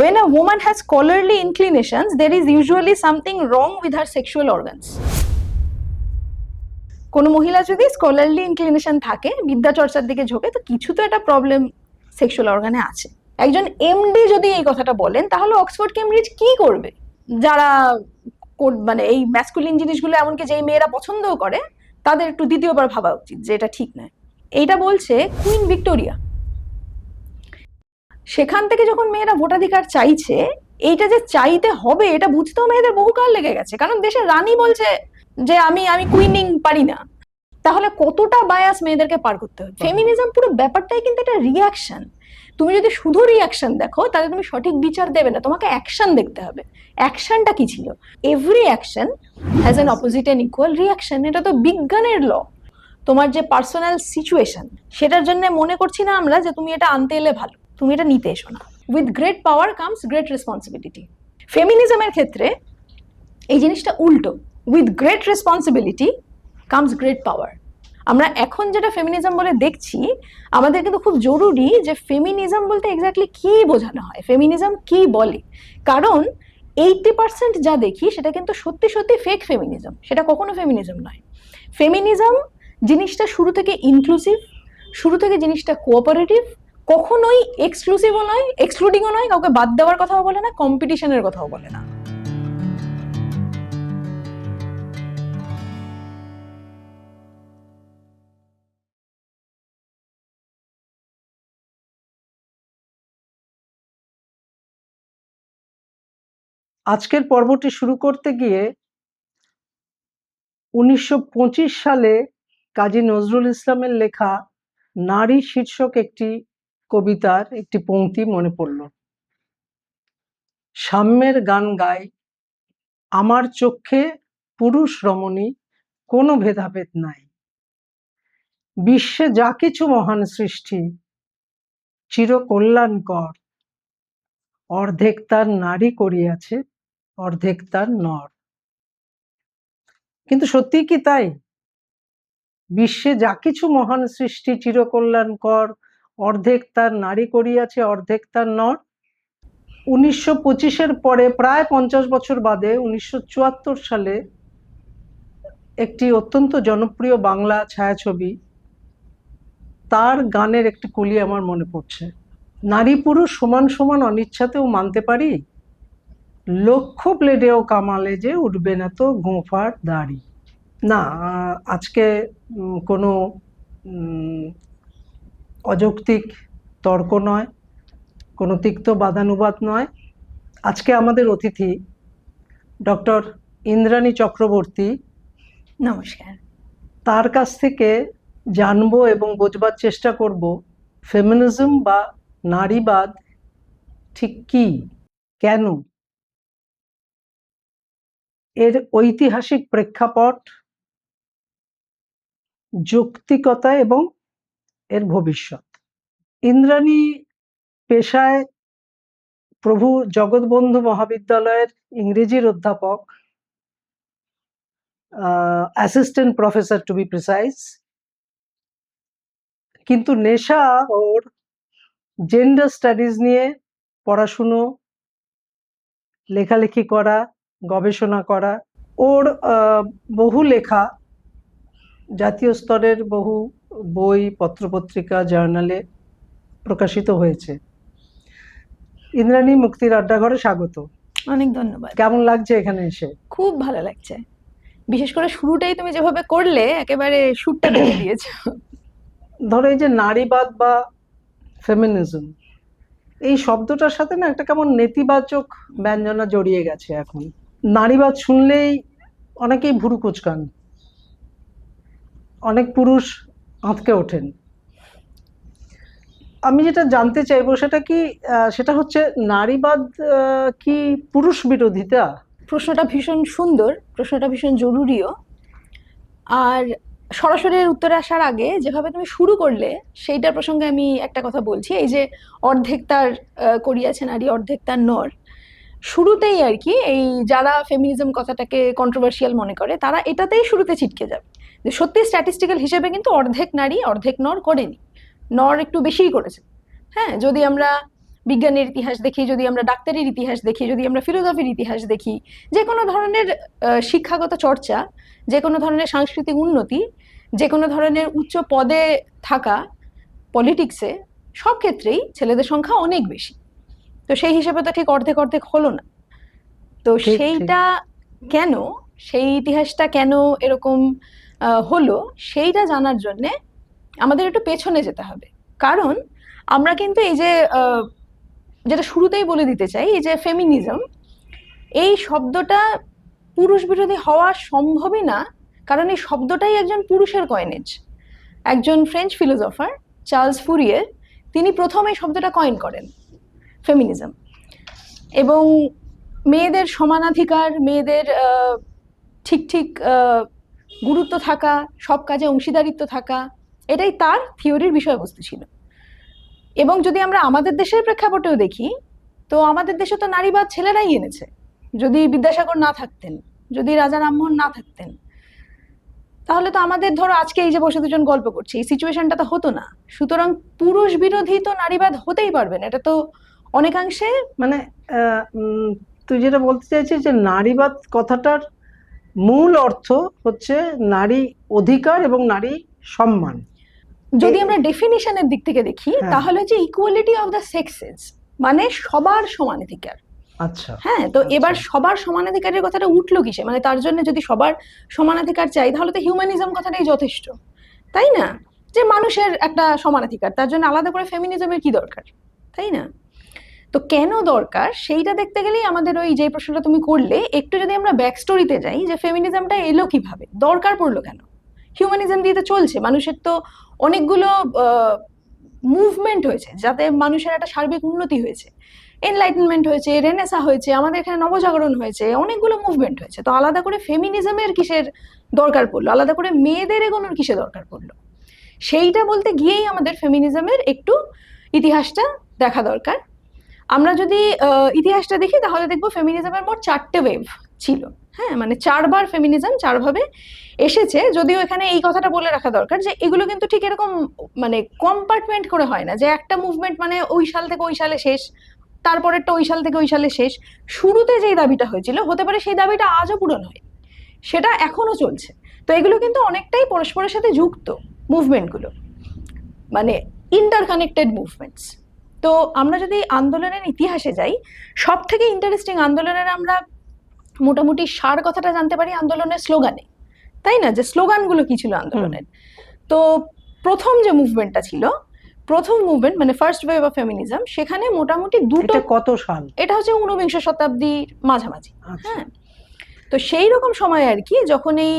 When a woman has scholarly inclinations, there is usually something wrong with her sexual organs. কোনো মহিলা যদি scholarly inclination থাকে, বিদ্যা চর্চার দিকে ঝোঁকে, তো কিছু তো একটা প্রবলেম সেক্সুয়াল অর্গানে আছে। একজন এমডি যদি এই কথাটা বলেন, তাহলে অক্সফোর্ড কেমব্রিজ কি করবে? যারা মানে এই ম্যাসকুলিন জিনিসগুলো এমনকি যেই মেয়েরা পছন্দও করে, তাদের একটু দ্বিতীয়বার ভাবা উচিত যে এটা ঠিক নয়। এইটা বলছে কুইন ভিক্টোরিয়া। সেখান থেকে যখন মেয়েরা ভোটাধিকার চাইছে, এইটা যে চাইতে হবে এটা বুঝতেও মেয়েদের বহুকাল লেগে গেছে, কারণ দেশের রানী বলছে যে আমি আমি কুইনিং পারি না। তাহলে কতটা বায়াস মেয়েদেরকে পার করতে হবে? ফেমিনিজম পুরো ব্যাপারটাই কিন্তু একটা রিয়াকশন। তুমি যদি শুধু রিয়াকশন দেখো, তাহলে তুমি সঠিক বিচার দেবে না, তোমাকে অ্যাকশন দেখতে হবে। অ্যাকশনটা কি ছিল? Every action has an opposite and equal reaction. এটা তো বিজ্ঞানের ল। তোমার যে পার্সোনাল সিচুয়েশন, সেটার জন্য মনে করছি না আমরা যে তুমি এটা আনতে এলে ভালো, তুমি এটা নিতে এসো না। With great power comes great responsibility. ফেমিনিজমের ক্ষেত্রে এই জিনিসটা উল্টো। With great responsibility comes great power. আমরা এখন যেটা ফেমিনিজম বলে দেখছি, আমাদের কিন্তু খুব জরুরি যে ফেমিনিজম বলতে এক্স্যাক্টলি কি বোঝানো হয়, ফেমিনিজম কি বলে। কারণ 80% যা দেখি সেটা কিন্তু সত্যি সত্যি ফেক ফেমিনিজম, সেটা কখনো ফেমিনিজম নয়। ফেমিনিজম জিনিসটা শুরু থেকে ইনক্লুসিভ, শুরু থেকে জিনিসটা কোঅপারেটিভ, কখনোই এক্সক্লুসিভও নয়, এক্সক্লুডিংও নয়, কাউকে বাদ দেওয়ার কথাও বলে না, কম্পিটিশনের কথাও বলে না। আজকের পর্বটি শুরু করতে গিয়ে 1925 সালে কাজী নজরুল ইসলামের লেখা নারী শীর্ষক একটি কবিতার একটি পংক্তি মনে পড়ল। সাম্যের গান গায়, আমার চক্ষে পুরুষ রমণী, কোনো ভেদাভেদ নাই। বিশ্বে যা কিছু মহান সৃষ্টি চিরকল্যাণকর, অর্ধেক তার নারী করিয়াছে, অর্ধেক তার নর। কিন্তু সত্যি কি তাই? বিশ্বে যা কিছু মহান সৃষ্টি চিরকল্যাণকর, অর্ধেক তার নারী করিয়াছে, অর্ধেক তার নর। 1925-এর পরে প্রায় 50 বছর বাদে 1974 সালে একটি অত্যন্ত জনপ্রিয় বাংলা ছায়াছবি, তার গানের একটি কলি আমার মনে পড়ছে। নারী পুরুষ সমান সমান অনিচ্ছাতেও মানতে পারি, লক্ষ প্লেটেও কামালে যে উঠবে না তো গোঁফার দাড়ি। না, আজকে কোনো অযৌক্তিক তর্ক নয়, কোনো তিক্ত বাদানুবাদ নয়। আজকে আমাদের অতিথি ডক্টর ইন্দ্রাণী চক্রবর্তী। নমস্কার। তার কাছ থেকে জানবো এবং বোঝবার চেষ্টা করব ফেমিনিজম বা নারীবাদ ঠিক কি, কেন, এর ঐতিহাসিক প্রেক্ষাপট, যৌক্তিকতা এবং এর ভবিষ্যৎ। ইন্দ্রাণী পেশায় প্রভু জগৎবন্ধু মহাবিদ্যালয়ের ইংরেজির অধ্যাপক, assistant professor to be precise. কিন্তু নেশা ওর জেন্ডার স্টাডিজ নিয়ে পড়াশুনো, লেখালেখি করা, গবেষণা করা। ওর বহু লেখা জাতীয় স্তরের বহু বই, পত্রপত্রিকা, জার্নালে প্রকাশিত হয়েছে। ইন্দ্রাণী, মুক্তির আড্ডাঘরে স্বাগত। অনেক ধন্যবাদ। কেমন লাগছে এখানে এসে? খুব ভালো লাগছে, বিশেষ করে শুরুটাই তুমি যেভাবে করলে, একেবারে শুটটা বেঁধে দিয়েছো। ধরো এই যে নারীবাদ বা ফেমিনিজম, এই শব্দটার সাথে না একটা কেমন নেতিবাচক ব্যঞ্জনা জড়িয়ে গেছে এখন। নারীবাদ শুনলেই অনেকেই ভুরু কুঁচকান, অনেক পুরুষ আঁতকে ওঠেন। আমি যেটা জানতে চাইবো সেটা হচ্ছে নারীবাদ কি পুরুষ বিরোধিতা? প্রশ্নটা ভীষণ সুন্দর, প্রশ্নটা ভীষণ জরুরিও। আর সরাসরি উত্তরে আসার আগে যেভাবে তুমি শুরু করলে সেইটার প্রসঙ্গে আমি একটা কথা বলছি। এই যে অর্ধেক তার করিয়াছে নারী, অর্ধেক তার নর, শুরুতেই আর কি এই যারা ফেমিনিজম কথাটাকে কন্ট্রোভার্সিয়াল মনে করে, তারা এটাতেই শুরুতে ছিটকে যাবে যে সত্যি স্ট্যাটিস্টিক্যাল হিসেবে কিন্তু অর্ধেক নারী অর্ধেক নর করেনি, নর একটু বেশিই করেছে। হ্যাঁ, যদি আমরা বিজ্ঞানের ইতিহাস দেখি, যদি আমরা ডাক্তারির ইতিহাস দেখি, যদি আমরা ফিলোসফির ইতিহাস দেখি, যে কোনো ধরনের শিক্ষাগত চর্চা, যে কোনো ধরনের সাংস্কৃতিক উন্নতি, যে কোনো ধরনের উচ্চ পদে থাকা, পলিটিক্সে, সব ক্ষেত্রেই ছেলেদের সংখ্যা অনেক বেশি। তো সেই হিসেবে তো ঠিক অর্ধেক অর্ধেক হলো না। তো ঠিক। সেইটা কেন, সেই ইতিহাসটা কেন এরকম হলো, সেইটা জানার জন্যে আমাদের একটু পেছনে যেতে হবে। কারণ আমরা কিন্তু এই যে যেটা শুরুতেই বলে দিতে চাই, এই যে ফেমিনিজম, এই শব্দটা পুরুষ বিরোধী হওয়া সম্ভবই না, কারণ এই শব্দটাই একজন পুরুষের কয়েনেজ। একজন ফ্রেঞ্চ ফিলোসফার চার্লস ফুরিয়ের, তিনি প্রথম এই শব্দটা কয়েন করেন, ফেমিনিজম। এবং মেয়েদের সমানাধিকার, মেয়েদের ঠিক ঠিক গুরুত্ব থাকা, সব কাজে অংশীদারিত্ব থাকা, এটাই তার থিওরির বিষয়বস্তু ছিল। এবং যদি আমরা আমাদের দেশের প্রেক্ষাপটেও দেখি, তো আমাদের দেশে তো নারীবাদ ছেলেরাই এনেছে। যদি বিদ্যাসাগর না থাকতেন, যদি রাজা রামমোহন না থাকতেন, তাহলে তো আমাদের ধরো আজকে এই যে বসে দুজন গল্প করছি, এই সিচুয়েশনটা তো হতো না। সুতরাং পুরুষ বিরোধী তো নারীবাদ হতেই পারবে না, এটা তো অনেকাংশে মানে তুই যেটা বলতে চাইছিস যে নারীবাদ কথাটার মূল অর্থ হচ্ছে নারী অধিকার এবং নারী সম্মান। যদি আমরা ডেফিনিশনের দিক থেকে দেখি, তাহলে যে ইকুয়ালিটি অফ দ্য সেক্সেস, মানে সবার সমানাধিকার। আচ্ছা, হ্যাঁ, তো এবার সবার সমানাধিকারের কথাটা উঠলো কিসে? মানে তার জন্য যদি সবার সমানাধিকার চাই, তাহলে তো হিউম্যানিজম কথাটাই যথেষ্ট, তাই না? যে মানুষের একটা সমানাধিকার, তার জন্য আলাদা করে ফেমিনিজমের কি দরকার, তাই না? তো কেন দরকার সেইটা দেখতে গেলেই আমাদের ওই যে প্রশ্নটা তুমি করলে, একটু যদি আমরা ব্যাক স্টোরিতে যাই, যে ফেমিনিজমটা এলো কিভাবে, দরকার পড়লো কেন। হিউম্যানিজম দিয়ে তো চলছে, মানুষের তো অনেকগুলো মুভমেন্ট হয়েছে, যাতে মানুষের একটা সার্বিক উন্নতি হয়েছে। এনলাইটেনমেন্ট হয়েছে, রেনেসা হয়েছে, আমাদের এখানে নবজাগরণ হয়েছে, অনেকগুলো মুভমেন্ট হয়েছে। তো আলাদা করে ফেমিনিজমের কিসের দরকার পড়লো, আলাদা করে মেয়েদের এগোনোর কিসের দরকার পড়লো, সেইটা বলতে গিয়েই আমাদের ফেমিনিজমের একটু ইতিহাসটা দেখা দরকার। আমরা যদি ইতিহাসটা দেখি, তাহলে দেখবো ফেমিনিজমের মোট 4টে ওয়েভ ছিল। হ্যাঁ, মানে 4বার ফেমিনিজম 4ভাবে এসেছে। যদিও এখানে এই কথাটা বলে রাখা দরকার যে এগুলো কিন্তু ঠিক এরকম মানে কম্পার্টমেন্ট করে হয় না, যে একটা মুভমেন্ট মানে ওই সাল থেকে ওই সালে শেষ, তারপরেরটা ওই সাল থেকে ওই সালে শেষ। শুরুতে যেই দাবিটা হয়েছিল, হতে পারে সেই দাবিটা আজও পূরণ হয়, সেটা এখনো চলছে। তো এগুলো কিন্তু অনেকটাই পরস্পরের সাথে যুক্ত মুভমেন্টগুলো, মানে ইন্টারকানেক্টেড মুভমেন্টস। তো আমরা যদি আন্দোলনের ইতিহাসে যাই, সব থেকে ইন্টারেস্টিং আন্দোলনের আমরা মোটামুটি সার কথাটা জানতে পারি আন্দোলনের স্লোগানে, তাই না? যে স্লোগানগুলো কি ছিল আন্দোলনের। তো প্রথম যে মুভমেন্টটা ছিল, প্রথম মুভমেন্ট মানে ফার্স্ট ওয়েভ অফ ফেমিনিজম, সেখানে মোটামুটি দুটো। কত সাল? এটা হচ্ছে 19বিংশ শতাব্দীর মাঝামাঝি। হ্যাঁ, তো সেই রকম সময় আর কি, যখন এই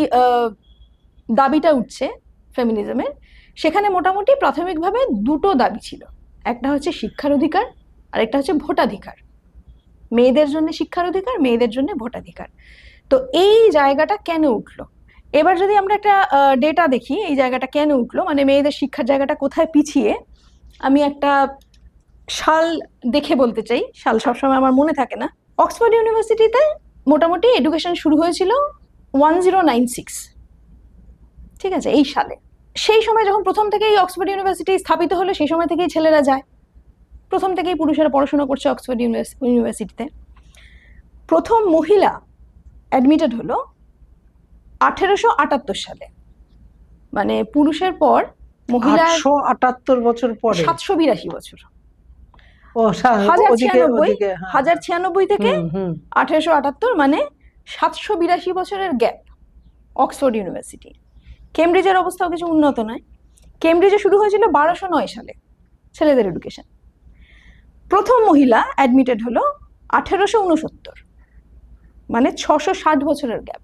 দাবিটা উঠছে ফেমিনিজমের, সেখানে মোটামুটি প্রাথমিকভাবে দুটো দাবি ছিল। একটা হচ্ছে শিক্ষার অধিকার, আর একটা হচ্ছে ভোটাধিকার। মেয়েদের জন্য শিক্ষার অধিকার, মেয়েদের জন্য ভোটাধিকার। তো এই জায়গাটা কেন উঠলো, এবার যদি আমরা একটা ডেটা দেখি, এই জায়গাটা কেন উঠলো, মানে মেয়েদের শিক্ষার জায়গাটা কোথায় পিছিয়ে, আমি একটা সাল দেখে বলতে চাই। সাল সবসময় আমার মনে থাকে না। অক্সফোর্ড ইউনিভার্সিটিতে মোটামুটি এডুকেশন শুরু হয়েছিল 1096, ঠিক আছে, এই সালে। সেই সময় যখন প্রথম থেকেই অক্সফোর্ড ইউনিভার্সিটি স্থাপিত হলো, সেই সময় থেকেই ছেলেরা যায়, প্রথম থেকেই পুরুষেরা পড়াশোনা করছে অক্সফোর্ড ইউনিভার্সিটিতে। প্রথম মহিলা অ্যাডমিটেড হলো 1878 সালে, মানে পুরুষের পর মহিলা 878 বছর পরে, 782 বছর। ও 1096 থেকে 1878, মানে 782 বছরের গ্যাপ অক্সফোর্ড ইউনিভার্সিটি। কেমব্রিজের অবস্থাও কিছু উন্নত নয়। কেমব্রিজে শুরু হয়েছিল 1209 সালে ছেলেদের এডুকেশন। প্রথম মহিলা অ্যাডমিটেড হলো 1869, মানে 660 বছরের গ্যাপ।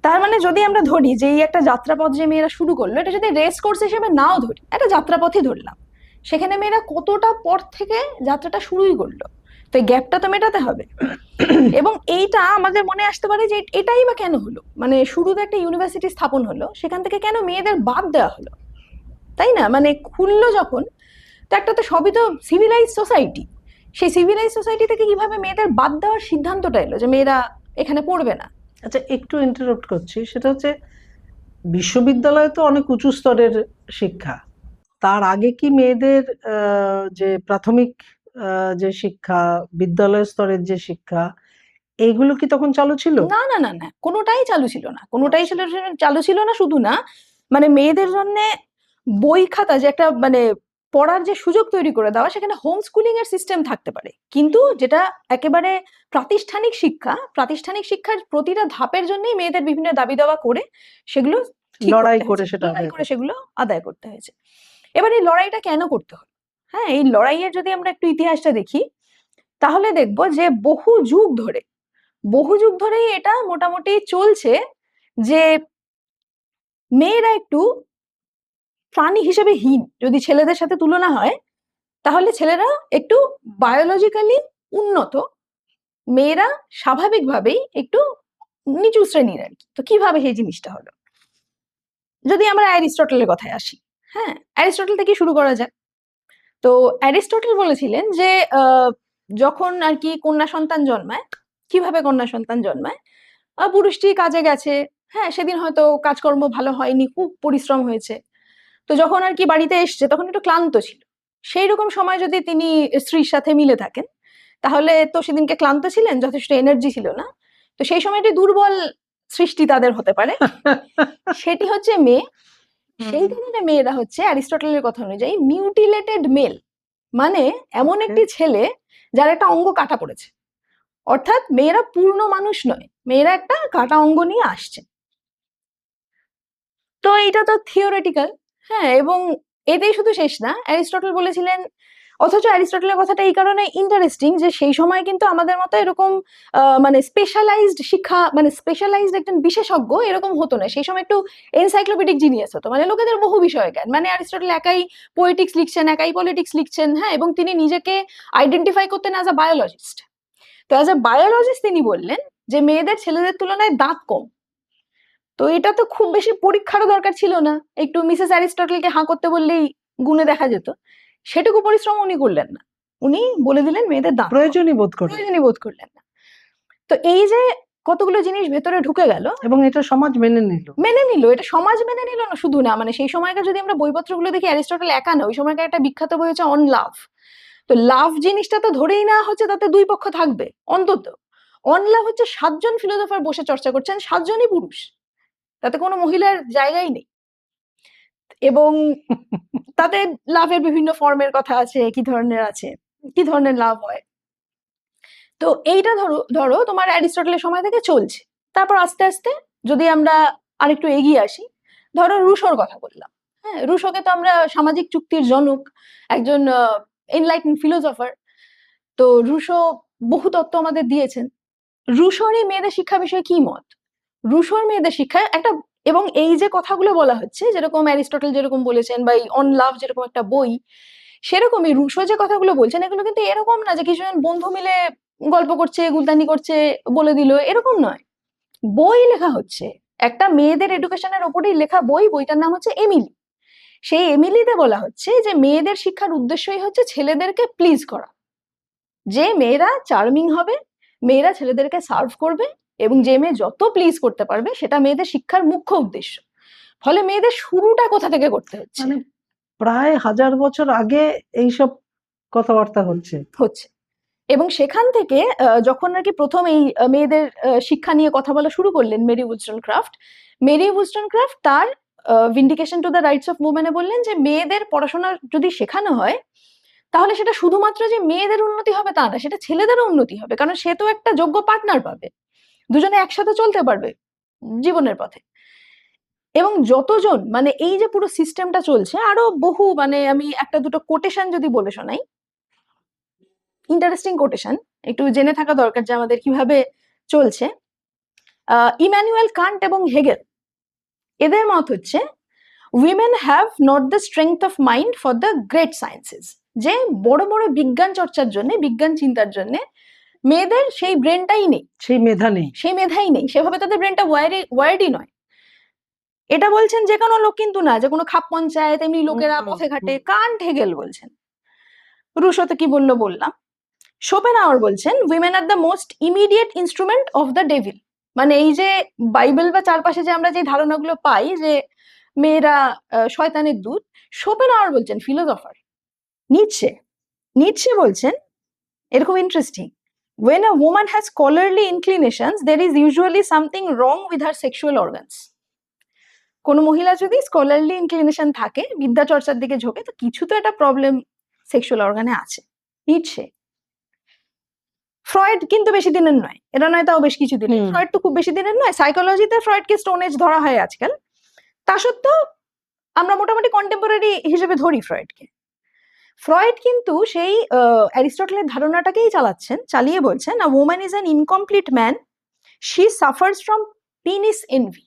তার মানে যদি আমরা ধরি যে এই একটা যাত্রাপথ যে মেয়েরা শুরু করলো, এটা যদি রেস কোর্স হিসেবে নাও ধরি, একটা যাত্রাপথই ধরলাম, সেখানে মেয়েরা কতটা পর থেকে যাত্রাটা শুরুই করলো, তো এই গ্যাপটা তো মেটাতে হবে। এবং এইটা আমাদের মনে আসতে পারে যে এটাই বা কেন হলো, মানে শুরুতে একটা ইউনিভার্সিটি স্থাপন হলো, সেখান থেকে কেন মেয়েদের বাদ দেওয়া হলো, তাই না? মানে খুললো যখন, তো একটা তো সবই তো সিভিলাইজ সোসাইটি, সেই সিভিলাইজ সোসাইটি থেকে কিভাবে মেয়েদের বাদ দেওয়ার সিদ্ধান্তটা এলো যে মেয়েরা এখানে পড়বে না? আচ্ছা, একটু ইন্টারাপ্ট করছি। সেটা হচ্ছে বিশ্ববিদ্যালয়ে তো অনেক উঁচু স্তরের শিক্ষা, তার আগে কি মেয়েদের যে প্রাথমিক যে শিক্ষা, বিদ্যালয় স্তরের যে শিক্ষা, এইগুলো কি তখন চালু ছিল? না না না না, কোনোটাই চালু ছিল না, কোনোটাই চালু ছিল না। শুধু না, মানে মেয়েদের জন্য বই খাতা যে একটা মানে পড়ার যে সুযোগ তৈরি করে দেওয়া, সেখানে হোম স্কুলিং এর সিস্টেম থাকতে পারে, কিন্তু যেটা একেবারে প্রাতিষ্ঠানিক শিক্ষার প্রতিটা ধাপের জন্যই মেয়েদের বিভিন্ন দাবি দাওয়া করে সেগুলো ঠিক লড়াই করতে করে হয়েছে, সেটা লড়াই করে সেগুলো আদায় করতে হয়েছে। এবার এই লড়াইটা কেন করতে হলো? হ্যাঁ, এই লড়াইয়ের যদি আমরা একটু ইতিহাসটা দেখি, তাহলে দেখবো যে বহু যুগ ধরেই এটা মোটামুটি চলছে যে মেয়েরা একটু প্রাণী হিসেবে হীন যদি ছেলেদের সাথে তুলনা হয়, তাহলে ছেলেরা একটু বায়োলজিক্যালি উন্নত, মেয়েরা স্বাভাবিকভাবেই একটু নিচু শ্রেণীর আর কি। তো কিভাবে সেই জিনিসটা হলো, যদি আমরা অ্যারিস্টটলের কথায় আসি, হ্যাঁ, অ্যারিস্টটল থেকে শুরু করা যাক। তো অ্যারিস্টটল বলেছিলেন যে যখন আর কি কন্যা সন্তান জন্মায়, কিভাবে কন্যা সন্তান জন্মায়, পুরুষটি কাজে গেছে, হ্যাঁ, সেদিন হয়তো কাজকর্ম ভালো হয়নি, খুব পরিশ্রম হয়েছে, তো যখন আর কি বাড়িতে এসছে তখন একটু ক্লান্ত ছিল। সেই রকম সময় যদি তিনি স্ত্রীর সাথে মিলে থাকেন, তাহলে তো সেদিনকে ক্লান্ত ছিলেন, যথেষ্ট এনার্জি ছিল না, তো সেই সময়টি দুর্বল সৃষ্টি তাদের হতে পারে, সেটি হচ্ছে মেয়ে। সেই কারণে মেয়েরা হচ্ছে অ্যারিস্টটলের কথা অনুযায়ী মিউটিলেটেড মেল, মানে এমন একটি ছেলে যার একটা অঙ্গ কাটা পড়েছে, অর্থাৎ মেয়েরা পূর্ণ মানুষ নয়, মেয়েরা একটা কাটা অঙ্গ নিয়ে আসছে। তো এটা তো থিওরিটিক্যাল, হ্যাঁ, এবং এতেই শুধু শেষ না, অ্যারিস্টটল বলেছিলেন, অথচ অ্যারিস্টটলের কথাটা এই কারণে ইন্টারেস্টিং যে সেই সময় কিন্তু আমাদের মতো এরকম মানে স্পেশালাইজড শিক্ষা, মানে স্পেশালাইজড একজন বিশেষজ্ঞ এরকম হতো না। সেই সময় একটু এনসাইক্লোপিডিক জিনিয়াস হতো, মানে লোকেদের বহু বিষয় জ্ঞান, মানে অ্যারিস্টটল একাই পোয়েটিক্স লিখছেন, একাই পলিটিক্স লিখছেন, হ্যাঁ, এবং তিনি নিজেকে আইডেন্টিফাই করতেন অ্যাজ আ বায়োলজিস্ট। তো অ্যাজ আ বায়োলজিস্ট তিনি বললেন যে মেয়েদের ছেলেদের তুলনায় দাঁত কম। তো এটা তো খুব বেশি পরীক্ষারও দরকার ছিল না, একটু মিসেস অ্যারিস্টটলকে হাঁ করতে বললেই গুণে দেখা যেত। সেটুকু পরিশ্রম উনি করলেন না, উনি বলে দিলেন মেয়েদের দাঁত কম। প্রয়োজনই বোধ করলেন না। তো এই যে কতগুলো জিনিস ভেতরে ঢুকে গেল, এবং এটা সমাজ মেনে নিল। এটা সমাজ মেনে নিল না শুধু না, মানে সেই সময়কার যদি আমরা বইপত্রগুলো দেখি, অ্যারিস্টটল একা না, ওই সময়কার একটা বিখ্যাত বই হচ্ছে অন লাভ। তো লাভ জিনিসটা তো ধরেই না হচ্ছে তাতে দুই পক্ষ থাকবে অন্তত। অন লাভ হচ্ছে 7জন ফিলোসফার বসে চর্চা করছেন, 7জনই পুরুষ, তাতে কোনো মহিলার জায়গাই নেই। এবং তাতে লাভের বিভিন্ন ফর্মের কথা আছে, কি ধরনের আছে, কি ধরনের লাভ হয়। তো এইটা ধরো ধরো তোমার অ্যারিস্টটলের সময় থেকে চলছে। তারপর আস্তে আস্তে যদি আমরা আরেকটু এগিয়ে আসি, ধরো রুশোর কথা বললাম, হ্যাঁ, রুশোকে তো আমরা সামাজিক চুক্তির জনক, একজন এনলাইটেন ফিলোসফার। তো রুশো বহু তত্ত্ব আমাদের দিয়েছেন। রুশোর এই মেয়েদের শিক্ষা বিষয়ে কি মত? রুশোর মেয়েদের শিক্ষা একটা, এবং এই যে কথাগুলো বলা হচ্ছে, যেরকম অ্যারিস্টটল যেরকম বলেছেন, বা এই অন লাভ যেরকম একটা বই, সেরকমই রুশো যে কথাগুলো বলছেন, এগুলো কিন্তু এরকম না যে কিছুজন বন্ধু মিলে গল্প করছে, গুলতানি করছে, বলে দিল, এরকম নয়। বই লেখা হচ্ছে, একটা মেয়েদের এডুকেশনের ওপরেই লেখা বই, বইটার নাম হচ্ছে এমিলি। সেই এমিলিতে বলা হচ্ছে যে মেয়েদের শিক্ষার উদ্দেশ্যই হচ্ছে ছেলেদেরকে প্লিজ করা, যে মেয়েরা চার্মিং হবে, মেয়েরা ছেলেদেরকে সার্ভ করবে, এবং যে মেয়ে যত প্লিজ করতে পারবে সেটা মেয়েদের শিক্ষার মুখ্য উদ্দেশ্য। ফলে মেয়েদের শুরুটা কোথা থেকে করতে হচ্ছে? মানে প্রায় 1000 বছর আগে এইসব কথাবার্তা হচ্ছে। এবং সেখান থেকে যখন নাকি প্রথম এই মেয়েদের শিক্ষা নিয়ে কথা বলা শুরু করলেন মেরি উইজডেনক্রাফট তার vindication to the rights of উমেনে বললেন যে মেয়েদের পড়াশোনা যদি শেখানো হয়, তাহলে সেটা শুধুমাত্র যে মেয়েদের উন্নতি হবে তা না, সেটা ছেলেদেরও উন্নতি হবে, কারণ সে তো একটা যোগ্য পার্টনার পাবে, দুজনে একসাথে চলতে পারবে জীবনের পথে। এবং যতজন, মানে এই যে পুরো সিস্টেমটা চলছে, আরো বহু, মানে আমি একটা দুটো কোটেশন যদি বলে শোনাই, ইন্টারেস্টিং কোটেশন, একটু জেনে থাকা দরকার যে আমাদের কিভাবে চলছে। ইম্যানুয়েল কান্ট এবং হেগেল, এদের মত হচ্ছে women have not the strength of mind for the great sciences, যে বড় বড় বিজ্ঞান চর্চার জন্য, বিজ্ঞান চিন্তার জন্য মেয়েদের সেই ব্রেনটাই নেই, সেই মেধাই নেই, সেভাবে তাদের ব্রেনটা ওয়ার্ডই নয়। এটা বলছেন যে কোনো লোক কিন্তু না, যে কোনো খাপ পঞ্চায়েত এমনি লোকেরা পথে ঘাটে, কান্ট হেগেল বলছেন। রুশোতে কি বললো বললাম। শোপেনহাওয়ার বলছেন women are the most immediate instrument of the devil, মানে এই যে বাইবেল বা চারপাশে যে আমরা যে ধারণাগুলো পাই যে মেয়েরা শয়তানের দূত। শোপেনহাওয়ার বলছেন, ফিলোসফার নিটশে বলছেন এরকম interesting, when a woman has scholarly inclinations there is usually something wrong with her sexual organs. কোনো মহিলা যদি স্কলারলি ইনক্লিনেশন থাকে, বিদ্যা চর্চার দিকে ঝোঁকে, তো কিছু তো একটা প্রবলেম সেক্সুয়াল অর্গানে আছে। নিটশে। ফ্রয়েড কিন্তু বেশি দিনের নয়, এটা নয় তাও বেশ কিছু দিনের। ফ্রয়েড তো খুব বেশি দিনের নয়। সাইকোলজিতে ফ্রয়েডকে স্টোন এজ ধরা হয় আজকাল, তা সত্ত্বেও আমরা মোটামুটি কন্টেম্পোরারি হিসেবে ধরি ফ্রয়েডকে। ফ্রয়েড কিন্তু সেই অ্যারিস্টটলের ধারণাটাকেই চালিয়ে বলছেন, a woman is an incomplete man, she suffers from penis envy.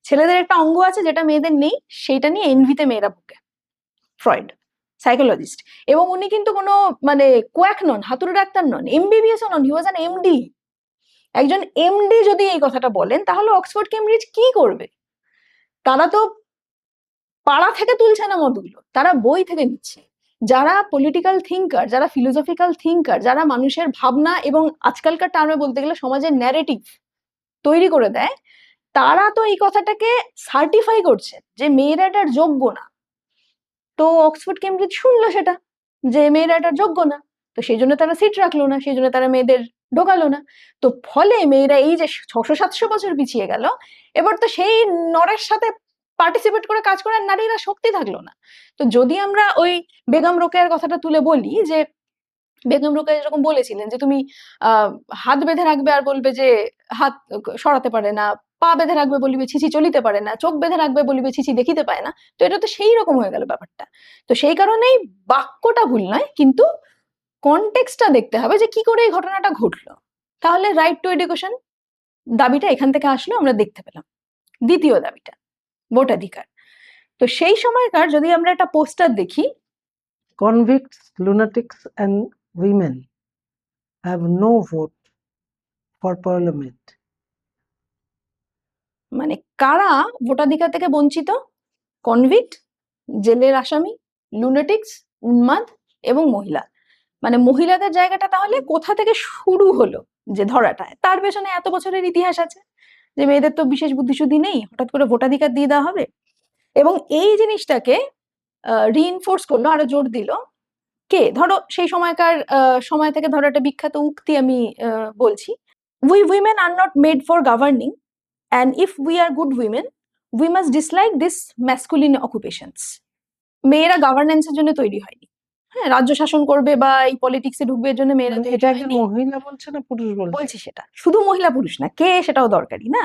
ছেলেদের একটা অঙ্গ আছে যেটা মেয়েদের নেই, সেইটা নিয়ে এনভিতে মেয়েরা ভুগে। ফ্রয়েড সাইকোলজিস্ট, এবং উনি কিন্তু কোনো মানে কোয়াক নন, হাতুড়ে ডাক্তার নন, এমবিবিএস নন, হি ওয়াজ অ্যান এমডি। একজন এমডি যদি এই কথাটা বলেন, তাহলে অক্সফোর্ড কেমব্রিজ কি করবে? তারা তো পাড়া থেকে তুলছে না মতগুলো, তারা বই থেকে নিচ্ছে। যারা পলিটিক্যাল থিঙ্কার, যারা ফিলোসফিক্যাল থিঙ্কার, যারা মানুষের ভাবনা এবং আজকালকার টার্মে বলতে গেলে সমাজের ন্যারেটিভ তৈরি করে দেয়, তারা তো এই কথাটাকে সার্টিফাই করছে যে মেয়েরা এটার যোগ্য না। তো অক্সফোর্ড কেমব্রিজ শুনলো সেটা, যে মেয়েরা এটার যোগ্য না, তো সেই জন্য তারা সিট রাখলো না, সেই জন্য তারা মেয়েদের ঢোকালো না। তো ফলে মেয়েরা এই যে 600-700 বছর পিছিয়ে গেল, এবার তো সেই নরের সাথে পার্টিসিপেট করে কাজ করার নারীরা শক্তি থাকলো না। তো যদি আমরা ওই বেগম রোকেয়ার কথাটা তুলে বলি, যে বেগম রোকেয়া যেরকম বলেছিলেন যে তুমি হাত বেঁধে রাখবে আর বলবে যে হাত সরাতে পারে না, পা বেঁধে রাখবে বলিবে ছিছি চলিতে পারে না, চোখ বেঁধে রাখবে বলিবে ছিছি দেখিতে পায় না, তো এটা তো সেই রকম হয়ে গেল ব্যাপারটা। তো সেই কারণেই বাক্যটা ভুল নয়, কিন্তু কনটেক্সটটা দেখতে হবে যে কি করে এই ঘটনাটা ঘটলো। তাহলে রাইট টু এডুকেশন দাবিটা এখান থেকে আসলো, আমরা দেখতে পেলাম। দ্বিতীয় দাবিটা ভোটাধিকার। তো সেই সময়কার যদি আমরা একটা পোস্টার দেখি, Convicts, lunatics and women have no vote for parliament. মানে কারা ভোটাধিকার থেকে বঞ্চিত? কনভিক্ট, জেলের আসামি, লুনেটিক্স, উন্মাদ এবং মহিলা। মানে মহিলাদের জায়গাটা তাহলে কোথা থেকে শুরু হলো যে ধরাটা? তার পেছনে এত বছরের ইতিহাস আছে, যে মেয়েদের তো বিশেষ বুদ্ধিশুদ্ধি নেই, হঠাৎ করে ভোটাধিকার দিয়ে দেওয়া হবে। এবং এই জিনিসটাকে রিইনফোর্স করলো, আরো জোর দিল কে? ধরো সেই সময়কার সময় থেকে ধরো একটা বিখ্যাত উক্তি আমি বলছি, we women are not made for governing, and if we are good women we must dislike this masculine occupations. মেয়েরা গভর্নেন্সের জন্য তৈরি হয়নি, হ্যাঁ, রাজ্য শাসন করবে বা এই পলিটিক্সে ঢুকবে এর জন্য মেয়েরা তৈরি এটা একজন হয়নি। মহিলা বলছে না পুরুষ বলছে? বলছি সেটা শুধু মহিলা পুরুষ না, কে সেটাও দরকারি না,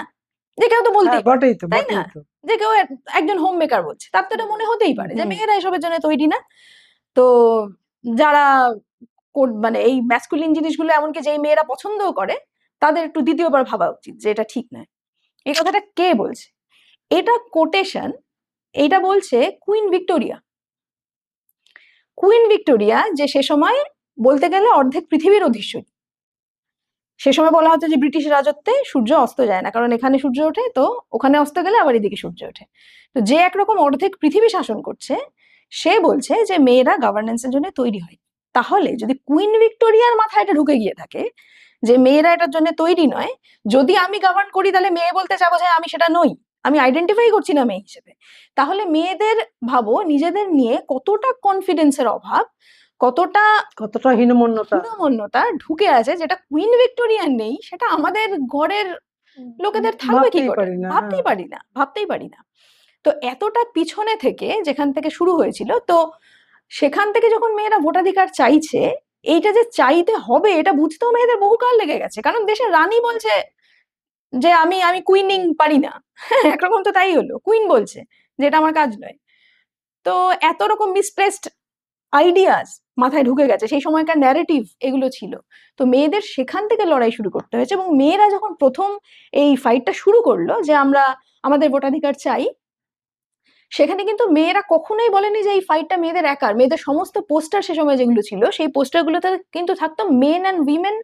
যে কেউ তো বলতেই পারে, বটেই তো, তাই না? বটেই তো। যে কেউ একজন হোম মেকার বলছে, তার তো এটা মনে হতেই পারে যে মেয়েরা এসবের জন্য তৈরি না। তো যারা মানে এই ম্যাসকুলিন জিনিসগুলো এমনকি যেই মেয়েরা পছন্দও করে, তাদের একটু দ্বিতীয়বার ভাবা উচিত যে এটা ঠিক নয়। এই কথাটা কে বলছে? এটা কোটেশন, এটা বলছে কুইন ভিক্টোরিয়া। কুইন ভিক্টোরিয়া যে সে সময় বলতে গেলে অর্ধেক পৃথিবীর অধীশ্বরী। সে সময় বলা হতো যে ব্রিটিশ রাজত্বে সূর্য অস্ত যায় না, কারণ এখানে সূর্য ওঠে, তো ওখানে অস্ত গেলে আবার এদিকে সূর্য ওঠে। তো যে একরকম অর্ধেক পৃথিবী শাসন করছে, সে বলছে যে মেয়েরা গভর্নেন্সের জন্য তৈরি হয়। তাহলে যদি কুইন ভিক্টোরিয়ার মাথায় এটা ঢুকে গিয়ে থাকে যে মেয়েরা এটার জন্য তৈরি নয়, যদি আমি গভর্ন করি তাহলে মেয়ে বলতে চাবো যে আমি সেটা নই, আমি আইডেন্টিফাই করছি না মেয়ে হিসেবে, তাহলে মেয়েদের ভাবো নিজেদের নিয়ে কতটা কনফিডেন্সের অভাব, কতটা হীনমন্যতা ঢুকে আছে, যেটা কুইন ভিক্টোরিয়ার নেই, সেটা আমাদের ঘরের লোকেদের থাকবে কি করে? ভাবতেই পারি না। তো এতটা পিছনে থেকে যেখান থেকে শুরু হয়েছিল, তো সেখান থেকে যখন মেয়েরা ভোটাধিকার চাইছে, এইটা যে চাইতে হবে এটা বুঝতেও মেয়েদের বহুকাল লেগে গেছে। কারণ দেশের রানী বলছে যে আমি কুইনিং পারি না, একরকম তো তাই হলো, কুইন বলছে যে এটা আমার কাজ নয়। তো এত রকম মিসপ্লেসড আইডিয়াস মাথায় ঢুকে গেছে, সেই সময়কার ন্যারেটিভ এগুলো ছিল। তো মেয়েদের সেখান থেকে লড়াই শুরু করতে হয়েছে, এবং মেয়েরা যখন প্রথম এই ফাইটটা শুরু করলো যে আমরা আমাদের ভোটাধিকার চাই, সেখানে কিন্তু মেয়েরা কখনোই বলেনি যে এই ফাইটটা মেয়েদের একার। মেয়েদের সমস্ত পোস্টার সে সময় যেগুলো ছিল, সেই পোস্টারগুলোতে কিন্তু থাকতো মেন অ্যান্ড উইমেন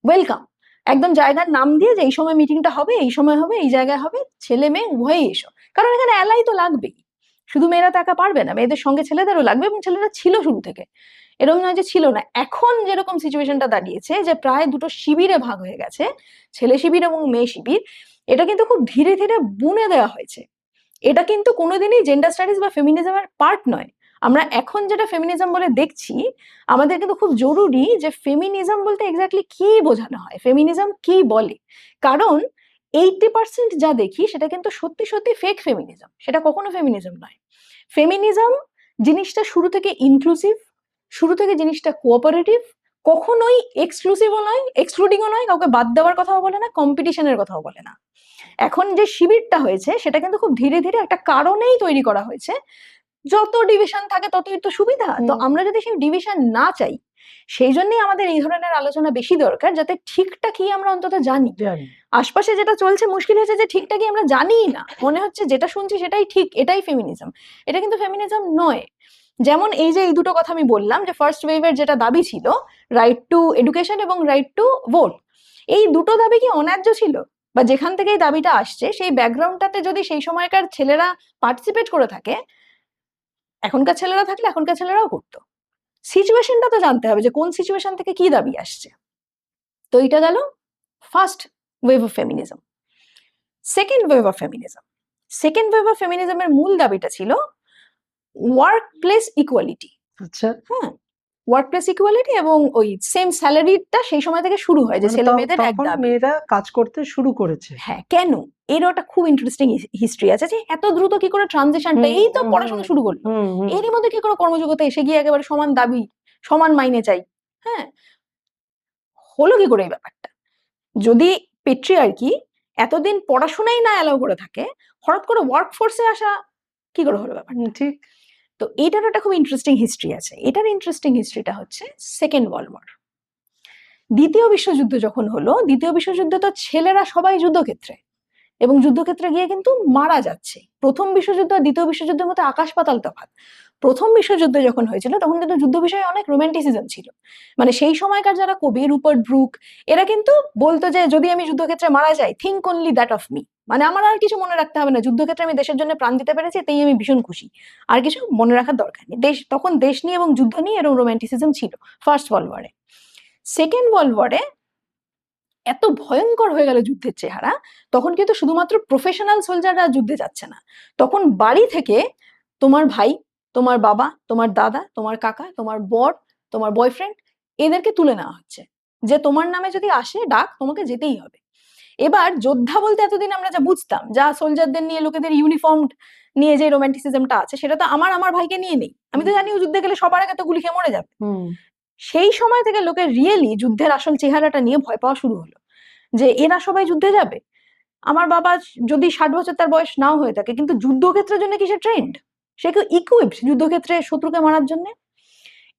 ওয়েলকাম, একদম জায়গার নাম দিয়ে যে এই সময় মিটিংটা হবে, এই সময় হবে, এই জায়গায় হবে, ছেলে মেয়ে উভয়ই এসো। কারণ এখানে অ্যালাই তো লাগবেই, শুধু মেয়েরা তো একা পারবে না, মেয়েদের সঙ্গে ছেলেদেরও লাগবে, এবং ছেলেরা ছিল শুরু থেকে, এরকম নয় যে ছিল না। এখন যেরকম সিচুয়েশনটা দাঁড়িয়েছে যে প্রায় দুটো শিবিরে ভাগ হয়ে গেছে, ছেলে শিবির এবং মেয়ে শিবির, এটা কিন্তু খুব ধীরে ধীরে বুনে দেওয়া হয়েছে। এটা কিন্তু কোনোদিনই জেন্ডার স্টাডিজ বা ফেমিনিজমের পার্ট নয়। আমরা এখন যেটা ফেমিনিজম বলে দেখছি, আমাদের কিন্তু খুব জরুরি যে ফেমিনিজম বলতে এক্স্যাক্টলি কি বোঝানো হয়, ফেমিনিজম কি বলে। কারণ 80% যা দেখি সেটা কিন্তু সত্যি সত্যি ফেক ফেমিনিজম, সেটা কখনো ফেমিনিজম নয়। ফেমিনিজম জিনিসটা শুরু থেকে ইনক্লুসিভ, শুরু থেকে জিনিসটা কোঅপারেটিভ, কখনোই এক্সক্লুসিভও নয়, এক্সক্লুডিংও নয়, কাউকে বাদ দেওয়ার কথাও বলে না, কম্পিটিশনের কথাও বলে না। এখন যে শিবিরটা হয়েছে সেটা কিন্তু খুব ধীরে ধীরে একটা কারণেই তৈরি করা হয়েছে, যত ডিভিশন থাকে ততই তো সুবিধা। তো আমরা যদি সেই ডিভিশন না চাই, সেই জন্যই আমাদের এই ধরনের আলোচনা বেশি দরকার, যাতে ঠিকটা কি আমরা অন্তত জানি। আশপাশে যেটা চলছে মুশকিল হয়েছে যে ঠিকটা কি আমরা জানিই না, মনে হচ্ছে যেটা শুনছি সেটাই ঠিক, এটাই ফেমিনিজম। এটা কিন্তু ফেমিনিজম নয়। যেমন এই যে এই দুটো কথা আমি বললাম, যে ফার্স্ট ওয়েভের যেটা দাবি ছিল, রাইট টু এডুকেশন এবং রাইট টু ভোট, এই দুটো দাবি কি অন্যায্য ছিল? বা যেখান থেকে এই দাবিটা আসছে সেই ব্যাকগ্রাউন্ডটাতে যদি সেই সময়কার ছেলেরা পার্টিসিপেট করে থাকে, এখনকার ছেলেরা থাকলে এখনকার ছেলেরাও করতো। সিচুয়েশনটা তো জানতে হবে যে কোন সিচুয়েশন থেকে কি দাবি আসছে। তো এটা গেল first wave of feminism. Second wave of feminism, second wave of ফেমিনিজমের মূল দাবিটা ছিল ওয়ার্ক প্লেস ইকুয়ালিটি। আচ্ছা, হ্যাঁ, ওয়ার্ক প্লেস ইকুয়ালিটি এবং ওই সেম স্যালারিটা সেই সময় থেকে শুরু হয়, যে মানে ছেলে মেয়েদের এক তখন দাবি। মেয়েরা কাজ করতে শুরু করেছে। হ্যাঁ, কেন? এরও একটা খুব ইন্টারেস্টিং হিস্ট্রি আছে, যে এত দ্রুত কি করে ট্রানজিশনটা, এই তো পড়াশোনা শুরু করলো, এরই মধ্যে কি করে কর্মযোগ্যতা এসে গিয়ে একেবারে সমান দাবি, সমান মাইনে চাই। হ্যাঁ, হলো কি করে এই ব্যাপারটা? যদি পেট্রিয়ার্কি এতদিন পড়াশোনাই না অ্যালাউ করে থাকে, হঠাৎ করে ওয়ার্ক ফোর্সে আসা কি করে হলো ব্যাপারটা? ঠিক। তো এটার একটা খুব ইন্টারেস্টিং হিস্ট্রি আছে। এটার ইন্টারেস্টিং হিস্ট্রিটা হচ্ছে সেকেন্ড ওয়ার্ল্ড ওয়ার। দ্বিতীয় বিশ্বযুদ্ধ যখন হলো, দ্বিতীয় বিশ্বযুদ্ধে তো ছেলেরা সবাই যুদ্ধক্ষেত্রে, এবং যুদ্ধক্ষেত্রে গিয়ে কিন্তু মারা যাচ্ছে। প্রথম বিশ্বযুদ্ধ আর দ্বিতীয় বিশ্বযুদ্ধের মধ্যে আকাশ পাতাল তফাৎ। প্রথম বিশ্বযুদ্ধ যখন হয়েছিল তখন কিন্তু যুদ্ধ বিষয়ে অনেক রোম্যান্টিসিজম ছিল। মানে সেই সময়কার যারা কবি, রুপার্ট ব্রুক, এরা কিন্তু বলতো যে যদি আমি যুদ্ধক্ষেত্রে মারা যাই, think only that of me, মানে আমার আর কিছু মনে রাখতে হবে না, যুদ্ধক্ষেত্রে আমি দেশের জন্য প্রাণ দিতে পেরেছি, তাই আমি ভীষণ খুশি, আর কিছু মনে রাখার দরকার নেই। তখন দেশ নিয়ে এবং যুদ্ধ নিয়ে এরকম রোম্যান্টিসিজম ছিল ফার্স্ট ওয়ার্ল্ড ওয়ারে। সেকেন্ড ওয়ার্ল্ড ওয়ারে এত ভয়ঙ্কর হয়ে গেল যুদ্ধের চেহারা, তখন কিন্তু শুধুমাত্র প্রফেশনাল সোলজাররা যুদ্ধে যাচ্ছে না, তখন বাড়ি থেকে তোমার ভাই, তোমার বাবা, তোমার দাদা, তোমার কাকা, তোমার বর, তোমার বয়ফ্রেন্ড, এদেরকে তুলে নেওয়া হচ্ছে, যে তোমার নামে যদি আসে ডাক তোমাকে যেতেই হবে। এবার যোদ্ধা বলতে এতদিন আমরা যা বুঝতাম, যা সোলজারদের নিয়ে, লোকেদের ইউনিফর্ম নিয়ে যে রোম্যান্টিসিজমটা আছে, সেটা তো আমার ভাইকে নিয়ে নেই। আমি তো জানি ও যুদ্ধে গেলে সবার আগে তো গুলি খেয়ে মরে যাবে। সেই সময় থেকে লোকের রিয়েলি যুদ্ধের আসল চেহারাটা নিয়ে ভয় পাওয়া শুরু হলো, যে এরা সবাই যুদ্ধে যাবে। আমার বাবা যদি 60 বছর তার বয়স নাও হয়ে থাকে, কিন্তু যুদ্ধক্ষেত্রের জন্য কি সে ট্রেন্ড? সে কি ইকুইপড যুদ্ধক্ষেত্রে শত্রুকে মারার জন্য?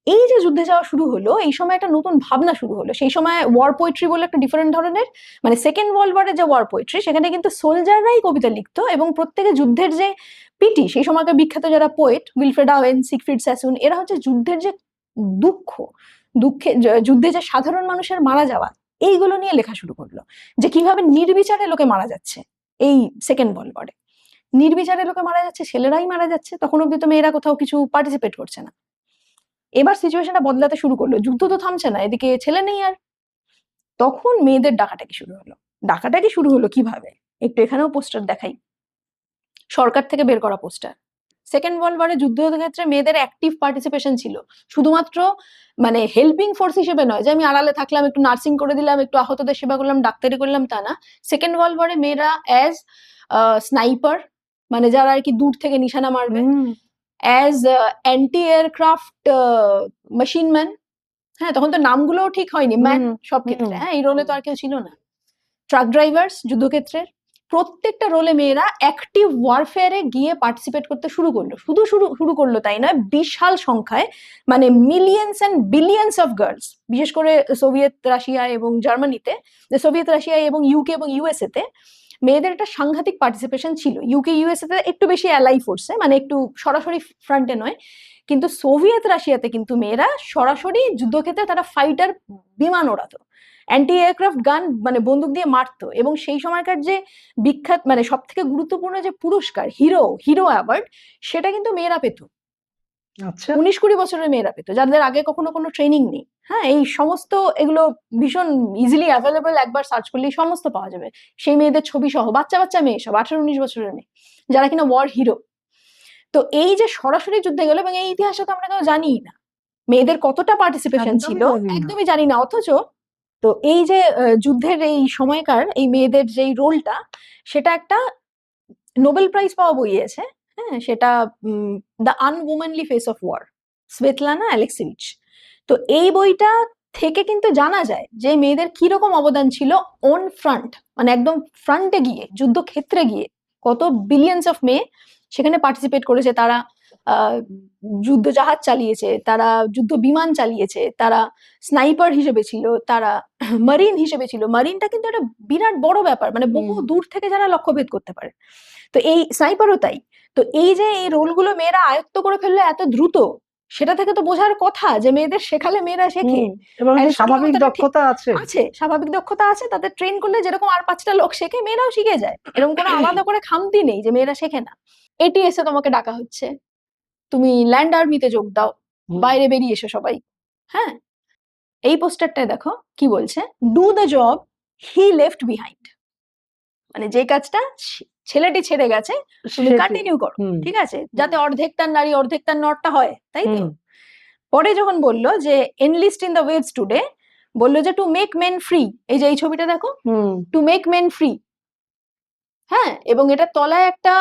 এই যে যুদ্ধে যাওয়া শুরু হলো, এই সময় একটা নতুন ভাবনা শুরু হলো। সেই সময় ওয়ার পোয়েট্রি বলে একটা ডিফারেন্ট ধরনের, মানে সেকেন্ড ওয়ার্ল্ড ওয়ারের যে ওয়ার পোয়েট্রি, সেখানে কিন্তু সোলজাররাই কবিতা লিখতো, এবং প্রত্যেকে যুদ্ধের যে পিটি, সেই সময়কার বিখ্যাত যারা পোয়েট, উইলফ্রেড ওয়েন, সিগফ্রিড স্যাসুন, এরা হচ্ছে যুদ্ধের যে দুঃখ, যুদ্ধে যে সাধারণ মানুষের মারা যাওয়া, এইগুলো নিয়ে লেখা শুরু করলো, যে কিভাবে নির্বিচারে লোকে মারা যাচ্ছে। এই সেকেন্ড ওয়ার্ল্ড ওয়ারে নির্বিচারে লোকে মারা যাচ্ছে, ছেলেরাই মারা যাচ্ছে, তখন অব্দি তো মেয়েরা কোথাও কিছু পার্টিসিপেট করছে না। এবার সিচুয়েশনটা বদলাতে শুরু করলো, যুদ্ধ তো থামছে না, এদিকে ছেলে নেই আর। তখন মেয়েদের ডাকাটাকি শুরু হলো। ডাকাটাকি শুরু হলো কিভাবে, একটু এখানেও পোস্টার দেখাই, সরকার থেকে বের করা পোস্টার। সেকেন্ড ওয়ার্ল্ড ওয়ারে যুদ্ধক্ষেত্রে মেয়েদের অ্যাক্টিভ পার্টিসিপেশন ছিল, শুধুমাত্র মানে হেল্পিং ফোর্স হিসেবে নয়, যে আমি আড়ালে থাকলাম, একটু নার্সিং করে দিলাম, একটু আহতদের সেবা করলাম, ডাক্তারি করলাম, তা না। সেকেন্ড ওয়ার্ল্ড ওয়ারে মেয়েরা অ্যাজ স্নাইপার, মানে যারা আর কি দূর থেকে নিশানা মারবে, অ্যাজ অ্যান্টি এয়ারক্রাফট মেশিনম্যান, হ্যাঁ তখন তো নামগুলোও ঠিক হয়নি, ম্যান সব ক্ষেত্রে, হ্যাঁ এই রোলে তো আর কেউ ছিল না, ট্রাক ড্রাইভার্স যুদ্ধক্ষেত্রের, প্রত্যেকটা রোলে মেয়েরা অ্যাক্টিভ ওয়ারফেয়ারে গিয়ে পার্টিসিপেট করতে শুরু করলো। শুরু করলো তাই নয়, বিশাল সংখ্যায়, মানে millions and billions of girls, বিশেষ করে সোভিয়েত রাশিয়ায় এবং জার্মানিতে, সোভিয়েত রাশিয়ায় এবং ইউকে এবং ইউএসএ তে মেয়েদের একটা সাংঘাতিক পার্টিসিপেশন ছিল। ইউকে ইউএসএ তে একটু বেশি অ্যালাই ফোর্সে, মানে একটু সরাসরি ফ্রন্টে নয়, কিন্তু সোভিয়েত রাশিয়াতে কিন্তু মেয়েরা সরাসরি যুদ্ধক্ষেত্রে তারা ফাইটার বিমান ওড়াতো, অ্যান্টি এয়ারক্রাফট গান মানে বন্দুক দিয়ে মারতো, এবং সেই সময়কার যে বিখ্যাত মানে সব থেকে গুরুত্বপূর্ণ যে পুরস্কার হিরো অ্যাওয়ার্ড, সেটা কিন্তু মেয়েরা পেত। আচ্ছা। 19-20 বছরের মেয়েরা পেতো, যাদের আগে কখনো কোনো ট্রেনিং নেই। হ্যাঁ, এই সমস্ত এগুলো ভীষণ ইজিলি অ্যাভেলেবল, একবার সার্চ করলেই সমস্ত পাওয়া যাবে। সেই মেয়েদের ছবি সহ, বাচ্চা বাচ্চা মেয়ে সব, 18-19 বছরের মেয়ে, যারা কিনা ওয়ার হিরো। তো এই যে সরাসরি যুদ্ধে গেল, এবং এই ইতিহাসটা তো আমরা কেউ জানিই না, মেয়েদের কতটা পার্টিসিপেশন একদমই ছিল জানি না। একদমই জানি না। অথচ তো এই যে যুদ্ধের এই সময়কার এই মেয়েদের যেই রোলটা, সেটা একটা নোবেল প্রাইজ পাওয়া বই আছে। হ্যাঁ, সেটা the unwomanly face of war, Svetlana Alexievich. তো এই বইটা থেকে কিন্তু জানা যায় যে মেয়েদের কিরকম অবদান ছিল অন ফ্রন্ট, মানে একদম ফ্রন্টে গিয়ে, যুদ্ধক্ষেত্রে গিয়ে কত বিলিয়ন্স অফ মেয়ে সেখানে পার্টিসিপেট করেছে। তারা যুদ্ধ জাহাজ চালিয়েছে, তারা যুদ্ধ বিমান চালিয়েছে, তারা স্নাইপার হিসেবে ছিল, তারা মারিন হিসেবে ছিল। মারিনটা কিন্তু একটা বিরাট বড় ব্যাপার, মানে বহু দূর থেকে যারা লক্ষ্যভেদ করতে পারে। তো এই স্নাইপারও তাই। তো এই যে এই রোলগুলো মেয়েরা আয়ত্ত করে ফেললো এত দ্রুত, সেটা থেকে তো বোঝার কথা যে মেয়েদের শেখালে মেয়েরা শেখে। এবং একটা স্বাভাবিক কথাটা ঠিক দক্ষতা আছে। আছে, স্বাভাবিক দক্ষতা আছে। তাদের ট্রেন করলে যেরকম আর 5টা লোক শেখে, মেয়েরাও শিখে যায়। এরকম কোনো আলাদা করে খামতি নেই যে মেয়েরা শেখে না। ATS এ তোমাকে ডাকা হচ্ছে, তুমি ল্যান্ড আর্মিতে যোগ দাও, বাইরে বেরিয়ে এসো সবাই। হ্যাঁ, এই পোস্টারটায় দেখো কি বলছে, do the job he left behind. মানে যে কাজটা ছেলেটি ছেড়ে গেছে, তুমি কন্টিনিউ করো, ঠিক আছে, যাতে অর্ধেকটার নারী অর্ধেকটার নরটা হয়, তাই তো। পরে যখন বললো যে enlist in the ways today, বললো যে টু মেক মেন ফ্রি। এই যে এই ছবিটা দেখো, টু মেক মেন ফ্রি। হ্যাঁ, এবং এটা তলায় একটা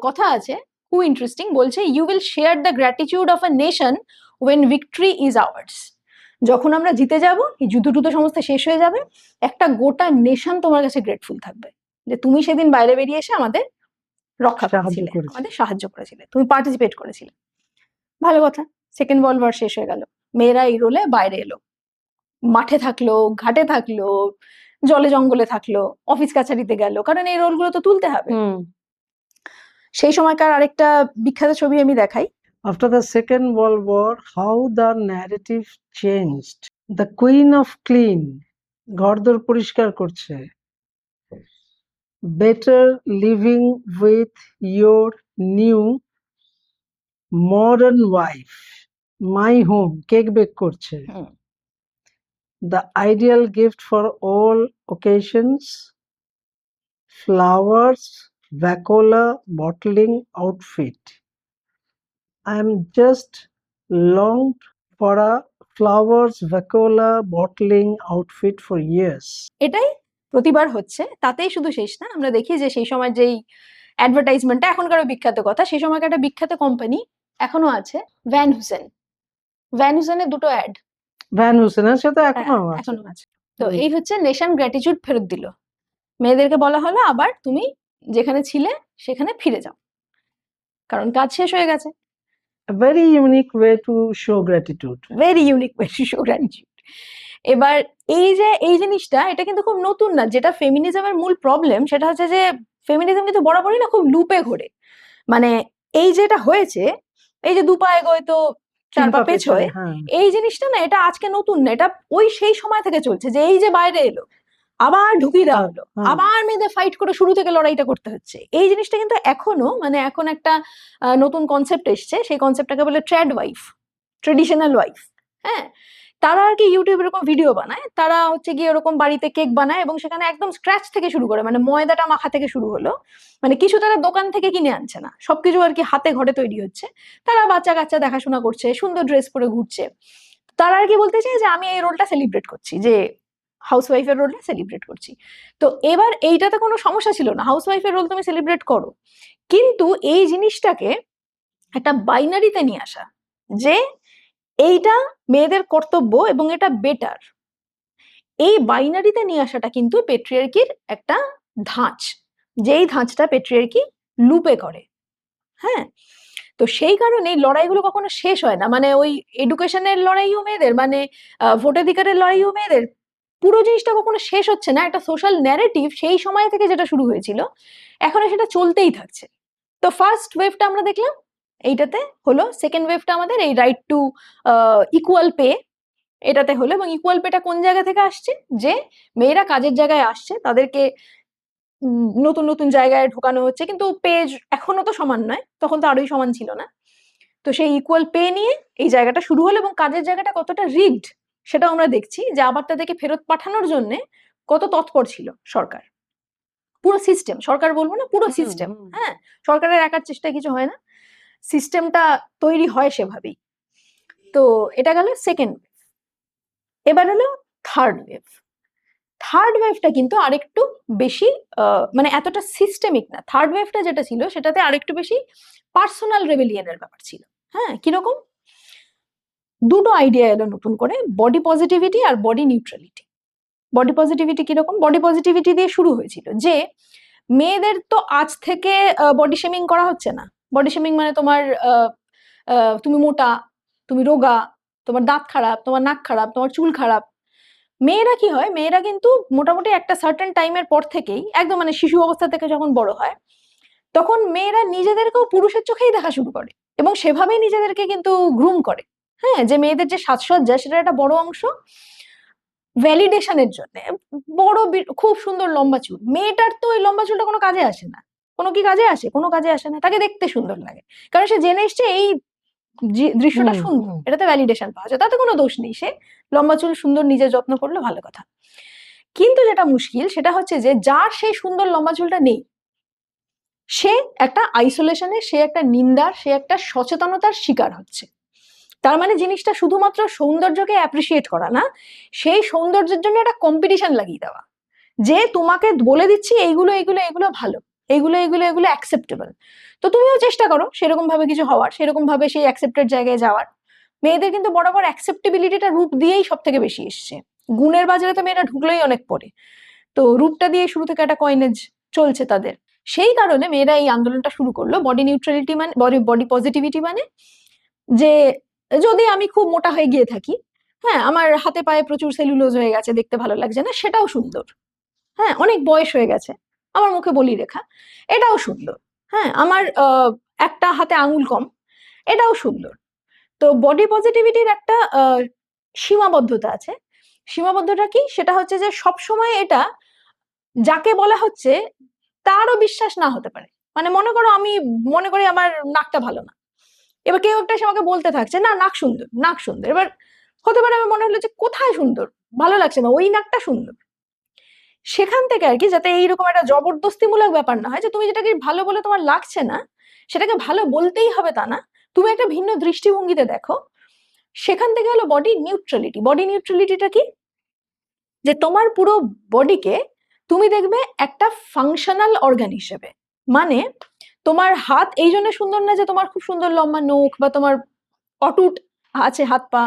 কথা আছে খুব ইন্টারেস্টিং, বলছে you will share the gratitude of a nation when victory is ours. যখন আমরা জিতে যাব, এই যুদ্ধ টুদ্ধ সমস্ত শেষ হয়ে যাবে, একটা গোটা নেশন তোমার কাছে গ্রেটফুল থাকবে যে তুমি সেদিন বাইরে বেরিয়ে এসে আমাদের রক্ষা করেছিলে, আমাদের সাহায্য করেছিলে, তুমি পার্টিসিপেট করেছিলে। ভালো কথা। সেকেন্ড ওয়ার্ল্ড ওয়ার শেষ হয়ে গেল, মেয়েরা এই রোলে বাইরে এলো, মাঠে থাকলো, ঘাটে থাকলো, জলে জঙ্গলে থাকলো, অফিস কাছারিতে গেল, কারণ এই রোলগুলো তো তুলতে হবে। সেই সময়কার আরেকটা বিখ্যাত ছবি আমি দেখাই। After the Second World War, how the narrative changed. The Queen of Clean, ঘরদোর পরিষ্কার করছে। Better living with your new modern wife. My home, cake bake করছে। The ideal gift for all occasions. Flowers, Vacola bottling outfit. I am just longed for a flowers Vacola bottling outfit for years. এটাই প্রতিবার হচ্ছে, তাতেই শুধু শেষ না। আমরা দেখি যে সেই সময় যেই অ্যাডভার্টাইজমেন্টটা, এখনকারও বিখ্যাত কথা, সেই সময়কার একটা বিখ্যাত কোম্পানি এখনো আছে, ভ্যান হুসেন। ভ্যান হুসেনের দুটো অ্যাড, ভ্যান হুসেনের সাথে এখনো আছে। তো এই হচ্ছে নেশন গ্র্যাটিটিউড ফেরত দিল মেয়েদেরকে, বলা হলো আবার তুমি যেখানে ছিলে সেখানে ফিরে যাও, কারণ কাজ শেষ হয়ে গেছে। Very unique way to show gratitude, very unique way to show gratitude. এবার এই যে এই জিনিসটা, এটা কিন্তু খুব নতুন না। যেটা ফেমিনিজমের মূল প্রবলেম, সেটা হচ্ছে যে ফেমিনিজম কিন্তু বরাবরই না খুব লুপে ঘোরে। মানে এই যেটা হয়েছে, এই যে 2 পা এগোয় তো 4 পা পেছোয়, এই জিনিসটা না, এটা আজকে নতুন না, এটা ওই সেই সময় থেকে চলছে। যে এই যে বাইরে এলো, আবার ঢুকিয়ে দেওয়া হলো, আবার মেয়েদের ফাইট করে শুরু থেকে লড়াইটা করতে হচ্ছে, এই জিনিসটা কিন্তু এখনো, মানে এখন একটা নতুন কনসেপ্ট এসছে, সেই কনসেপ্টটাকে বলে ট্র্যাড ওয়াইফ, ট্রেডিশনাল ওয়াইফ। হ্যাঁ, তারা আর কি ইউটিউবে এরকম ভিডিও বানায়, তারা হচ্ছে গিয়ে এরকম বাড়িতে কেক বানায়, এবং সেখানে একদম স্ক্র্যাচ থেকে শুরু করে, মানে ময়দাটা মাখা থেকে শুরু হলো, মানে কিছু তারা দোকান থেকে কিনে আনছে না, সবকিছু আর কি হাতে ঘরে তৈরি হচ্ছে। তারা বাচ্চা কাচ্চা দেখাশোনা করছে, সুন্দর ড্রেস পরে ঘুরছে। তারা আর কি বলতে চায় যে আমি এই রোলটা সেলিব্রেট করছি, যে হাউসওয়াইফের রোলটা সেলিব্রেট করছি। তো এবার এইটাতে কোনো সমস্যা ছিল না, হাউসওয়াইফের রোল তুমি সেলিব্রেট করো, কিন্তু এই জিনিসটাকে একটা বাইনারিতে নিয়ে আসা, যে এইটা মেয়েদের কর্তব্য এবং এটা বেটার, এই বাইনারিতে নিয়ে আসাটা কিন্তু পেট্রিয়ার্কির একটা ধাঁচ, যেই ধাঁচটা পেট্রিয়ার্কি লুপে করে। হ্যাঁ, তো সেই কারণে এই লড়াইগুলো কখনো শেষ হয় না। মানে ওই এডুকেশনের লড়াইও মেয়েদের, মানে ভোটাধিকারের লড়াইও মেয়েদের, পুরো জিনিসটা কখনো শেষ হচ্ছে না। একটা সোশ্যাল ন্যারেটিভ সেই সময় থেকে যেটা শুরু হয়েছিল, এখনো সেটা চলতেই থাকছে। তো ফার্স্ট ওয়েভটা আমরা দেখলাম এইটাতে হলো, সেকেন্ড ওয়েভটা আমাদের এই রাইট টু ইকুয়াল পে এটাতে হলো। এবং ইকুয়াল পেটা কোন জায়গা থেকে আসছে, যে মেয়েরা কাজের জায়গায় আসছে, তাদেরকে নতুন নতুন জায়গায় ঢোকানো হচ্ছে, কিন্তু পেজ এখনো তো সমান নয়, তখন তো আরোই সমান ছিল না। তো সেই ইকুয়াল পে নিয়ে এই জায়গাটা শুরু হলো, এবং কাজের জায়গাটা কতটা রিগড সেটা আমরা দেখছি, যে আবার তাদেরকে ফেরত পাঠানোর জন্য কত তৎপর ছিল সরকার। পুরো সিস্টেম, সরকার বলবো না, পুরো সিস্টেম। হ্যাঁ, সরকারের একার চেষ্টায় কিছু হয় না, সিস্টেমটা তৈরি হয় সেভাবেই। তো এটা গেল সেকেন্ড ওয়েভ। এবার হলো থার্ড ওয়েভ। থার্ড ওয়েভটা কিন্তু আরেকটু বেশি মানে এতটা সিস্টেমিক না। থার্ড ওয়েভটা যেটা ছিল সেটাতে আরেকটু বেশি পার্সোনাল রেবেলিয়নের ব্যাপার ছিল। হ্যাঁ, কিরকম? দুটো আইডিয়া এলো নতুন করে, বডি পজিটিভিটি আর বডি নিউট্রালিটি। বডি পজিটিভিটি কিরকম? বডি পজিটিভিটি দিয়ে শুরু হয়েছিল যে মেয়েদের তো আজ থেকে বডি শেমিং করা হচ্ছে না। বডি শেমিং মানে তোমার তুমি মোটা, তুমি রোগা, তোমার দাঁত খারাপ, তোমার নাক খারাপ, তোমার চুল খারাপ। মেয়েরা কি হয়, মেয়েরা কিন্তু মোটামুটি একটা সার্টেন টাইমের পর থেকেই, একদম মানে শিশু অবস্থা থেকে যখন বড় হয়, তখন মেয়েরা নিজেদেরকেও পুরুষের চোখেই দেখা শুরু করে, এবং সেভাবেই নিজেদেরকে কিন্তু গ্রুম করে। হ্যাঁ, যে মেয়েদের যে সাজসজ্জা সেটার একটা বড় অংশ ভ্যালিডেশনের জন্য। বড় খুব সুন্দর লম্বা চুল, মেয়েটার তো ওই লম্বা চুলটা কোনো কাজে আসে না। কোনো কি কাজে আসে? কোনো কাজে আসে না। তাকে দেখতে সুন্দর লাগে, কারণ সে জেনে এসছে এই দৃশ্যটা সুন্দর, এটাতে ভ্যালিডেশন পাওয়া যায়, তাতে কোনো দোষ নেই। সে লম্বা চুল সুন্দর নিজে যত্ন করলে ভালো কথা। কিন্তু যেটা মুশকিল সেটা হচ্ছে যে যার সেই সুন্দর লম্বা চুলটা নেই, সে একটা আইসোলেশনে, সে একটা নিন্দার, সে একটা সচেতনতার শিকার হচ্ছে। তার মানে জিনিসটা শুধুমাত্র সৌন্দর্যকে অ্যাপ্রিসিয়েট করা না, সেই সৌন্দর্যের জন্য একটা কম্পিটিশন লাগিয়ে দেওয়া, যে তোমাকে বলে দিচ্ছি এইগুলো এইগুলো এগুলো ভালো, এইগুলো এগুলো এগুলো অ্যাকসেপ্টেবল, তো তুমিও চেষ্টা করো সেরকম ভাবে কিছু হওয়ার, সেরকম ভাবে সেই অ্যাকসেপ্টেড জায়গায় যাওয়ার। মেয়েদের কিন্তু বরাবর অ্যাকসেপ্টেবিলিটিটা রূপ দিয়েই সব থেকে বেশি এসছে। গুণের বাজারে তো মেয়েরা ঢুকলেই অনেক পরে, তো রূপটা দিয়ে শুরু থেকে একটা কয়েনেজ চলছে তাদের। সেই কারণে মেয়েরা এই আন্দোলনটা শুরু করলো, বডি নিউট্রালিটি মানে বডি পজিটিভিটি, মানে যে যদি আমি খুব মোটা হয়ে গিয়ে থাকি, হ্যাঁ, আমার হাতে পায়ে প্রচুর সেলুলোজ হয়ে গেছে, দেখতে ভালো লাগছে না, সেটাও সুন্দর। হ্যাঁ, অনেক বয়স হয়ে গেছে, আমার মুখে বলি রেখা, এটাও সুন্দর। হ্যাঁ, আমার একটা হাতে আঙুল কম, এটাও সুন্দর। তো বডি পজিটিভিটির একটা সীমাবদ্ধতা আছে। সীমাবদ্ধতা কি? সেটা হচ্ছে যে সবসময় এটা যাকে বলা হচ্ছে তারও বিশ্বাস না হতে পারে। মানে মনে করো আমি মনে করি আমার নাকটা ভালো না, এবার কেউ একটা এসে আমাকে বলতে থাকছে না নাক সুন্দর, নাক সুন্দর। এবার হতে পারে আমার মনে হলো যে কোথায় সুন্দর, ভালো লাগছে না, ওই নাকটা সুন্দর। সেখান থেকে আর কি, যাতে এইরকম একটা জবরদস্তিমূলক ব্যাপার না হয় যে তুমি যেটাকে ভালো বলে তোমার লাগছে না সেটাকে ভালো বলতেই হবে তা না, তুমি একটা ভিন্ন দৃষ্টিভঙ্গিতে দেখো। সেখান থেকে হলো বডি নিউট্রালিটি। বডি নিউট্রালিটিটা কি? যে তোমার পুরো বডিকে তুমি দেখবে একটা ফাংশনাল অর্গান হিসেবে। মানে তোমার হাত এই জন্য সুন্দর না যে তোমার খুব সুন্দর লম্বা নখ বা তোমার অটুট আছে হাত পা,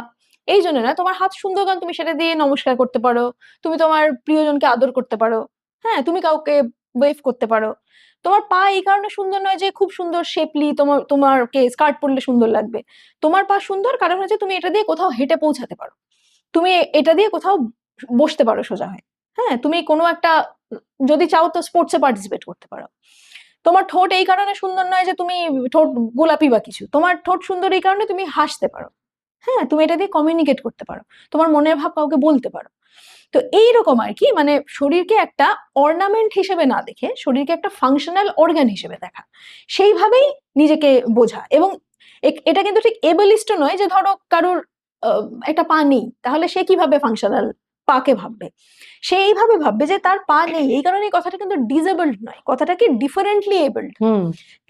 এই জন্য না। তোমার হাত সুন্দর কারণ তুমি সেটা দিয়ে নমস্কার করতে পারো, তুমি তোমার প্রিয়জনকে আদর করতে পারো, হ্যাঁ, তুমি কাউকে ওয়েভ করতে পারো। তোমার পা এই কারণে সুন্দর নয় যে খুব সুন্দর শেপলি, তোমারকে স্কার্ট পরলে সুন্দর লাগবে। তোমার পা সুন্দর কারণ হচ্ছে তুমি এটা দিয়ে কোথাও হেঁটে পৌঁছাতে পারো, তুমি এটা দিয়ে কোথাও বসতে পারো সোজা হয়ে। হ্যাঁ, তুমি কোনো একটা যদি চাও তো স্পোর্টসে পার্টিসিপেট করতে পারো। তোমার ঠোঁট এই কারণে সুন্দর নয় যে তুমি ঠোঁট গোলাপি বা কিছু, তোমার ঠোঁট সুন্দর এই কারণে তুমি হাসতে পারো। হ্যাঁ, তুমি এটা দিয়ে কমিউনিকেট করতে পারো, তোমার মনের ভাব কাউকে বলতে পারো। তো এইরকম আর কি, মানে শরীরকে একটা অর্নামেন্ট হিসেবে না দেখে শরীরকে একটা ফাংশনাল অর্গান হিসেবে দেখা, সেইভাবেই নিজেকে বোঝা। এবং এটা কিন্তু ঠিক এবেলিস্ট নয় যে ধরো কারোর একটা পা নেই, তাহলে সে কিভাবে ফাংশনাল পাকে ভাববে? সে এইভাবে ভাববে যে তার পা নেই, এই কারণে কথাটা কিন্তু ডিসেবলড নয়, কথাটা কি ডিফারেন্টলি এবলড।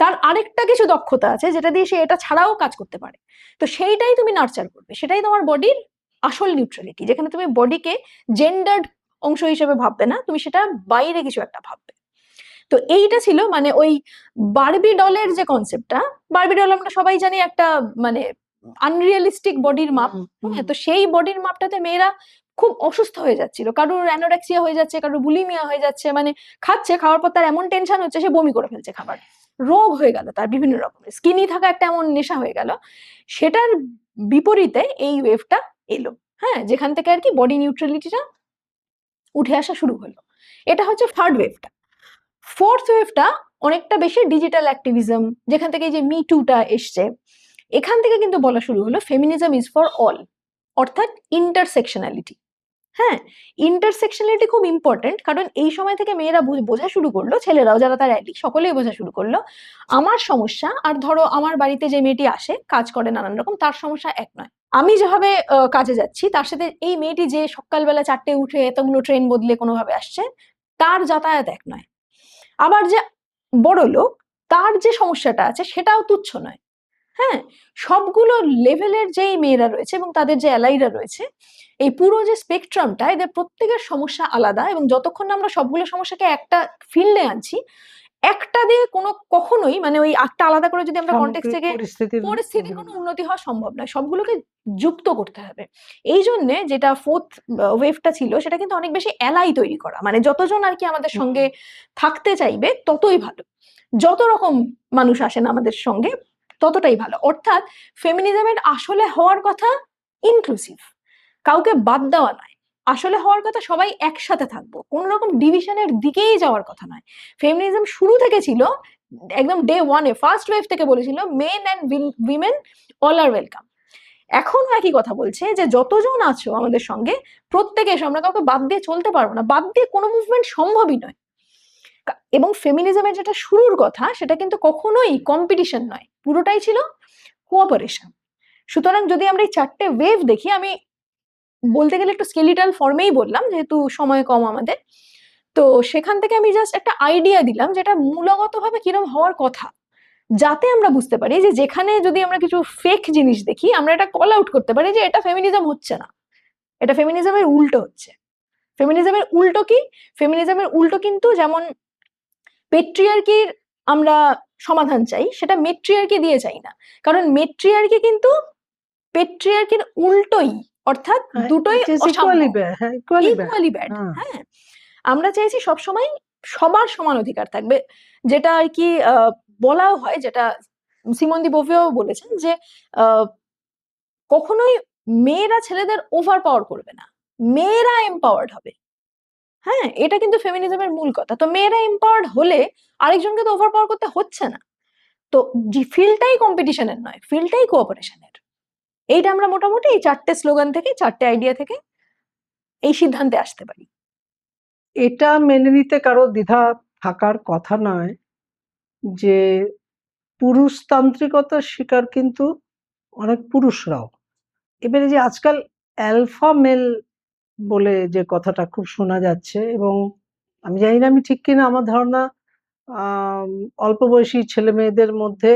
তার আরেকটা কিছু দক্ষতা আছে যেটা দিয়ে সে এটা ছাড়াও কাজ করতে পারে। তো সেইটাই তুমি নার্চার করবে, সেটাই তোমার বডির আসল নিউট্রালিটি, যেখানে তুমি বডিকে জেন্ডার্ড অংশ হিসেবে ভাববে না, তুমি সেটা বাইরে কিছু একটা ভাববে। তো এইটা ছিল মানে ওই বারবি ডলের যে কনসেপ্টটা। বারবি ডল আমরা সবাই জানি একটা মানে আনরিয়ালিস্টিক বডির মাপ। হ্যাঁ, তো সেই বডির মাপটাতে মেয়েরা খুব অসুস্থ হয়ে যাচ্ছিল, কারোর অ্যানোরেক্সিয়া হয়ে যাচ্ছে, কারোর বুলিমিয়া হয়ে যাচ্ছে, মানে খাচ্ছে, খাওয়ার পর তার এমন টেনশন হচ্ছে সে বমি করে ফেলছে খাবার, রোগ হয়ে গেল তার বিভিন্ন রকমের, স্কিনি থাকা একটা এমন নেশা হয়ে গেল। সেটার বিপরীতে এই ওয়েভটা এলো, হ্যাঁ, যেখান থেকে আর কি বডি নিউট্রালিটিটা উঠে আসা শুরু হলো। এটা হচ্ছে থার্ড ওয়েভটা। ফোর্থ ওয়েভটা অনেকটা বেশি ডিজিটাল অ্যাক্টিভিজম, যেখান থেকে এই যে মি টুটা এসছে, এখান থেকে কিন্তু বলা শুরু হলো ফেমিনিজম ইজ ফর অল, অর্থাৎ ইন্টারসেকশনালিটি। হ্যাঁ, ইন্টারসেকশনালিটি খুব ইম্পর্টেন্ট, কারণ এই সময় থেকে মেয়েরা বোঝা শুরু করলো, ছেলেরাও যারা তার অ্যাডি সকলেই বোঝা শুরু করলো আমার সমস্যা আর ধরো আমার বাড়িতে যে মেয়েটি আসে কাজ করে নানান রকম, তার সমস্যা এক নয়। আমি যেভাবে কাজে যাচ্ছি তার সাথে এই মেয়েটি যে সকালবেলা 4টে উঠে এতগুলো ট্রেন বদলে কোনোভাবে আসছে, তার যাতায়াত এক নয়। আবার যে বড় লোক, তার যে সমস্যাটা আছে সেটাও তুচ্ছ নয়। হ্যাঁ, সবগুলো লেভেলের যেই মেয়েরা রয়েছে এবং তাদের যে অ্যালাইরা রয়েছে, এই পুরো যে স্পেকট্রামটা, এদের প্রত্যেকের সমস্যা আলাদা, এবং যতক্ষণ না আমরা সবগুলো সমস্যাকে একটা ফিল্ডে আনছি, একটা দিয়ে কোনো কখনোই মানে ওই একটা আলাদা করে যদি আমরা কনটেক্সট থেকে পরিস্থিতির কোনো উন্নতি হওয়া সম্ভব নয়, সবগুলোকে যুক্ত করতে হবে। এই জন্য যেটা ফোর্থ ওয়েভটা ছিল সেটা কিন্তু অনেক বেশি অ্যালাই তৈরি করা, মানে যতজন আর কি আমাদের সঙ্গে থাকতে চাইবে ততই ভালো, যত রকম মানুষ আসেন আমাদের সঙ্গে ততটাই ভালো। অর্থাৎ ফেমিনিজমের আসলে হওয়ার কথা ইনক্লুসিভ, কাউকে বাদ দেওয়া নয়, আসলে হওয়ার কথা সবাই একসাথে থাকবো, কোন রকম ডিভিশনের দিকেই যাওয়ার কথা নয়। ফেমিনিজম শুরু থেকে ছিল একদম ডে ওয়ানে ফার্স্ট ওয়েভ থেকে বলেছিল men and women all are welcome. এখন একই কথা বলছে যে যতজন আছো আমাদের সঙ্গে প্রত্যেকে এসে, আমরা কাউকে বাদ দিয়ে চলতে পারবো না, বাদ দিয়ে কোনো মুভমেন্ট সম্ভবই নয়। এবং ফেমিনিজমের যেটা শুরুর কথা সেটা কিন্তু কখনোই কম্পিটিশন নয়, পুরোটাই ছিল কোঅপারেশন। সুতরাং যদি আমরা এই 4টে ওয়েভ দেখি, আমি বলতে গেলে একটু স্কেলিটাল ফর্মেই বললাম যেহেতু সময় কম আমাদের, তো সেখান থেকে আমি জাস্ট একটা আইডিয়া দিলাম যেটা মূলগতভাবে কিরম হওয়ার কথা, যাতে আমরা বুঝতে পারি যে যেখানে যদি আমরা কিছু ফেক জিনিস দেখি আমরা এটা কল আউট করতে পারি যে এটা ফেমিনিজম হচ্ছে না, এটা ফেমিনিজমের উল্টো হচ্ছে। ফেমিনিজমের উল্টো কি? ফেমিনিজমের উল্টো কিন্তু যেমন পেট্রিয়ার্কির আমরা সমাধান চাই, সেটা মেট্রিয়ার্কি দিয়ে চাই না, কারণ মেট্রিয়ার্কি কিন্তু পেট্রিয়ার্কির উল্টোই, অর্থাৎ দুটোই ইকুয়ালি ব্যাড। হ্যাঁ, আমরা চাইছি সবসময় সবার সমান অধিকার থাকবে, যেটা আর কি বলাও হয়, যেটা সিমন দি বোভিও বলেছেন যে কখনোই মেয়েরা ছেলেদের ওভার পাওয়ার করবে না, মেয়েরা এম্পাওয়ার্ড হবে। হ্যাঁ, এটা কিন্তু ফেমিনিজমের মূল কথা। তো মেয়েরা এম্পাওয়ার্ড হলে আরেকজনকে তো ওভার পাওয়ার করতে হচ্ছে না। তো ফিল্ডটাই কম্পিটিশনের নয়, ফিল্ডটাই কোঅপারেশনের। এইটা আমরা মোটামুটি এই 4টে স্লোগান থেকে, 4টে আইডিয়া থেকে এই সিদ্ধান্তে আসতে পারি। এটা মেনে নিতে কারো দ্বিধা থাকার কথা নয় যে পুরুষতান্ত্রিকতার শিকার কিন্তু অনেক পুরুষরাও। এবারে যে আজকাল অ্যালফা মেল বলে যে কথাটা খুব শোনা যাচ্ছে, এবং আমি জানি না আমি ঠিক কিনা, আমার ধারণা অল্প বয়সী ছেলে মেয়েদের মধ্যে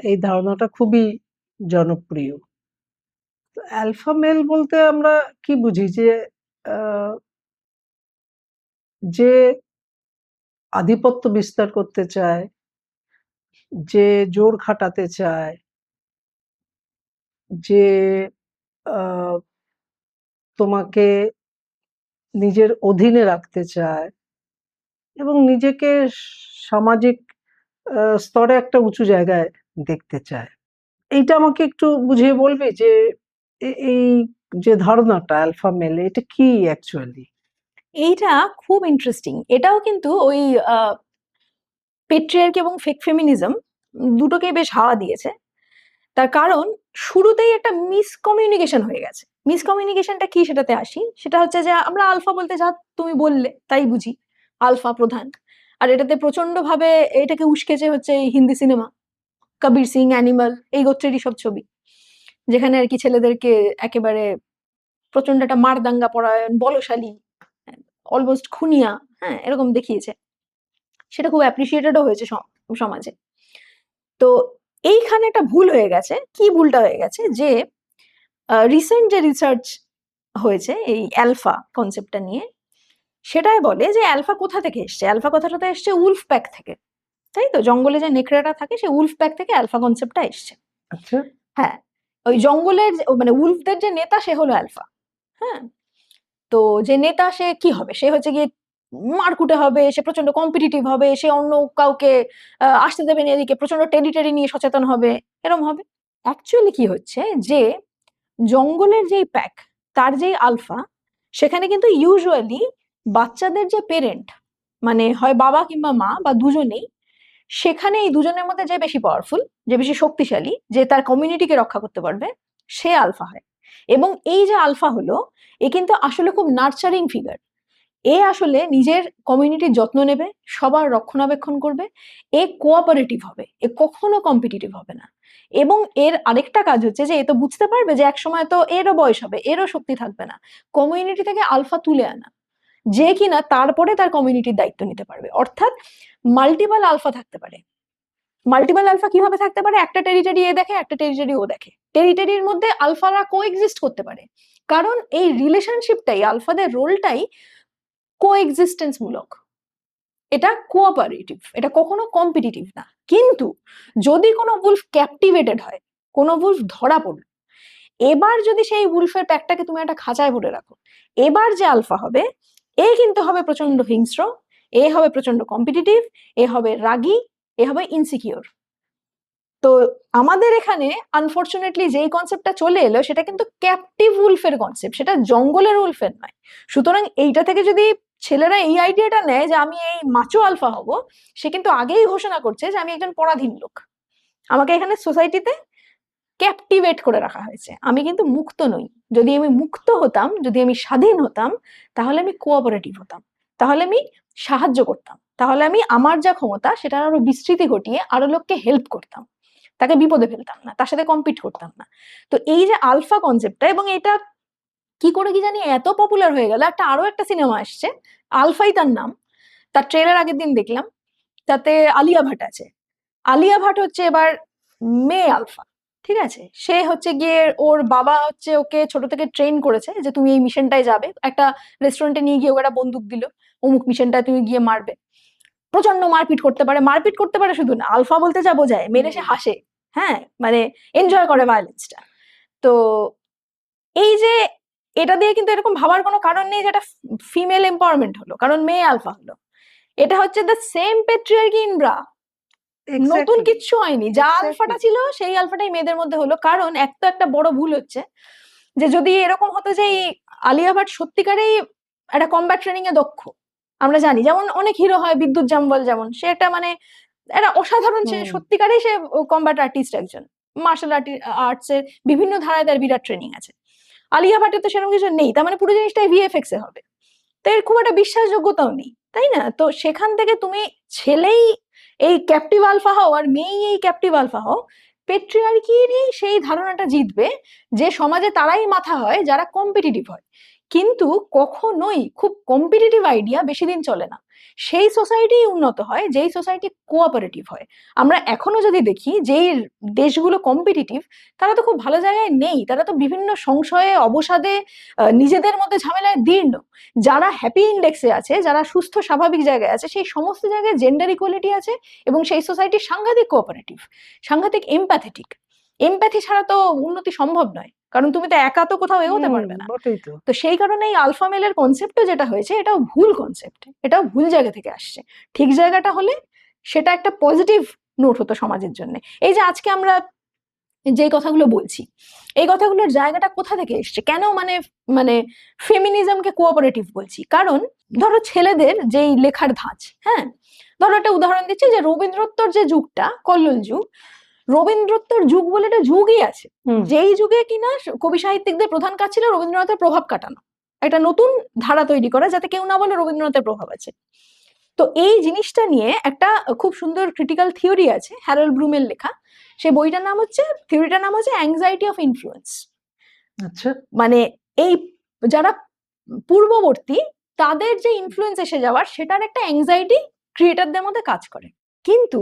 এই ধারণাটা খুবই জনপ্রিয়। অ্যালফা মেল বলতে আমরা কি বুঝি? যে আধিপত্য বিস্তার করতে চায়, যে জোর খাটাতে চায়, যে তোমাকে নিজের অধীনে রাখতে চায় এবং নিজেকে সামাজিক স্তরে একটা উঁচু জায়গায় দেখতে চায়। এইটা আমাকে একটু বুঝিয়ে বলবে যে এই যে ধারণাটা অ্যালফা মেল, এটা কি অ্যাকচুয়ালি? এইটা খুব ইন্টারেস্টিং। এটাও কিন্তু ওই পেট্রিয়ার্কি এবং ফেক ফেমিনিজম দুটোকেই বেশ হাওয়া দিয়েছে। তার কারণ শুরুতেই একটা মিসকমিউনিকেশন হয়ে গেছে। মিসকমিউনিকেশনটা কি সেটাতে আসি। সেটা হচ্ছে যে আমরা আলফা বলতে যা তুমি বললে তাই বুঝি, আলফা প্রধান। আর এটাতে প্রচন্ডভাবে এটাকে উস্কেছে হচ্ছে এই হিন্দি সিনেমা, কবির সিং, অ্যানিমাল, এই গোত্রেরই সব ছবি, যেখানে আর কি ছেলেদেরকে একেবারে প্রচন্ড একটা মারদাঙ্গা পরায়ণ, বলশালী, অলমোস্ট খুনিয়া, হ্যাঁ এরকম দেখিয়েছে। সেটা খুব অ্যাপ্রিসিয়েটেডও হয়েছে সমাজে। তো এইখানে একটা ভুল হয়ে গেছে। কি ভুলটা হয়ে গেছে? যে রিসেন্ট যে রিসার্চ হয়েছে এই অ্যালফা কনসেপ্টটা নিয়ে, সেটাই বলে যে অ্যালফা কোথা থেকে এসছে। অ্যালফা কথাটা এসছে উলফ প্যাক থেকে, তাই তো? জঙ্গলে যে নেকড়েরা থাকে সেই উলফ প্যাক থেকে অ্যালফা কনসেপ্টটা এসছে। আচ্ছা, হ্যাঁ, ওই জঙ্গলের মানে উলফদের যে নেতা সে হলো অ্যালফা। হ্যাঁ, তো যে নেতা সে কি হবে? সে হচ্ছে গিয়ে মারকুটে হবে, সে প্রচন্ড কম্পিটিটিভ হবে, সে অন্য কাউকে আসতে দেবে না এদিকে, প্রচন্ড টেরিটরি নিয়ে সচেতন হবে, এরম হবে। অ্যাকচুয়ালি কি হচ্ছে যে জঙ্গলের যেই প্যাক, তার যেই আলফা, সেখানে কিন্তু ইউজুয়ালি বাচ্চাদের যে পেরেন্ট, মানে হয় বাবা কিংবা মা বা দুজনেই, সেখানে এই দুজনের মধ্যে যে বেশি পাওয়ারফুল, যে বেশি শক্তিশালী, যে তার কমিউনিটিকে রক্ষা করতে পারবে, সে আলফা হয়। এবং এই যে আলফা হলো, এ কিন্তু আসলে খুব নার্চারিং ফিগার। এ আসলে নিজের কমিউনিটির যত্ন নেবে, সবার রক্ষণাবেক্ষণ করবে, এ কোঅপারেটিভ হবে, এ কখনো কম্পিটিটিভ হবে না। এবং এর আরেকটা কাজ হচ্ছে যে এ তো বুঝতে পারবে যে একসময় তো এরও বয়স হবে, এরও শক্তি থাকবে না, কমিউনিটি থেকে আলফা তুলে আনা, যে কিনা তারপরে তার কমিউনিটির দায়িত্ব নিতে পারবে। অর্থাৎ মাল্টিপল আলফা থাকতে পারে। মাল্টিপল আলফা কিভাবে থাকতে পারে? একটা টেরিটরি এ দেখে, একটা টেরিটরি ও দেখে, টেরিটরির মধ্যে আলফারা কোএক্সিস্ট করতে পারে, কারণ এই রিলেশনশিপটাই, আলফাদের রোলটাই কোএক্সিস্টেন্স মূলক, এটা কোঅপারেটিভ, এটা কখনো কম্পিটিটিভ না। কিন্তু যদি কোনো উলফ ক্যাপটিভেটেড হয়, কোনো উলফ ধরা পড়ল, এবার যদি সেই উলফের প্যাকটাকে তুমি একটা খাঁচায় ভরে রাখো, এবার যে আলফা হবে, এ কিন্তু হবে প্রচন্ড হিংস্র, এ হবে প্রচন্ড কম্পিটিটিভ, এ হবে রাগী, এ হবে ইনসিকিউর। তো আমাদের এখানে আনফরচুনেটলি যেই কনসেপ্টটা চলে এলো সেটা কিন্তু ক্যাপটিভ উলফের কনসেপ্ট, সেটা জঙ্গলের উলফের নয়। সুতরাং এইটা থেকে যদি ছেলেরা এই আইডিয়াটা নেয় যে আমি এই মাচো আলফা হব, সে কিন্তু আগেই ঘোষণা করছে যে আমি একজন পরাধীন লোক, আমাকে এখানে সোসাইটিতে ক্যাপটিভেট করে রাখা হয়েছে, আমি কিন্তু মুক্ত নই। যদি আমি মুক্ত হতাম, যদি আমি স্বাধীন হতাম, তাহলে আমি কোঅপারেটিভ হতাম, তাহলে আমি সাহায্য করতাম, তাহলে আমি আমার যা ক্ষমতা সেটা আরো বিস্তৃতি ঘটিয়ে আরো লোককে হেল্প করতাম, তাকে বিপদে ফেলতাম না, তার সাথে কম্পিট করতাম না। তো এই যে আলফা কনসেপ্টটা, এবং এটা কি করে কি জানি এত পপুলার হয়ে গেল, আরো একটা সিনেমা আসছে, আলফাই তার নাম, তার ট্রেলার আগের দিন দেখলাম, তাতে আলিয়া ভাট আছে। আলিয়া ভাট হচ্ছে এবার মেয়ে আলফা, ঠিক আছে? সে হচ্ছে গিয়ে, ওর বাবা হচ্ছে ওকে ছোট থেকে ট্রেন করেছে যে তুমি এই মিশনটায় যাবে, একটা রেস্টুরেন্টে নিয়ে গিয়ে ওকে একটা বন্দুক দিল, অমুক মিশনটায় তুমি গিয়ে মারবে, প্রচন্ড মারপিট করতে পারে, মারপিট করতে পারে শুধু না, আলফা বলতে যা বোঝায়, মেরে সে হাসে, হ্যাঁ, মানে এনজয় করে ভায়োলেন্সটা। তো এই যে এটা দিয়ে কিন্তু এরকম ভাবার কোনো কারণ নেই যে এটা ফিমেল এম্পাওয়ারমেন্ট হলো কারণ মেয়ে আলফা হলো। এটা হচ্ছে the same patriarchy in bra, নতুন এক্স্যাক্টলি, কিচ্ছু হয়নি, যা আলফাটা এক্স্যাক্টলি। ছিল সেই আলফাটাই মেয়েদের মধ্যে হলো। কারণ একটা বড় ভুল হচ্ছে যে যদি এরকম হতো যে এই আলিয়া ভাট সত্যিকারেই একটা কমব্যাট ট্রেনিং এ দক্ষ, আমরা জানি যেমন অনেক হিরো হয়, বিদ্যুৎ জামওয়াল যেমন, সে একটা মানে একটা অসাধারণ, সে সত্যিকারেই সে কমব্যাট আর্টিস্ট একজন, মার্শাল আর্টস এর বিভিন্ন ধারায় তার বিরাট ট্রেনিং আছে। আলিয়া ভাটের তো সেরকম কিছু নেই, তার মানে পুরো জিনিসটাই ভিএফএক্স এ হবে, তো এর খুব একটা বিশ্বাসযোগ্যতাও নেই, তাই না? তো সেখান থেকে তুমি ছেলেই এই ক্যাপটিভ আলফা হও আর মেয়েই এই ক্যাপটিভ আলফা হও, পেট্রিয়ার্কিরই সেই ধারণাটা জিতবে যে সমাজে তারাই মাথা হয় যারা কম্পিটিটিভ হয়। কিন্তু কখনোই খুব কম্পিটিটিভ আইডিয়া বেশি দিন চলে না, সেই সোসাইটি উন্নত হয় যেই সোসাইটি কোঅপারেটিভ হয়। আমরা এখনো যদি দেখি যেই দেশগুলো কম্পিটিটিভ, তারা তো খুব ভালো জায়গায় নেই, তারা তো বিভিন্ন সংশয়ে অবসাদে নিজেদের মধ্যে ঝামেলায় দীর্ণ। যারা হ্যাপি ইন্ডেক্সে আছে, যারা সুস্থ স্বাভাবিক জায়গায় আছে, সেই সমস্ত জায়গায় জেন্ডার ইকুয়ালিটি আছে, এবং সেই সোসাইটি সাংঘাতিক কোঅপারেটিভ, সাংঘাতিক এমপ্যাথেটিক। এমপ্যাথি ছাড়া তো উন্নতি সম্ভব নয়, কারণ তুমি তো একা তো কোথাও এগোতে পারবে না। বটেই তো। তো সেই কারণে এই আলফা মেলের কনসেপ্টও যেটা হয়েছে, এটাও ভুল কনসেপ্ট, এটাও ভুল জায়গা থেকে আসছে। ঠিক জায়গাটা হলে সেটা একটা পজিটিভ নোট হতো সমাজের জন্য। এই যে আজকে আমরা যে কথাগুলো বলছি, এই কথাগুলোর জায়গাটা কোথা থেকে এসছে, কেন মানে মানে ফেমিনিজমকে কোঅপারেটিভ বলছি? কারণ ধরো ছেলেদের যেই লেখার ধাঁচ, হ্যাঁ, ধরো একটা উদাহরণ দিচ্ছি, যে রবীন্দ্রোত্তর যে যুগটা, কল্লোল যুগ, রবীন্দ্রোত্তর যুগ বলে একটা যুগই আছে, যেই যুগে কিনা কবি সাহিত্যিকদের প্রধান কাজ ছিল রবীন্দ্রনাথের প্রভাব কাটানো, একটা নতুন ধারা তৈরি করা, যাতে কেউ না বলে রবীন্দ্রনাথের প্রভাব আছে। তো এই জিনিসটা নিয়ে একটা খুব সুন্দর ক্রিটিক্যাল থিওরি আছে, হ্যারল্ড ব্লুমের লেখা, সেই বইটার নাম হচ্ছে, থিওরিটার নাম হচ্ছে অ্যাংজাইটি অফ ইনফ্লুয়েন্স। আচ্ছা। মানে এই যারা পূর্ববর্তী, তাদের যে ইনফ্লুয়েন্স এসে যাওয়ার, সেটার একটা অ্যাংজাইটি ক্রিয়েটারদের মধ্যে কাজ করে। কিন্তু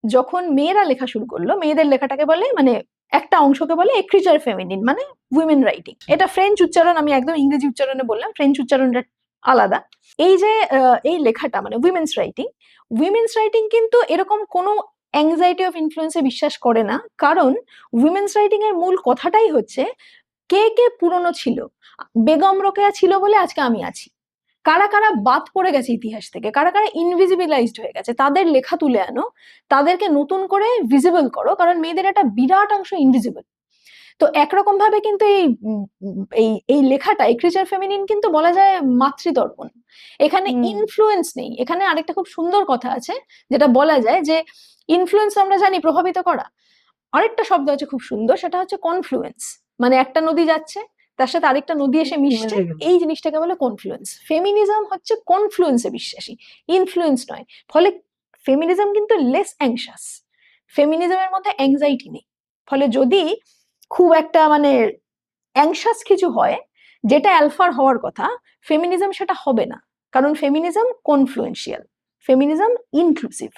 যখন মেয়েরা লেখা শুরু করলো, মেয়েদের লেখাটাকে বলে, মানে একটা অংশকে বলে এক্রিচার ফেমিনিন, মানে উইমেন রাইটিং। এটা ফ্রেঞ্চ উচ্চারণ, আমি একদম ইংরেজি উচ্চারণে বললাম, ফ্রেঞ্চ উচ্চারণটা আলাদা। এই যে এই লেখাটা মানে উইমেন্স রাইটিং কিন্তু এরকম কোনো অ্যাংজাইটি অফ ইনফ্লুয়েন্সে বিশ্বাস করে না, কারণ উইমেন্স রাইটিং এর মূল কথাটাই হচ্ছে কে কে পুরনো ছিল। বেগম রোকেয়া ছিল বলে আজকে আমি আছি, কারা কারা বাদ পড়ে গেছে ইতিহাস থেকে, কারা কারা ইনভিজিবিলাইজড হয়ে গেছে, তাদের লেখা তুলে আনো, তাদেরকে নতুন করে ভিজিবল করো, কারণ মেয়েদের একটা বিরাট অংশ ইনভিজিবল। তো একরকম ভাবে কিন্তু এই লেখাটা এক্রিচার ফেমিনিন কিন্তু বলা যায় মাতৃদর্পণ। এখানে ইনফ্লুয়েন্স নেই, এখানে আরেকটা খুব সুন্দর কথা আছে যেটা বলা যায় যে ইনফ্লুয়েন্স আমরা জানি প্রভাবিত করা, আরেকটা শব্দ আছে খুব সুন্দর, সেটা হচ্ছে কনফ্লুয়েন্স। মানে একটা নদী যাচ্ছে, তার সাথে আরেকটা নদী এসে মিশছে, মিলে গেল। এই জিনিসটাকে বলে কনফ্লুয়েন্স। ফেমিনিজম হচ্ছে কনফ্লুয়েন্সে বিশ্বাসী, ইনফ্লুয়েন্স নয়। ফলে ফেমিনিজম কিন্তু লেস অ্যাংশাস, ফেমিনিজমের মধ্যে অ্যাংজাইটি নেই। ফলে যদি খুব একটা মানে অ্যাংশাস কিছু হয়, যেটা অ্যালফার হওয়ার কথা, ফেমিনিজম সেটা হবে না। কারণ ফেমিনিজম কনফ্লুয়েন্সিয়াল, ফেমিনিজম ইনক্লুসিভ,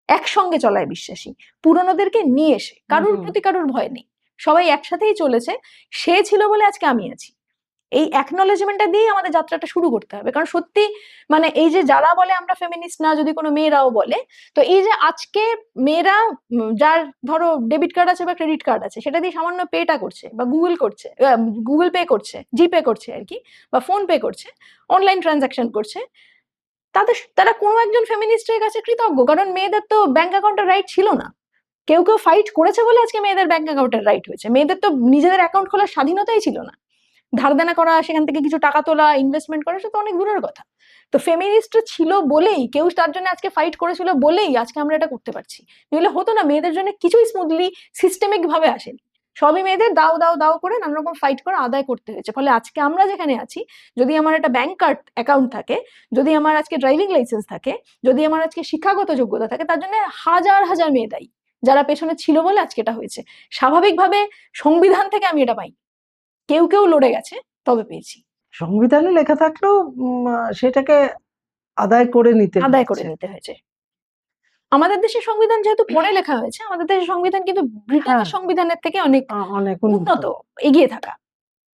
একসঙ্গে চলায় বিশ্বাসী, পুরনোদেরকে নিয়ে এসে, কারোর প্রতি কারোর ভয় নেই, সবাই একসাথেই চলেছে। সে ছিল বলে আজকে আমি আছি, এই অ্যাকনলেজমেন্টটা দিয়ে আমাদের যাত্রাটা শুরু করতে হবে। কারণ সত্যি মানে এই যে যারা বলে আমরা ফেমিনিস্ট না, যদি কোনো মেয়েরাও বলে, তো এই যে আজকে মেয়েরা যার ধরো ডেবিট কার্ড আছে বা ক্রেডিট কার্ড আছে, সেটা দিয়ে সামান্য পেটা করছে বা গুগল পে করছে, জিপে করছে আর কি, বা ফোন পে করছে, অনলাইন ট্রানজাকশন করছে, তারা কোনো একজন ফেমিনিস্টের কাছে কৃতজ্ঞ। কারণ মেয়েদের তো ব্যাংক অ্যাকাউন্টের রাইট ছিল না, কেউ কেউ ফাইট করেছে বলে আজকে মেয়েদের ব্যাংক অ্যাকাউন্টের রাইট হয়েছে। মেয়েদের তো নিজেদের অ্যাকাউন্ট খোলার স্বাধীনতাই ছিল না, ধার দেনা করা, সেখান থেকে কিছু টাকা তোলা, ইনভেস্টমেন্ট করা, সেটা তো অনেক দূরের কথা। তো ফেমিনিস্ট ছিল বলেই, কেউ তার জন্য আজকে ফাইট করেছিল বলেই আজকে আমরা এটা করতে পারছি। নইলে হতো না, মেয়েদের জন্য কিছুই স্মুথলি সিস্টেমিক ভাবে আসেনি, সবই মেয়েদের দাও দাও দাও করে নানা রকম ফাইট করে আদায় করতে হয়েছে। ফলে আজকে আমরা যেখানে আছি, যদি আমার একটা ব্যাংক কার্ড অ্যাকাউন্ট থাকে, যদি আমার আজকে ড্রাইভিং লাইসেন্স থাকে, যদি আমার আজকে শিক্ষাগত যোগ্যতা থাকে, তার জন্য হাজার হাজার মেয়ে দায়ী, যারা পেছনে ছিল বলে আজকে এটা হয়েছে। স্বাভাবিকভাবে সংবিধান থেকে আমি এটা পাই, কেউ কেউ লড়ে গেছে তবে পেয়েছি। সংবিধানে লেখা থাকলেও সেটাকে আদায় করে নিতে হয়েছে। আমাদের দেশের সংবিধান যেহেতু পড়ে লেখা হয়েছে, আমাদের দেশের সংবিধান কিন্তু ব্রিটেনের সংবিধানের থেকে অনেক অনেক উন্নত, এগিয়ে থাকা।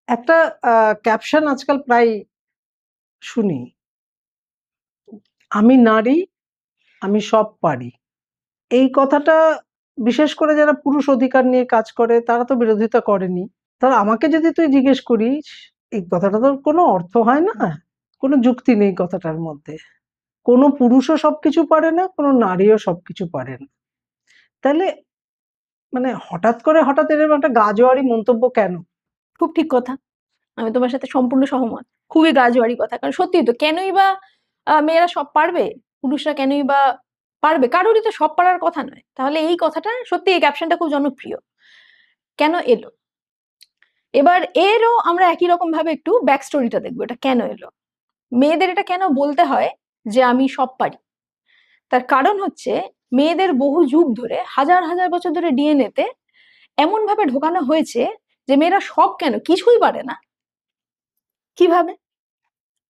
একটা ক্যাপশন আজকাল প্রায় শুনি, আমি নারী, আমি সব পারি। এই কথাটা বিশেষ করে যারা পুরুষ অধিকার নিয়ে কাজ করে তারা তো বিরোধিতা করেনি। তাহলে আমাকে যদি তুই জিজ্ঞেস করিস, এই কথাটা তো কোনো অর্থ হয় না, কোনো যুক্তি নেই কথাটার মধ্যে। কোনো পুরুষও সবকিছু পারে না, কোনো নারীও সবকিছু পারে না। তাহলে মানে হঠাৎ এরকম একটা গাজোয়ারি মন্তব্য কেন? খুব ঠিক কথা, আমি তোমার সাথে সম্পূর্ণ সহমত। খুবই গাজোয়ারি কথা। কারণ সত্যি তো, কেনই বা মেয়েরা সব পারবে, পুরুষরা কেনই বা পারবে? কারোরই তো সব পারার কথা নয়। তাহলে এই কথাটা সত্যি, এই ক্যাপশনটা খুব জনপ্রিয়। কেন এলো? এবার এরও আমরা একই রকম ভাবে একটু ব্যাক স্টোরিটা দেখবো, এটা কেন এলো, মেয়েদের এটা কেন বলতে হয় যে আমি সব পারি। তার কারণ হচ্ছে, মেয়েদের বহু যুগ ধরে, হাজার হাজার বছর ধরে ডিএনএ তে এমন ভাবে ঢোকানো হয়েছে যে মেয়েরা সব কেন, কিছুই পারে না। কিভাবে?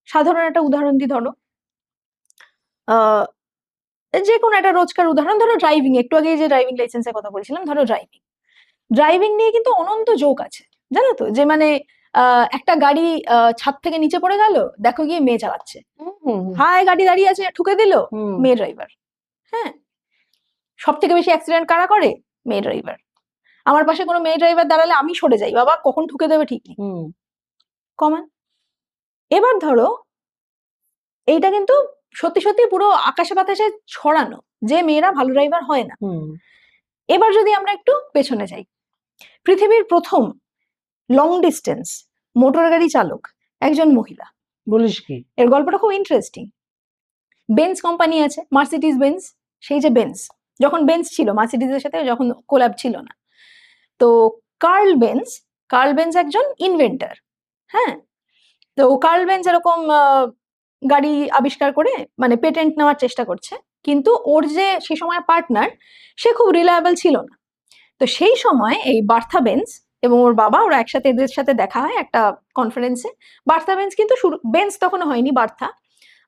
সাধারণ একটা উদাহরণ দিই, ধরো যে কোনো একটা রোজকার উদাহরণ, ধরো ড্রাইভিং, একটু আগে যে ড্রাইভিং লাইসেন্সের কথা বলছিলাম, ধরো ড্রাইভিং নিয়ে কিন্তু অনন্ত জোক আছে, জানো তো? যে মানে একটা গাড়ি ছাদ থেকে নিচে পড়ে গেল, দেখো গিয়ে মেয়ে চালাচ্ছে, হায় গাড়ি দাঁড়িয়ে আছে, ঠুকে দিল, মেয়ে ড্রাইভার। হ্যাঁ, সব থেকে বেশি অ্যাক্সিডেন্ট কারা করে? মেয়ে ড্রাইভার। আমার পাশে কোনো মেয়ে ড্রাইভার দাঁড়ালে আমি সরে যাই, বাবা কখন ঠুকে দেবে ঠিক নেই। কমান। এবার ধরো এইটা কিন্তু সত্যি সত্যি পুরো আকাশে বাতাসে ছড়ানো যে মেয়েরা ভালো ড্রাইভার হয় না। এবার যদি আমরা একটু পেছনে যাই, পৃথিবীর প্রথম লং ডিস্টেন্স মোটর গাড়ি চালক একজন মহিলা। বলিস কি? এর গল্পটা খুব ইন্টারেস্টিং। বেঞ্জ কোম্পানি আছে, মার্সিডিজ বেঞ্জ, সেই যে বেঞ্জ, যখন বেঞ্জ ছিল মার্সিডিজের সাথে যখন কোল্যাব ছিল না, তো কার্ল বেঞ্জ একজন ইনভেন্টর। হ্যাঁ, তো কার্ল বেঞ্জ এরকম গাড়ি আবিষ্কার করে মানে পেটেন্ট নেওয়ার চেষ্টা করছে, কিন্তু ওর যে সে সময় পার্টনার, সে খুব রিলায়েবল ছিল না। তো সেই সময় এই বার্থা বেঞ্জ এবং ওর বাবা, ওরা একসাথে, এদের সাথে দেখা হয় একটা কনফারেন্সে। বার্থা বেঞ্জ কিন্তু বেঞ্জ তখনও হয়নি,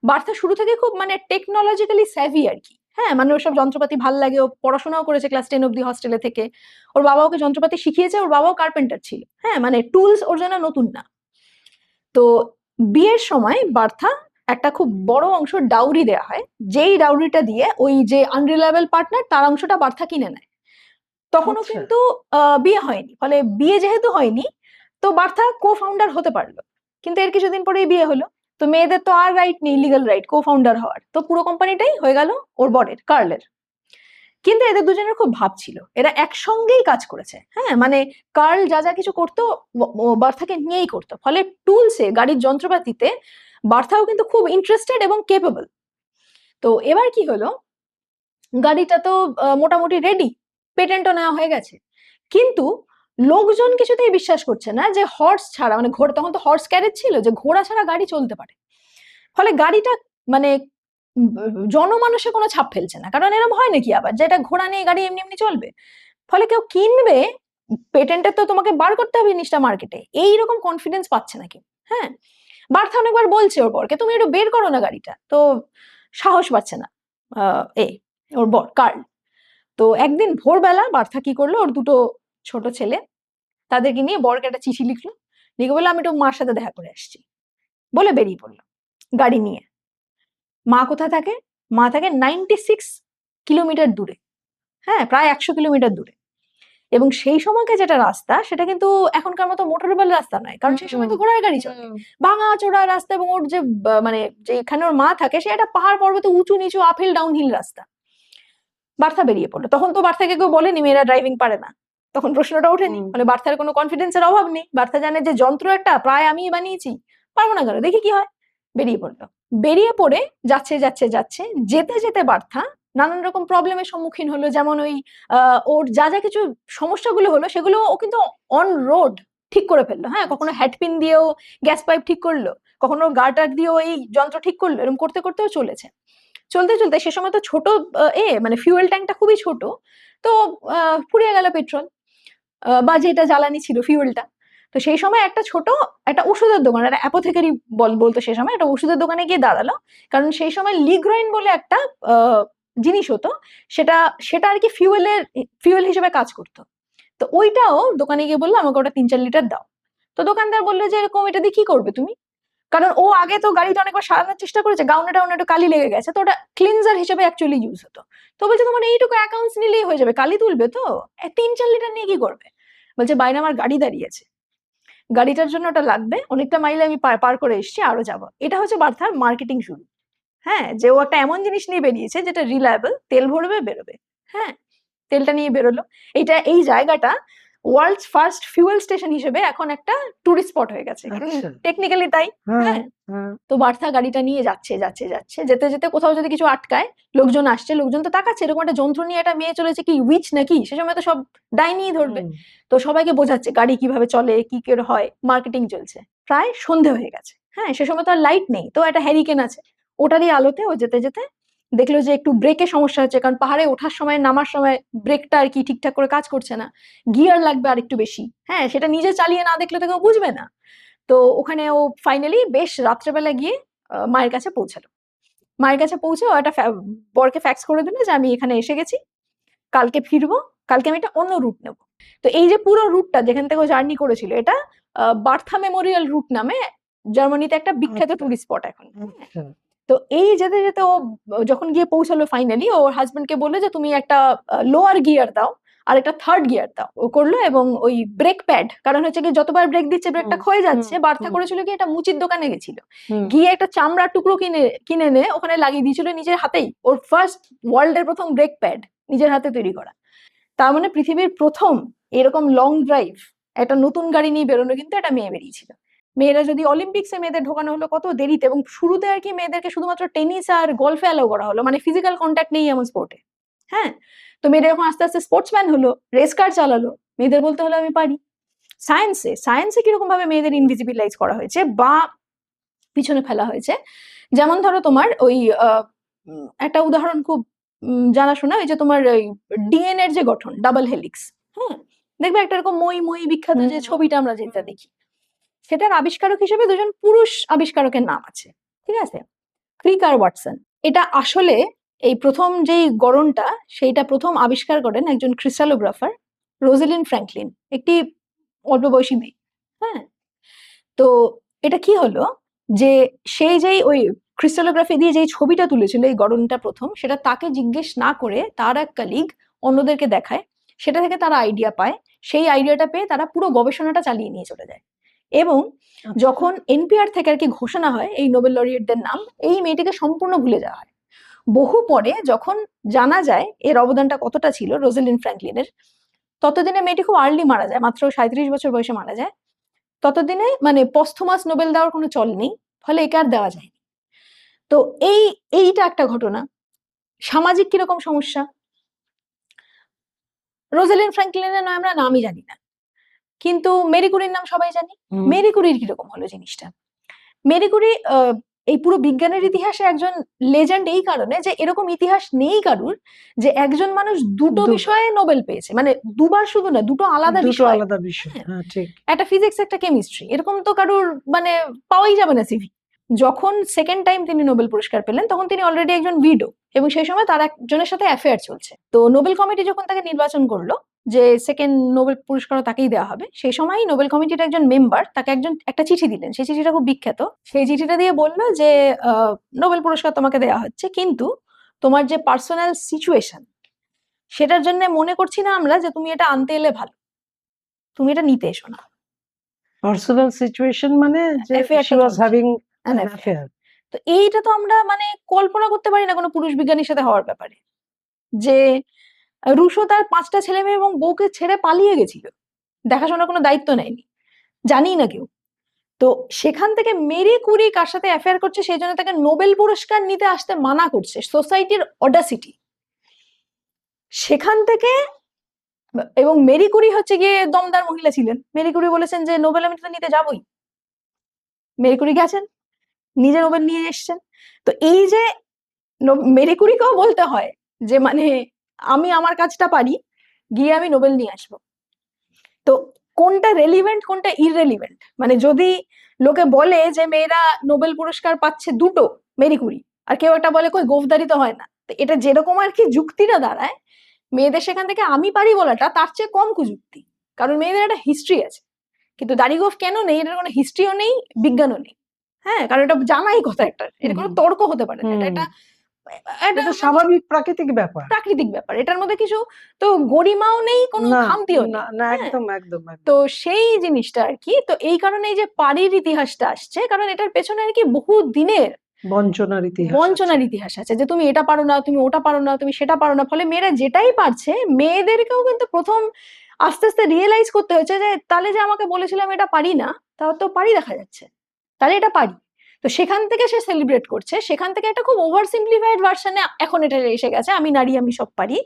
বার্থা শুরু থেকে খুব মানে টেকনোলজিক্যালি স্যাভি আর কি। হ্যাঁ, মানে ওসব যন্ত্রপাতি ভাল লাগে, ও পড়াশোনাও করেছে ক্লাস 10 অব্দি হস্টেলে থেকে, ওর বাবা ওকে যন্ত্রপাতি শিখিয়েছে, ওর বাবাও কার্পেন্টার ছিল। হ্যাঁ, মানে টুলস ওর জন্য নতুন না। তো বিয়ের সময় বার্থা একটা খুব বড় অংশ ডাউরি দেওয়া হয়, যেই ডাউরিটা দিয়ে ওই যে আনরিলায়েবল পার্টনার, তার অংশটা বার্থা কিনে নেয়। তখনও কিন্তু বিয়ে হয়নি, ফলে বিয়ে যেহেতু হয়নি, তো বার্থা কো ফাউন্ডার হতে পারলো। কিন্তু এর কিছুদিন পরেই বিয়ে হলো, তো মেয়েদের তো আর রাইট নেই, লিগাল রাইট কো ফাউন্ডার হওয়ার, তো পুরো কোম্পানিটাই হয়ে গেল ওর বরের, কার্লের। কিন্তু এদের দুজনের খুব ভাব ছিল, এরা একসঙ্গেই কাজ করেছে। হ্যাঁ, মানে কার্ল যা যা কিছু করতো বার্থাকে নিয়েই করতো, ফলে টুলসে, গাড়ির যন্ত্রপাতিতে বার্থাও কিন্তু খুব ইন্টারেস্টেড এবং কেপেবল। তো এবার কি হলো, গাড়িটা তো মোটামুটি রেডি, পেটেন্টও নেওয়া হয়ে গেছে, কিন্তু লোকজন কিছুতেই বিশ্বাস করছে না যে হর্স ছাড়া, মানে ঘোড়া, তখন তো হর্স ক্যারেজ ছিল, যে ঘোড়া ছাড়া গাড়ি চলতে পারে। ফলে গাড়িটা মানে জনমানুষে কোনো ছাপ ফেলছে না, কারণ এরকম হয় নাকি আবার যে এটা ঘোড়া নিয়ে গাড়ি এমনি এমনি চলবে। ফলে কেউ কিনবে, পেটেন্টে তো তোমাকে বার করতে হবে জিনিসটা মার্কেটে, এইরকম কনফিডেন্স পাচ্ছে না কেউ। হ্যাঁ, বার্থা অনেকবার বলছে ওর বরকে তুমি একটু বের করো না গাড়িটা, তো সাহস পাচ্ছে না এ ওর বর কার্ল। তো একদিন ভোরবেলা বার্থা কি করলো, ওর দুটো ছোট ছেলে তাদেরকে নিয়ে বরকে একটা চিঠি লিখলো, লিখে বললো আমি একটু মার সাথে দেখা করে আসছি, বলে বেরিয়ে পড়লো গাড়ি নিয়ে। মা কোথায় থাকে? মা থাকে 96 কিলোমিটার দূরে, হ্যাঁ প্রায় 100 কিলোমিটার দূরে। এবং সেই সময়কে যেটা রাস্তা, সেটা কিন্তু এখনকার মতো মোটরেবল রাস্তা নয়, কারণ সেই সময় তো ঘোড়ার গাড়ি চলে, ভাঙা চোরা রাস্তা। এবং ওর যে মানে যেখানে ওর মা থাকে সে একটা পাহাড় পর্বতে উঁচু নিচু আপহিল ডাউনহিল রাস্তা। বার্থা বেরিয়ে পড়লো। তখন তো বার্থাকে কেউ বলেনি মেয়েরা ড্রাইভিং পারে না, তখন প্রশ্নটা ওঠেনি। মানে বার্থার কোনো কনফিডেন্সের অভাব নেই, বার্থা জানে যে যন্ত্র একটা প্রায় আমিই বানিয়েছি, পারবো না কেন, দেখি কি হয়। বেরিয়ে পড়লো। বেরিয়ে পড়ে যাচ্ছে যাচ্ছে যাচ্ছে, যেতে যেতে বার্থা নানান রকম প্রবলেমের সম্মুখীন হলো। যেমন ওই ওর যা যা কিছু সমস্যাগুলো হলো সেগুলো ও কিন্তু অন রোড ঠিক করে ফেললো। হ্যাঁ, কখনো হ্যাডপিন দিয়েও গ্যাস পাইপ ঠিক করলো, কখনো গার্টার দিয়েও এই যন্ত্র ঠিক করলো, এরকম করতে করতেও চলেছে। চলতে চলতে সে সময় তো ছোট মানে ফিউয়েল ট্যাঙ্কটা খুবই ছোট, তো ফুরিয়ে গেল পেট্রোল বা যেটা জ্বালানি ছিল ফিউয়েলটা। তো সেই সময় একটা ছোট একটা ওষুধের দোকান, একটা অ্যাপোথেকারি বলতো সে সময়, একটা ওষুধের দোকানে গিয়ে দাঁড়ালো। কারণ সেই সময় লিগ্রয়েন বলে একটা জিনিস হতো, সেটা সেটা আর কি ফিউয়েল হিসেবে কাজ করতো। তো ওইটাও দোকানে গিয়ে বললো আমাকে ওটা 3-4 লিটার দাও। তো দোকানদার বললো যে এরকম এটা দিয়ে কি করবে তুমি? কারণ ও আগে তো গাড়িটা অনেকবার সারানোর চেষ্টা করেছে, গাউনে টাউনে একটু কালি লেগে গেছে, তো ওটা ক্লিনজার হিসেবে অ্যাকচুয়ালি ইউজ হতো। তো বলছে তোমার এইটুকু অ্যাকাউন্টস নিলেই হয়ে যাবে, কালি তুলবে তো, 3-4 লিটার নিয়ে কি করবে? বলছে বাইরে আমার গাড়ি দাঁড়িয়ে আছে, গাড়িটার জন্য ওটা লাগবে, অনেকটা মাইলে আমি পার করে এসেছি, আরো যাবো। এটা হচ্ছে বার্থার মার্কেটিং শুরু। হ্যাঁ, যে ও একটা এমন জিনিস নিয়ে বেরিয়েছে যেটা রিলায়েবল, তেল ভরবে বেরোবে। হ্যাঁ, তেলটা নিয়ে বেরোলো। এই জায়গাটা ওয়ার্ল্ডস ফার্স্ট ফিউয়েল স্টেশন হিসেবে এখন একটা টুরিস্ট স্পট হয়ে গেছে, টেকনিক্যালি তাই। হ্যাঁ, তো বার্থা গাড়িটা নিয়ে যাচ্ছে যাচ্ছে যাচ্ছে, যেতে যেতে কোথাও যদি কিছু আটকায়, লোকজন আসছে, লোকজন তো তাকাচ্ছে, এরকম একটা যন্ত্র নিয়ে একটা মেয়ে চলেছে, কি উইচ নাকি, সে সময় তো সব ডাইনি ধরবে। তো সবাইকে বোঝাচ্ছে গাড়ি কিভাবে চলে, কি করে হয়, মার্কেটিং চলছে। প্রায় সন্ধে হয়ে গেছে। হ্যাঁ, সে সময় তো আর লাইট নেই, তো একটা হ্যারিকেন আছে, ওটারই আলোতে ও যেতে যেতে দেখলো যে একটু ব্রেকে সমস্যা হচ্ছে, কারণ পাহাড়ে ওঠার সময় নামার সময় ব্রেকটা আর কি ঠিকঠাক করে কাজ করছে না, গিয়ার লাগবে আর একটু বেশি। হ্যাঁ, সেটা নিজে চালিয়ে না দেখলে তো কেউ বুঝবে না। তো ওখানে ও ফাইনালি বেশ রাত্রেবেলা গিয়ে মায়ের কাছে পৌঁছালো। মায়ের কাছে পৌঁছে ও একটা বরকে ফ্যাক্স করে দিল যে আমি এখানে এসে গেছি, কালকে ফিরবো, কালকে আমি একটা অন্য রুট নেব। তো এই যে পুরো রুটটা যেখান থেকে ও জার্নি করেছিল, এটা বার্থা মেমোরিয়াল রুট নামে জার্মানিতে একটা বিখ্যাত টুরিস্ট স্পট এখন। তো এই যেতে যেতে ও যখন গিয়ে পৌঁছালো ফাইনালি, ওর হাজবেন্ডকে বললো যে তুমি একটা লোয়ার গিয়ার দাও আর একটা থার্ড গিয়ার দাও। ও করলো, এবং ওই ব্রেক প্যাড, কারণ হচ্ছে কি যতবার ব্রেক দিচ্ছে ব্রেকটা ক্ষয়ে যাচ্ছে, বার্থা করেছিল কি এটা মুচির দোকানে গেছিল, গিয়ে একটা চামড়ার টুকরো কিনে এনে ওখানে লাগিয়ে দিয়েছিল নিজের হাতেই, ওর ফার্স্ট ওয়ার্ল্ডের প্রথম ব্রেক প্যাড নিজের হাতে তৈরি করা। তার মানে পৃথিবীর প্রথম এরকম লং ড্রাইভ একটা নতুন গাড়ি নিয়ে বেরোনো কিন্তু একটা মেয়ে বেরিয়েছিল। মেয়েরা যদি অলিম্পিক্সে মেয়েদের ঢোকানো হলো কত দেরিতে, এবং শুরুতে আর কি মেয়েদেরকে শুধুমাত্র টেনিস আর গলফে অ্যালাউ করা হলো, মানে ফিজিক্যাল কন্ট্যাক্ট নেই এমন স্পোর্টে। হ্যাঁ, তো মেয়েরা যখন আস্তে আস্তে স্পোর্টসম্যান হলো, রেস কার চালালো, মেয়েদের বলতে হলো আমি পারি। সায়েন্সে কিরকম ভাবে মেয়েদের ইনভিজিবিলাইজ করা হয়েছে বা পিছনে ফেলা হয়েছে, যেমন ধরো তোমার ওই একটা উদাহরণ খুব জানাশোনা, ওই যে তোমার ওই ডিএনএ এর যে গঠন ডাবল হেলিক্স। হ্যাঁ, দেখবে একটা এরকম মই মই বিখ্যাত যে ছবিটা আমরা যেটা দেখি, সেটার আবিষ্কারক হিসেবে দুজন পুরুষ আবিষ্কারকের নাম আছে, ঠিক আছে, ক্রিক আর ওয়াটসন। এটা আসলে এই প্রথম যেই গড়নটা সেইটা প্রথম আবিষ্কার করেন একজন ক্রিস্টালোগ্রাফার, রোজালিন ফ্র্যাঙ্কলিন, একটি অল্প বয়সী মেয়ে। হ্যাঁ, তো এটা কি হলো যে সেই যেই ওই ক্রিস্টালোগ্রাফি দিয়ে যেই ছবিটা তুলেছিল এই গড়নটা প্রথম, সেটা তাকে জিজ্ঞেস না করে তার এক কালিগ অন্যদেরকে দেখায়, সেটা থেকে তারা আইডিয়া পায়, সেই আইডিয়াটা পেয়ে তারা পুরো গবেষণাটা চালিয়ে নিয়ে চলে যায়। এবং যখন এনপিআর থেকে আর কি ঘোষণা হয় এই নোবেল লরিয়েটদের নাম, এই মেয়েটিকে সম্পূর্ণ ভুলে যাওয়া হয়। বহু পরে যখন জানা যায় এর অবদানটা কতটা ছিল রোজালিন ফ্র্যাঙ্কলিনের, ততদিনে মেয়েটি খুব আর্লি মারা যায়, মাত্র 37 বছর বয়সে মারা যায়। ততদিনে মানে পস্থুমাস নোবেল দেওয়ার কোনো চল নেই, ফলে একে আর দেওয়া যায়নি। তো এইটা একটা ঘটনা। সামাজিক কিরকম সমস্যা, রোজালিন ফ্র্যাঙ্কলিনের নয় আমরা নামই জানি না, কিন্তু মেরি কুরির নাম সবাই জানি। হুম। মেরি কুরির কিরকম হলো জিনিসটা? মেরি কুরি এই পুরো বিজ্ঞানের ইতিহাসে একজন লেজেন্ড এই কারণে যে এরকম ইতিহাস নেই কারুর যে একজন মানুষ দুটো বিষয়ে নোবেল পেয়েছে, মানে দুবার শুধু না, দুটো আলাদা দুটো বিষয়, আলাদা বিষয়, হ্যাঁ ঠিক। একটা ফিজিক্স একটা কেমিস্ট্রি, এরকম তো কারুর মানে পাওয়াই যাবে না সিভি। যখন সেকেন্ড টাইম তিনি নোবেল পুরস্কার পেলেন তখন তিনি অলরেডি একজন উইডো, এবং সেই সময় তার একজনের সাথে অ্যাফেয়ার চলছে। তো নোবেল কমিটি যখন তাকে নির্বাচন করলো যে সেকেন্ড নোবেল পুরস্কারও তাকেই দেওয়া হবে, সেই সময়ই নোবেল কমিটির একজন মেম্বার তাকে একটা চিঠি দিলেন। সেই চিঠিটা খুব বিখ্যাত। সেই চিঠিটা দিয়ে বললো যে নোবেল পুরস্কার তোমাকে দেওয়া হচ্ছে, কিন্তু তোমার যে পার্সোনাল সিচুয়েশন সেটার জন্য মনে করছি না আমরা যে তুমি এটা আনতে এলে ভালো, তুমি এটা নিতে এসো না। পার্সোনাল সিচুয়েশন মানে যে Affair she টা was চলছে। having An an affair। affair। তো এইটা তো আমরা মানে কল্পনা করতে পারি না কোনো পুরুষ বিজ্ঞানীর সাথে হওয়ার ব্যাপারে, যে রুশো তার 5টা ছেলে মেয়ে এবং বউকে ছেড়ে পালিয়ে গেছিল, দেখাশোনার কোনো দায়িত্ব নেয়নি, জানি না কেউ। তো সেখান থেকে মেরি কুরি কার সাথে অ্যাফেয়ার করছে সেই জন্য তাকে নোবেল পুরস্কার নিতে আসতে মানা করছে সোসাইটির অডাসিটি। সেখান থেকে, এবং মেরি কুরি হচ্ছে গিয়ে দমদার মহিলা ছিলেন, মেরি কুরি বলেছেন যে নোবেল আমি তো নিতে যাবই। মেরি কুরি গেছেন, নিজে নোবেল নিয়ে এসছেন। তো এই যে মেরি কুরিকেও বলতে হয় যে মানে আমি আমার কাজটা পারি, গিয়ে আমি নোবেল নিয়ে আসবো। তো কোনটা রেলিভেন্ট কোনটা ইররেলিভেন্ট, মানে যদি লোকে বলে যে মেয়েরা নোবেল পুরস্কার পাচ্ছে দুটো, মেরি কুরি, আর কেউ একটা বলে কই গোফদারি তো হয় না, তো এটা যেরকম আর কি যুক্তিটা দাঁড়ায়, মেয়েদের সেখান থেকে আমি পারি বলাটা তার চেয়ে কম কুযুক্তি। কারণ মেয়েদের একটা হিস্ট্রি আছে, কিন্তু দাড়িগোফ কেন নেই, এটার কোনো হিস্ট্রিও নেই, বিজ্ঞানও নেই। হ্যাঁ, কারণ এটা জানাই কথা, একটা এটা কোনো তর্ক হতে পারে না, এটা একটা এটা স্বাভাবিক প্রাকৃতিক ব্যাপার, প্রাকৃতিক ব্যাপার, এটার মধ্যে কিছু তো গরিমাও নেই, কোনো না খামতিও না নেই। না, হ্যাঁ, একদম একদম একদম। তো সেই জিনিসটা আর কি, তো এই কারণে এই যে পারির ইতিহাসটা আসছে, কারণ এটার পেছনে আর কি বহু দিনের বঞ্চনার ইতিহাস আছে। বঞ্চনার ইতিহাস আছে, যে তুমি এটা পারো না, তুমি ওটা পারো না, তুমি সেটা পারো না। ফলে মেয়েরা যেটাই পারছে, মেয়েদেরকেও কিন্তু প্রথম আস্তে আস্তে রিয়েলাইজ করতে হয়েছে যে তাহলে যে আমাকে বলেছিলাম এটা পারি না, তাও তো পারি দেখা যাচ্ছে, তাহলে এটা পারি। তো সেখান থেকে সে সেলিব্রেট করছে, সেখান থেকে একটা খুব ওভার সিম্পলিফাইড ভার্সনে এখন এটা এসে গেছে, আমি নারী আমি সব পারি।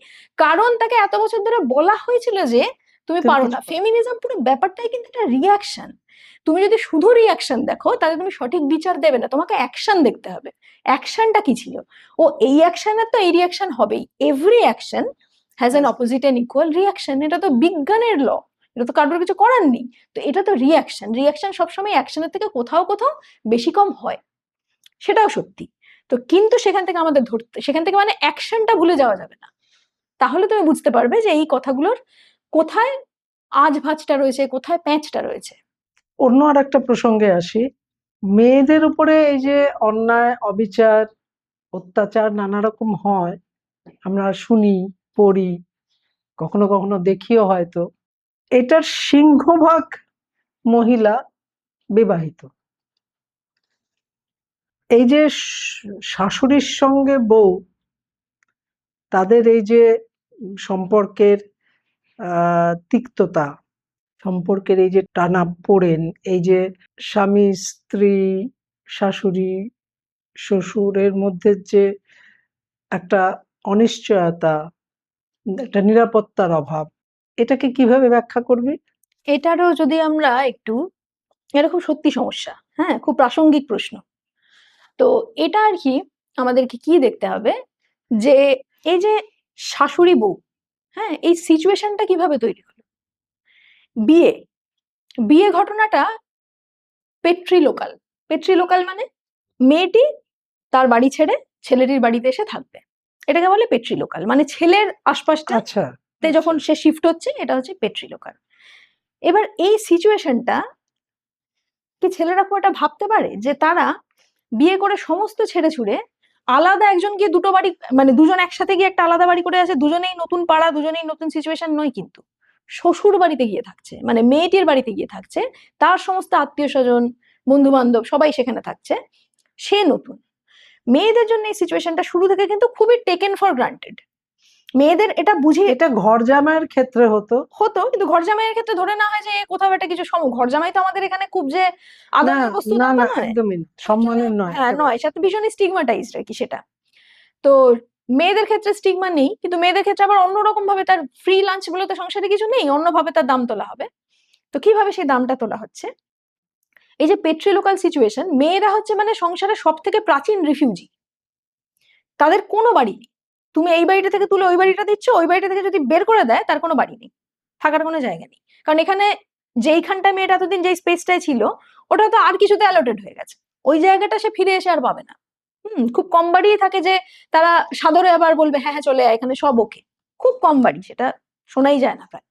কারণ তাকে এত বছর ধরে বলা হয়েছিল যে তুমি তুমি পারো কিছু না। ফেমিনিজম পুরো ব্যাপারটাই কিন্তু একটা রিয়াকশন। তুমি যদি শুধু রিয়াকশন দেখো তাহলে তুমি সঠিক বিচার দেবে না, তোমাকে অ্যাকশন দেখতে হবে। অ্যাকশনটা কি ছিল? ও এই অ্যাকশনের তো এই রিয়াকশন হবেই, every action has an opposite and equal reaction, এটা তো বিজ্ঞানের ল, এটা তো কারোর কিছু করার নেই। তো এটা তো রিয়াকশন, রিয়াকশন সবসময় অ্যাকশনের থেকে কোথাও কোথাও বেশি কম হয়, সেটাও সত্যি। তো কিন্তু সেখান থেকে আমাদের ধরতে, সেখান থেকে মানে অ্যাকশনটা ভুলে যাওয়া যাবে না, তাহলে তুমি বুঝতে পারবে যে এই কথাগুলোর কোথায় আজ ভাঁজটা রয়েছে, কোথায় প্যাঁচটা রয়েছে। অন্য আর একটা প্রসঙ্গে আসি। মেয়েদের উপরে এই যে অন্যায় অবিচার অত্যাচার নানা রকম হয়, আমরা শুনি পড়ি, কখনো কখনো দেখিও হয়তো। এটার সিংহভাগ মহিলা বিবাহিত। এই যে শাশুড়ির সঙ্গে বউ, তাদের এই যে সম্পর্কের তিক্ততা, সম্পর্কের এই যে টানাপোড়েন, এই যে স্বামী স্ত্রী শাশুড়ি শ্বশুরের মধ্যে যে একটা অনিশ্চয়তা, একটা নিরাপত্তার অভাব, এটাকে কিভাবে ব্যাখ্যা করবি? এটারও যদি আমরা একটু, এটা খুব সত্যি সমস্যা, হ্যাঁ, খুব প্রাসঙ্গিক প্রশ্ন। তো এটা আর কি আমাদেরকে কি দেখতে হবে, যে এই যে শাশুড়ি বউ, হ্যাঁ, এই সিচুয়েশনটা কিভাবে তৈরি হলো। বিয়ে বিয়ে ঘটনাটা পেট্রিলোকাল। পেট্রিলোকাল মানে মেয়েটি তার বাড়ি ছেড়ে ছেলেটির বাড়িতে এসে থাকবে, এটাকে বলে পেট্রিলোকাল, মানে ছেলের আশপাশটা আচ্ছা, যখন সে শিফট হচ্ছে, এটা হচ্ছে পেট্রিলোকাল। এবার এই সিচুয়েশনটা কি ছেলেরা খুব একটা ভাবতে পারে যে তারা বিয়ে করে সমস্ত ছেড়ে ছুড়ে আলাদা একজন গিয়ে দুটো বাড়ি, মানে দুজন একসাথে গিয়ে একটা আলাদা বাড়ি করে আছে, দুজনেই নতুন পাড়া, দুজনেই নতুন সিচুয়েশন নয়, কিন্তু শ্বশুর বাড়িতে গিয়ে থাকছে, মানে মেয়েটির বাড়িতে গিয়ে থাকছে, তার সমস্ত আত্মীয় স্বজন বন্ধু বান্ধব সবাই সেখানে থাকছে, সে নতুন। মেয়েদের জন্য এই সিচুয়েশনটা শুরু থেকে কিন্তু খুবই টেকেন ফর গ্রান্টেড। মেয়েদের এটা বুঝে, এটা ঘর জামাইয়ের ক্ষেত্রে হতো, কিন্তু ঘর জামাইয়ের ক্ষেত্রে ধরে না হয় যে কোথাও একটা কিছু ঘর জামাই তো আমাদের এখানে খুব যে না আদরের বস্তু না তা তো না, নয়, একদমই না, সম্মানের নয়, হ্যাঁ একেবারে। নয়, সাথে ভীষণই স্টিগমাটাইজড আর কি সেটা। তো মেয়েদের ক্ষেত্রে স্টিগমা নেই, কিন্তু মেয়েদের ক্ষেত্রে আবার অন্যরকম ভাবে তার ফ্রি লাঞ্চ বলে তো সংসারে কিছু নেই, অন্যভাবে তার দাম তোলা হবে। তো কিভাবে সেই দামটা তোলা হচ্ছে? এই যে পেট্রিলোকাল সিচুয়েশন, মেয়েরা হচ্ছে মানে সংসারের সব থেকে প্রাচীন রিফিউজি। তাদের কোনো বাড়ি নেই। তুমি এই বাড়িটা থেকে তুলে ওই বাড়িটা দিচ্ছ, ওই বাড়িটা থেকে যদি বের করে দেয় তার কোনো বাড়ি নেই, থাকার কোনো জায়গা নেই। কারণ এখানে যেইখানটা মেয়েটা এতদিন যেই স্পেসটায় ছিল ওটা তো আর কিছুতে অ্যালটেড হয়ে গেছে, ওই জায়গাটা সে ফিরে এসে আর পাবে না। খুব কম বাড়িই থাকে যে তারা সাদরে আবার বলবে হ্যাঁ হ্যাঁ চলে আয়, এখানে সব ওকে। খুব কম বাড়ি, সেটা শোনাই যায় না প্রায়।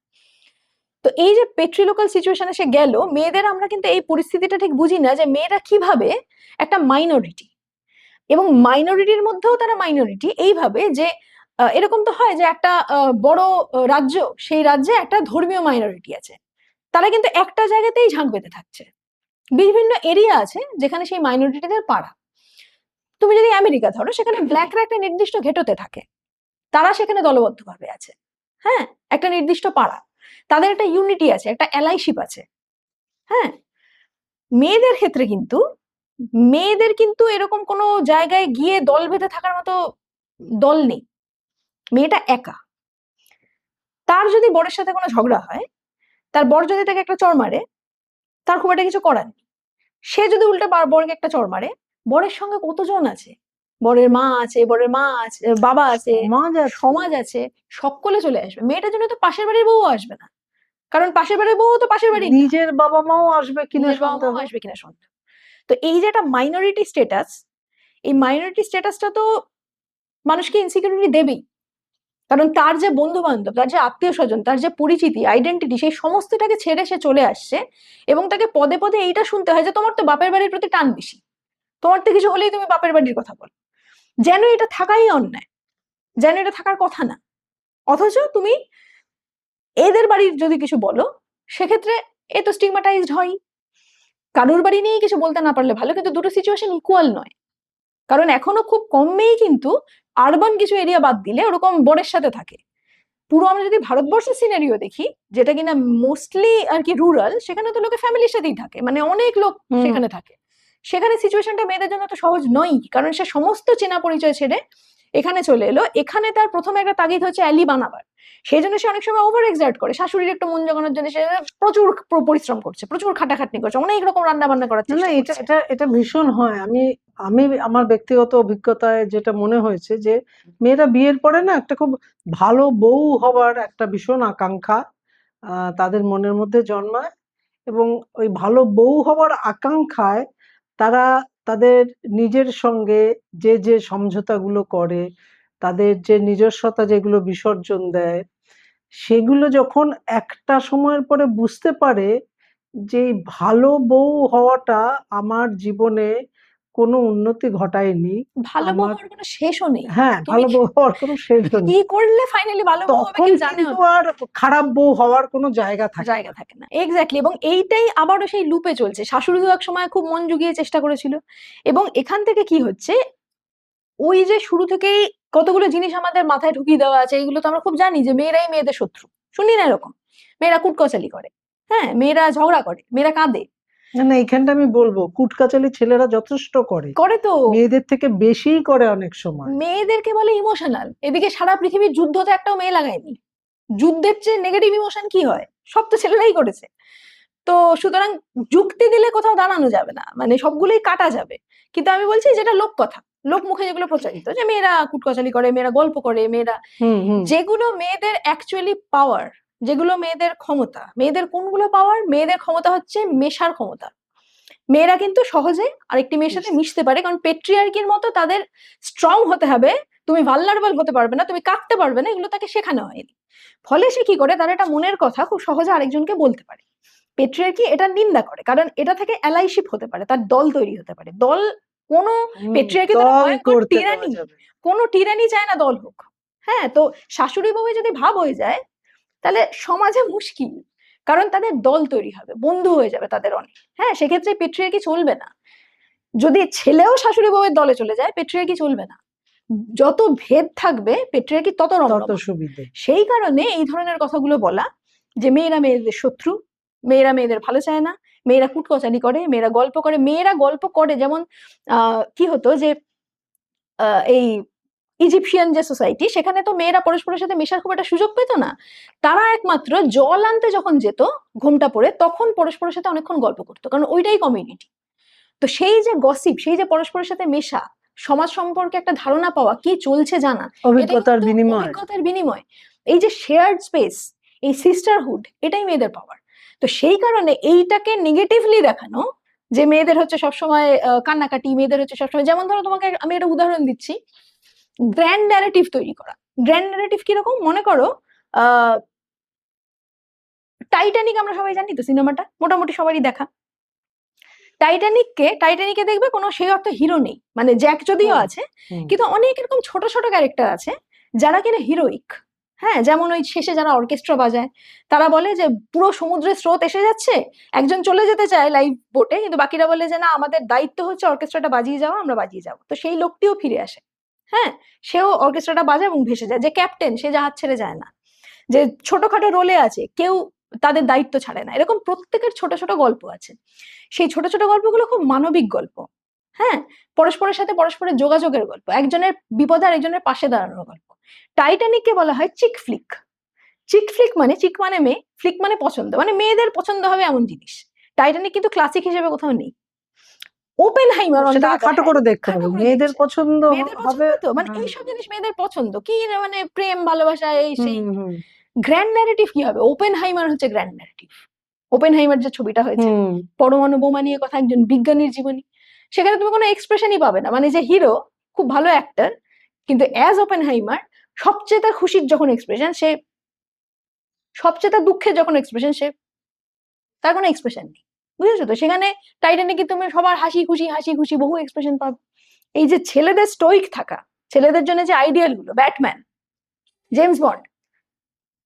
তো এই যে পেট্রিলোকাল সিচুয়েশনে সে গেল, মেয়েদের আমরা কিন্তু এই পরিস্থিতিটা ঠিক বুঝি না যে মেয়েরা কিভাবে একটা মাইনরিটি, এবং মাইনরিটির মধ্যেও তারা মাইনরিটি এইভাবে যে এরকম তো হয় যে একটা বড় রাজ্য, সেই রাজ্যে একটা ধর্মীয় মাইনরিটি আছে, তারা কিন্তু একটা জায়গাতেই ঝাঁক বেঁধে থাকছে। বিভিন্ন এরিয়া আছে যেখানে সেই মাইনরিটিদের পাড়া। তুমি যদি আমেরিকা ধরো, সেখানে ব্ল্যাকরা একটা নির্দিষ্ট ঘেটোতে থাকে, তারা সেখানে দলবদ্ধভাবে আছে। হ্যাঁ, একটা নির্দিষ্ট পাড়া, তাদের একটা ইউনিটি আছে, একটা অ্যালাইশিপ আছে। হ্যাঁ, মেয়েদের ক্ষেত্রে কিন্তু মেয়েদের কিন্তু এরকম কোনো জায়গায় গিয়ে দল বেঁধে থাকার মতো দল নেই। মেয়েটা একা। তার যদি বরের সাথে কোনো ঝগড়া হয়, তার বর যদি তাকে একটা চড় মারে, তার খুব একটা কিছু করার নেই। সে যদি উল্টে বরকে একটা চড় মারে, বরের সঙ্গে কতজন আছে, বরের মা আছে, বরের মা আছে, বাবা আছে, সমাজ আছে, সকলে চলে আসবে। মেয়েটার জন্য তো পাশের বাড়ির বউ আসবে না, কারণ পাশের বাড়ির বউ তো পাশের বাড়ির না। নিজের বাবা মাও আসবে কিনা নিজের বাবা মাও আসবে কিনা সন্দেহ। তো এই যে একটা মাইনরিটি স্ট্যাটাস, এই মাইনরিটি স্ট্যাটাসটা তো মানুষকে ইনসিকিউরিটি দেবেই। কারণ তার যে বন্ধু বান্ধব, তার যে আত্মীয় স্বজন, তার যে পরিচিতি, আইডেন্টিটি, সেই সমস্তটাকে ছেড়ে সে চলে আসছে, এবং তাকে পদে পদে এইটা শুনতে হয় যে তোমার তো বাপের বাড়ির প্রতি টান বেশি, তোমার তো কিছু হলেই তুমি বাপের বাড়ির কথা বলো, যেন এটা থাকাই অন্যায়, যেন এটা থাকার কথা না। অথচ তুমি এদের বাড়ির যদি কিছু বলো, সেক্ষেত্রে এ তো স্টিগমাটাইজড হয়। কারোর বাড়ি নিয়ে কিছু বলতে না পারলে ভালো, কিন্তু দুটো সিচুয়েশন ইকুয়াল নয়। কারণ এখনো খুব কম মেয়েই কিন্তু আরবান কিছু এরিয়া বাদ দিলে ওরকম বরের সাথে থাকে। পুরো আমরা যদি ভারতবর্ষের সিনারিও দেখি, যেটা কিনা মোস্টলি আর কি রুরাল, সেখানে তো লোকে ফ্যামিলির সাথেই থাকে, মানে অনেক লোক সেখানে থাকে। সেখানে সিচুয়েশনটা মেয়েদের জন্য তো সহজ নয়, কারণ সে সমস্ত চেনা পরিচয় ছেড়ে এখানে চলে এলো। এখানে তার প্রথমে একটা তাগিদ হচ্ছে অ্যালি বানাবার, সেই জন্য সে অনেক সময় ওভার এক্সার্ট করে, শাশুড়ির একটা মন জোগানোর জন্য সে প্রচুর পরিশ্রম করছে, প্রচুর খাটাখাটনি করছে, অনেক রকম রান্না বান্না করার চেষ্টা এটা করছে। এটা এটা ভীষণ হয়। আমি আমি আমার ব্যক্তিগত অভিজ্ঞতায় যেটা মনে হয়েছে যে মেয়েরা বিয়ের পরে না একটা খুব ভালো বউ হবার একটা ভীষণ আকাঙ্ক্ষা তাদের মনের মধ্যে জন্মায়, এবং ওই ভালো বউ হবার আকাঙ্ক্ষায় তারা তাদের নিজের সঙ্গে যে যে সমঝোতাগুলো করে, তাদের যে নিজস্বতা যেগুলো বিসর্জন দেয়, সেগুলো যখন একটা সময়ের পরে বুঝতে পারে যে এই ভালো বউ হওয়াটা আমার জীবনে কোনো উন্নতি ঘটায়নি, ভালো বউ আমার হওয়ার কোনো শেষও নেই। হ্যাঁ তুমি ভালো বউ হওয়ার কোনো শেষ নেই, কি করলে ফাইনালি ভালো বউ হবে তখন কেউ জানেও কিন্তু না, আর খারাপ বউ হওয়ার কোনো জায়গা থাকে জায়গা থাকে না। এক্স্যাক্টলি। এবং এইটাই আবারও সেই লুপে চলছে। শাশুড়িও এক সময় খুব মন জুগিয়ে চেষ্টা করেছিল, এবং এখান থেকে কি হচ্ছে, ওই যে শুরু থেকেই কতগুলো জিনিস আমাদের মাথায় ঢুকিয়ে দেওয়া আছে, এইগুলো তো আমরা খুব জানি যে মেয়েরাই মেয়েদের শত্রু। শুনি না এরকম? মেয়েরা কুটকচালি করে, হ্যাঁ, মেয়েরা ঝগড়া করে, মেয়েরা কাঁদে। না না, এইখানটা আমি বলবো কুটকাচালি ছেলেরা যথেষ্ট করে, করে তো, মেয়েদের থেকে বেশিই করে অনেক সময়। মেয়েদেরকে বলে ইমোশনাল। এদিকে সারা পৃথিবীর যুদ্ধ তো একটাও মেয়ে লাগায়নি। যুদ্ধের চেয়ে নেগেটিভ ইমোশন কি হয়? সব তো ছেলেরাই করেছে। তো সুতরাং যুক্তি দিলে কোথাও দাঁড়ানো যাবে না, মানে সবগুলোই কাটা যাবে। কিন্তু আমি বলছি যেটা লোক কথা, লোক মুখে যেগুলো প্রচারিত, যে মেয়েরা কুটকচালি করে, মেয়েরা গল্প করে, মেয়েরা, যেগুলো মেয়েদের অ্যাকচুয়ালি পাওয়ার, যেগুলো মেয়েদের ক্ষমতা, মেয়েদের কোনগুলো পাওয়ার? মেয়েদের ক্ষমতা হচ্ছে মেশার ক্ষমতা। মেয়েরা কিন্তু সহজে আরেকটি মেয়ের সাথে মিশতে পারে, কারণ পেট্রিয়ার্কির মতো তাদের স্ট্রং হতে হবে, তুমি ভালনারেবল হতে পারবে না, তুমি কাঁদতে পারবে না, এগুলো তাকে শেখানো হয়নি। ফলে সে কি করে, তার একটা মনের কথা খুব সহজে আরেকজনকে বলতে পারে। পেট্রিয়ার্কি এটা নিন্দা করে, কারণ এটা থেকে অ্যালাইশিপ হতে পারে, তার দল তৈরি হতে পারে। দল কোনো পেট্রিয়ার্কি তো ভয়ঙ্কর টিরানি, কোনো টিরানি চায় না দল হোক। হ্যাঁ, তো শাশুড়ি বউয়ে যদি ভাব হয়ে যায়, তাহলে সমাজে মুশকিল, কারণ তাদের দল তৈরি হবে, বন্ধু হয়ে যাবে তাদের অনেক। হ্যাঁ, সেক্ষেত্রে পেট্রিয়ার্কি চলবে না। যদি ছেলেও শাশুড়ি বউয়ের দলে চলে যায়, পেট্রিয়ার্কি চলবে না। যত ভেদ থাকবে পেট্রিয়ার্কি তত রমরমা। সুবিধে। সেই কারণে এই ধরনের কথাগুলো বলা, যে মেয়েরা মেয়েদের শত্রু, মেয়েরা মেয়েদের ভালো চায় না, মেয়েরা কুটকচালি করে, মেয়েরা গল্প করে। মেয়েরা গল্প করে, যেমন কি হতো যে এই ইজিপশিয়ান যে সোসাইটি, সেখানে তো মেয়েরা পরস্পরের সাথে মেশার খুব একটা সুযোগ পেত না। তারা একমাত্র জল আনতে যখন যেত ঘোমটা পরে, তখন পরস্পরের সাথে অনেকক্ষণ গল্প করতো, কারণ ওইটাই কমিউনিটি। তো সেই যে গসিপ, সেই যে পরস্পরের সাথে মেশা, সমাজ সম্পর্কে একটা ধারণা পাওয়া, কি চলছে জানা, অভিজ্ঞতার বিনিময়, অভিজ্ঞতার বিনিময়, এই যে শেয়ার্ড স্পেস, এই সিস্টারহুড, এটাই মেয়েদের পাওয়ার। তো সেই কারণে এইটাকে নেগেটিভলি দেখানো, যে মেয়েদের হচ্ছে সবসময় কান্নাকাটি, মেয়েদের হচ্ছে সবসময়, যেমন ধরো তোমাকে আমি একটা উদাহরণ দিচ্ছি, গ্র্যান্ড ন্যারেটিভ তৈরি করা। গ্র্যান্ড ন্যারেটিভ কিরকম, মনে করো টাইটানিক আমরা সবাই জানি তো, সিনেমাটা মোটামুটি সবারই দেখা। টাইটানিকে দেখবে কোনো সেই অর্থ হিরো নেই, মানে জ্যাক যদিও আছে, কিন্তু অনেক এরকম ছোট ছোট ক্যারেক্টার আছে যারা কিনা হিরোইক। হ্যাঁ, যেমন ওই শেষে যারা অর্কেস্ট্রা বাজায়, তারা বলে যে পুরো সমুদ্রের স্রোত এসে যাচ্ছে, একজন চলে যেতে চায় লাইফ বোটে, কিন্তু বাকিরা বলে যে না, আমাদের দায়িত্ব হচ্ছে অর্কেস্ট্রাটা বাজিয়ে যাওয়া, আমরা বাজিয়ে যাবো। তো সেই লোকটিও ফিরে আসে, হ্যাঁ, সেও অর্কেস্ট্রাটা বাজায় এবং ভেসে যায়। যে ক্যাপ্টেন, সে জাহাজ ছেড়ে যায় না। যে ছোটখাটো রোলে আছে, কেউ তাদের দায়িত্ব ছাড়ে না। এরকম প্রত্যেকের ছোট ছোট গল্প আছে। সেই ছোট ছোট গল্পগুলো খুব মানবিক গল্প, হ্যাঁ, পরস্পরের সাথে পরস্পরের যোগাযোগের গল্প, একজনের বিপদে আরেকজনের পাশে দাঁড়ানোর গল্প। টাইটানিককে বলা হয় চিক ফ্লিক। চিক ফ্লিক মানে, চিক মানে মেয়ে, ফ্লিক মানে পছন্দ, মানে মেয়েদের পছন্দ হবে এমন জিনিস। টাইটানিক কিন্তু ক্লাসিক হিসেবে কোথাও নেই। ওপেনহাইমার সেটাকে খাটো করে দেখতে হবে, মেয়েদের পছন্দ হবে তো, মানে এইসব জিনিস মেয়েদের পছন্দ, কি মানে প্রেম ভালোবাসা এই সেই। গ্র্যান্ড ন্যারেটিভ কি হবে? ওপেনহাইমার হচ্ছে গ্র্যান্ড ন্যারেটিভ। ওপেনহাইমার যে ছবিটা হয়েছে, পরমাণু বোমা নিয়ে কথা, একজন বিজ্ঞানীর জীবনী, সেখানে তুমি কোনো এক্সপ্রেশনই পাবে না, মানে যে হিরো খুব ভালো অ্যাক্টর, কিন্তু অ্যাজ ওপেনহাইমার সবচেয়ে তার খুশির যখন এক্সপ্রেশন, সে সবচেয়ে তার দুঃখের যখন এক্সপ্রেশন, সে তার কোনো এক্সপ্রেশন নেই, বুঝেছো তো? সেখানে টাইটানিকে তুমি সবার হাসি খুশি বহু এক্সপ্রেশন পাবে। এই যে ছেলেদের স্টোইক থাকা, ছেলেদের জন্য যে আইডিয়াল গুলো, ব্যাটম্যান, জেমস বন্ড,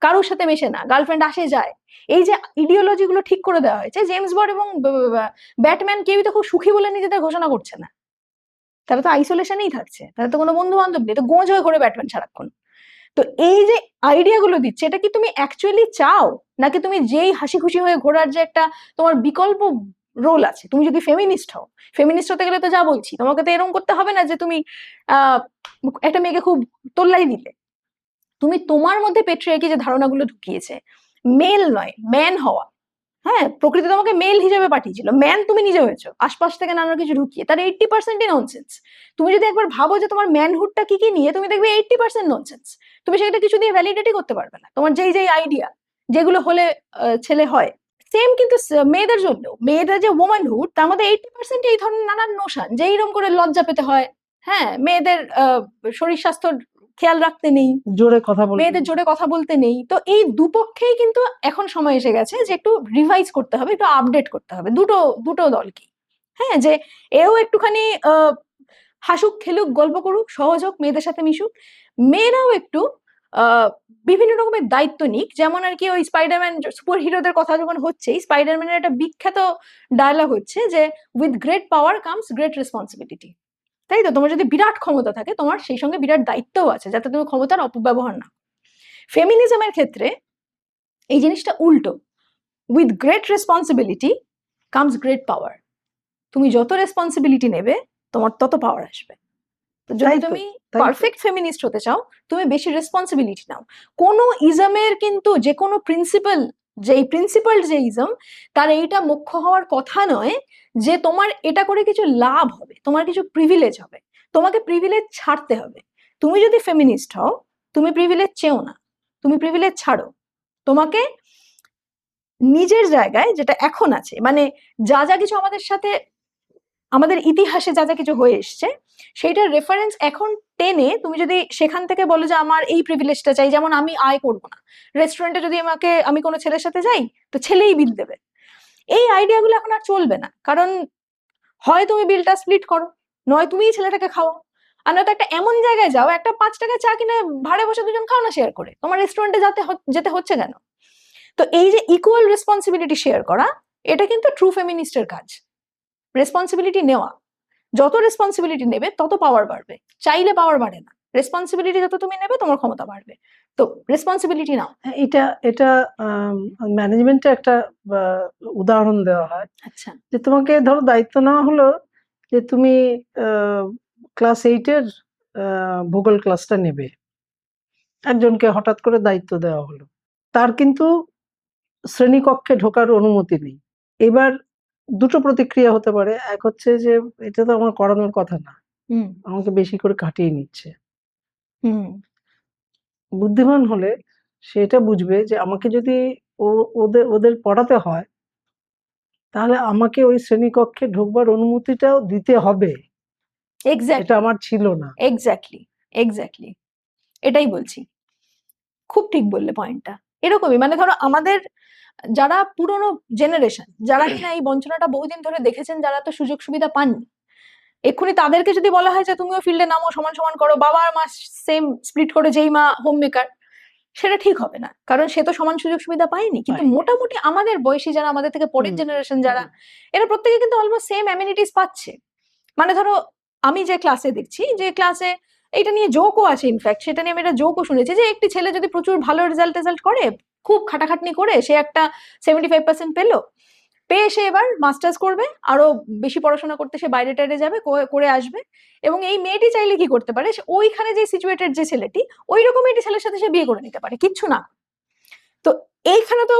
কারোর সাথে মেশে না, গার্লফ্রেন্ড আসে যায়, এই যে ইডিওলজি গুলো ঠিক করে দেওয়া হয়েছে, জেমস বন্ড এবং ব্যাটম্যান কেউই তো খুব সুখী বলে নিজেদের ঘোষণা করছে না, তারা তো আইসোলেশনেই থাকছে, তারা তো কোনো বন্ধু বান্ধব নেই, তো গোঁজ হয়ে ঘুরে ব্যাটম্যান সারাক্ষণ। তো এই যে আইডিয়া গুলো দিচ্ছে, এটা কি তুমি অ্যাকচুয়ালি চাও, নাকি তুমি যেই হাসি খুশি হয়ে ঘোরার যে একটা তোমার বিকল্প রোল আছে? তুমি যদি ফেমিনিস্ট হও, ফেমিনিস্ট হতে গেলে তো যা বলছি, তোমাকে তো এরকম করতে হবে না যে তুমি একটা মেয়েকে খুব তোল্লাই দিলে। তুমি তোমার মধ্যে পেট্রিয়ার্কি যে ধারণাগুলো ঢুকিয়েছে, মেল নয় ম্যান হওয়া, হ্যাঁ, প্রকৃতি তোমাকে মেল হিসেবে পাঠিয়েছিল, ম্যান তুমি নিজে হয়েছো আশপাশ থেকে নানা কিছু ঢুকিয়ে, তার 80%ই ননসেন্স। তুমি যদি একবার ভাবো যে তোমার ম্যানহুডটা কি কি নিয়ে, তুমি দেখবে 80% ননসেন্স। তুমি সেটা কিছু দিয়ে ভ্যালিডেটই করতে পারবে না, তোমার যেই আইডিয়া যেগুলো হলে ছেলে হয়। সেম কিন্তু মেয়েদের জন্য, মেয়েদের যে ওম্যানহুড, তার মধ্যে 80% এই ধরনের নানান নোশন, যে এইরকম করে লজ্জা পেতে হয়, হ্যাঁ, মেয়েদের শরীর স্বাস্থ্য খেয়াল রাখতে নেই, জোরে কথা বলতে, মেয়েদের জোরে কথা বলতে নেই। তো এই দুপক্ষেই কিন্তু এখন সময় এসে গেছে যে একটু রিভাইজ করতে হবে, একটু আপডেট করতে হবে দুটো দলকে, হ্যাঁ, যে এও একটুখানি হাসুক খেলুক গল্প করুক, সহজ হোক, মেয়েদের সাথে মিশুক, মেয়েরাও একটু বিভিন্ন রকমের দায়িত্ব নিক। যেমন আর কি ওই স্পাইডারম্যান সুপার হিরোদের কথা যখন হচ্ছে, স্পাইডারম্যানের একটা বিখ্যাত ডায়লগ হচ্ছে যে with great power comes great responsibility. তাই তো? তোমার যদি বিরাট ক্ষমতা থাকে, তোমার সেই সঙ্গে বিরাট দায়িত্বও আছে, যাতে তুমি ক্ষমতার অপব্যবহার না। ফেমিনিজমের ক্ষেত্রে এই জিনিসটা উল্টো, with great responsibility comes great পাওয়ার। তুমি যত রেসপন্সিবিলিটি নেবে, তোমার তত পাওয়ার আসবে। তো যদি তুমি পারফেক্ট ফেমিনিস্ট হতে চাও, তুমি বেশি রেসপন্সিবিলিটি নাও। কোনো ইজমের কিন্তু যে কোনো প্রিন্সিপাল যে ইজম, তার এইটা মুখ্য হওয়ার কথা নয় যে তোমার এটা করে কিছু লাভ হবে, তোমার কিছু প্রিভিলেজ হবে, তোমাকে প্রিভিলেজ ছাড়তে হবে। তুমি যদি ফেমিনিস্ট হও, তুমি প্রিভিলেজ চেও না, তুমি প্রিভিলেজ ছাড়ো। তোমাকে নিজের জায়গায় যেটা এখন আছে, মানে যা যা কিছু আমাদের সাথে, আমাদের ইতিহাসে যা যা কিছু হয়ে এসছে, সেইটার রেফারেন্স এখন টেনে তুমি যদি সেখান থেকে বলো যে আমার এই প্রিভিলেজটা চাই, যেমন আমি আয় করবো না, রেস্টুরেন্টে যদি আমি কোনো ছেলের সাথে যাই, তো ছেলেই বিল দেবে, এই আইডিয়াগুলো এখন আর চলবে না। কারণ হয় তুমি বিলটা স্প্লিট করো, নয় তুমিই ছেলেটাকে খাও, আর নয়তো একটা এমন জায়গায় যাও, একটা 5 টাকা চা কিনে ভাড়ে বসে দুজন খাও না শেয়ার করে, তোমার রেস্টুরেন্টে যেতে হচ্ছে কেন? তো এই যে ইকুয়াল রেসপন্সিবিলিটি শেয়ার করা, এটা কিন্তু ট্রু ফেমিনিস্টের কাজ। রেসপন্সিবিলিটি নেওয়া, যত রেসপন্সিবিলিটি নেবে তত পাওয়ার বাড়বে, চাইলে পাওয়ার বাড়ে না, রেসপন্সিবিলিটি যত তুমি নেবে তোমার ক্ষমতা বাড়বে। তো রেসপন্সিবিলিটি নাও। এটা ম্যানেজমেন্টে একটা উদাহরণ দেওয়া হয়। আচ্ছা, যে তোমাকে ধরো দায়িত্ব নেওয়া হলো যে তুমি ক্লাস 8-এর ভূগোল ক্লাসটা নেবে, একজনকে হঠাৎ করে দায়িত্ব দেওয়া হলো, তার কিন্তু শ্রেণীকক্ষে ঢোকার অনুমতি নেই। এবার দুটো প্রতিক্রিয়া হতে পারে, এক হচ্ছে যে এটা তো আমার করানোর কথা না, হুম আমাকে বেশি করে কাটিয়ে নিচ্ছে। হুম বুদ্ধিমান হলে সে এটা বুঝবে যে আমাকে যদি ওদের ওদের পড়াতে হয়, তাহলে আমাকে ওই শ্রেণীকক্ষে ঢোকবার অনুমতিটাও দিতে হবে, এটা এক্স্যাক্টলি আমার ছিল না। এক্স্যাক্টলি এক্স্যাক্টলি এটাই বলছি, খুব ঠিক বললে পয়েন্টটা। এরকমই মানে ধরো আমাদের যারা পুরনো জেনারেশন, যারা কিনা এই বঞ্চনাটা বহুদিন ধরে দেখেছেন, যারা তো সুযোগ সুবিধা পাননি, এক্ষুনি তাদেরকে যদি বলা হয় যে তুমিও ফিল্ডে নামো, সমান সমান করো, বাবা আর মা সেম স্প্লিট করে, যেই মা হোম মেকার, সেটা ঠিক হবে না, কারণ সে তো সমান সুযোগ সুবিধা পায়নি। কিন্তু পায়নি। মোটামুটি আমাদের বয়সী যারা, আমাদের থেকে পরের হুম জেনারেশন যারা, এরা প্রত্যেকে কিন্তু অলমোস্ট সেম অ্যামিনিটিস পাচ্ছে। মানে ধরো আমি যে ক্লাসে দেখছি, যে ক্লাসে এটা নিয়ে জোকও আছে, ইনফ্যাক্ট সেটা নিয়ে আমি একটা জোকও শুনেছি, যে একটি ছেলে যদি প্রচুর ভালো রেজাল্ট করে, খুব খাটাখাটনি করে সে একটা 75% পেলো, পেয়ে সে এবার মাস্টার্স করবে, আরো বেশি পড়াশোনা করতে সে বাইরে টাইরে যাবে, করে আসবে, এবং এই মেয়েটি চাইলে কি করতে পারে, ওইখানে যে সিচুয়েটেড যে ছেলেটি, ওই রকম একটি ছেলের সাথে সে বিয়ে করে নিতে পারে, কিচ্ছু না। তো এইখানে তো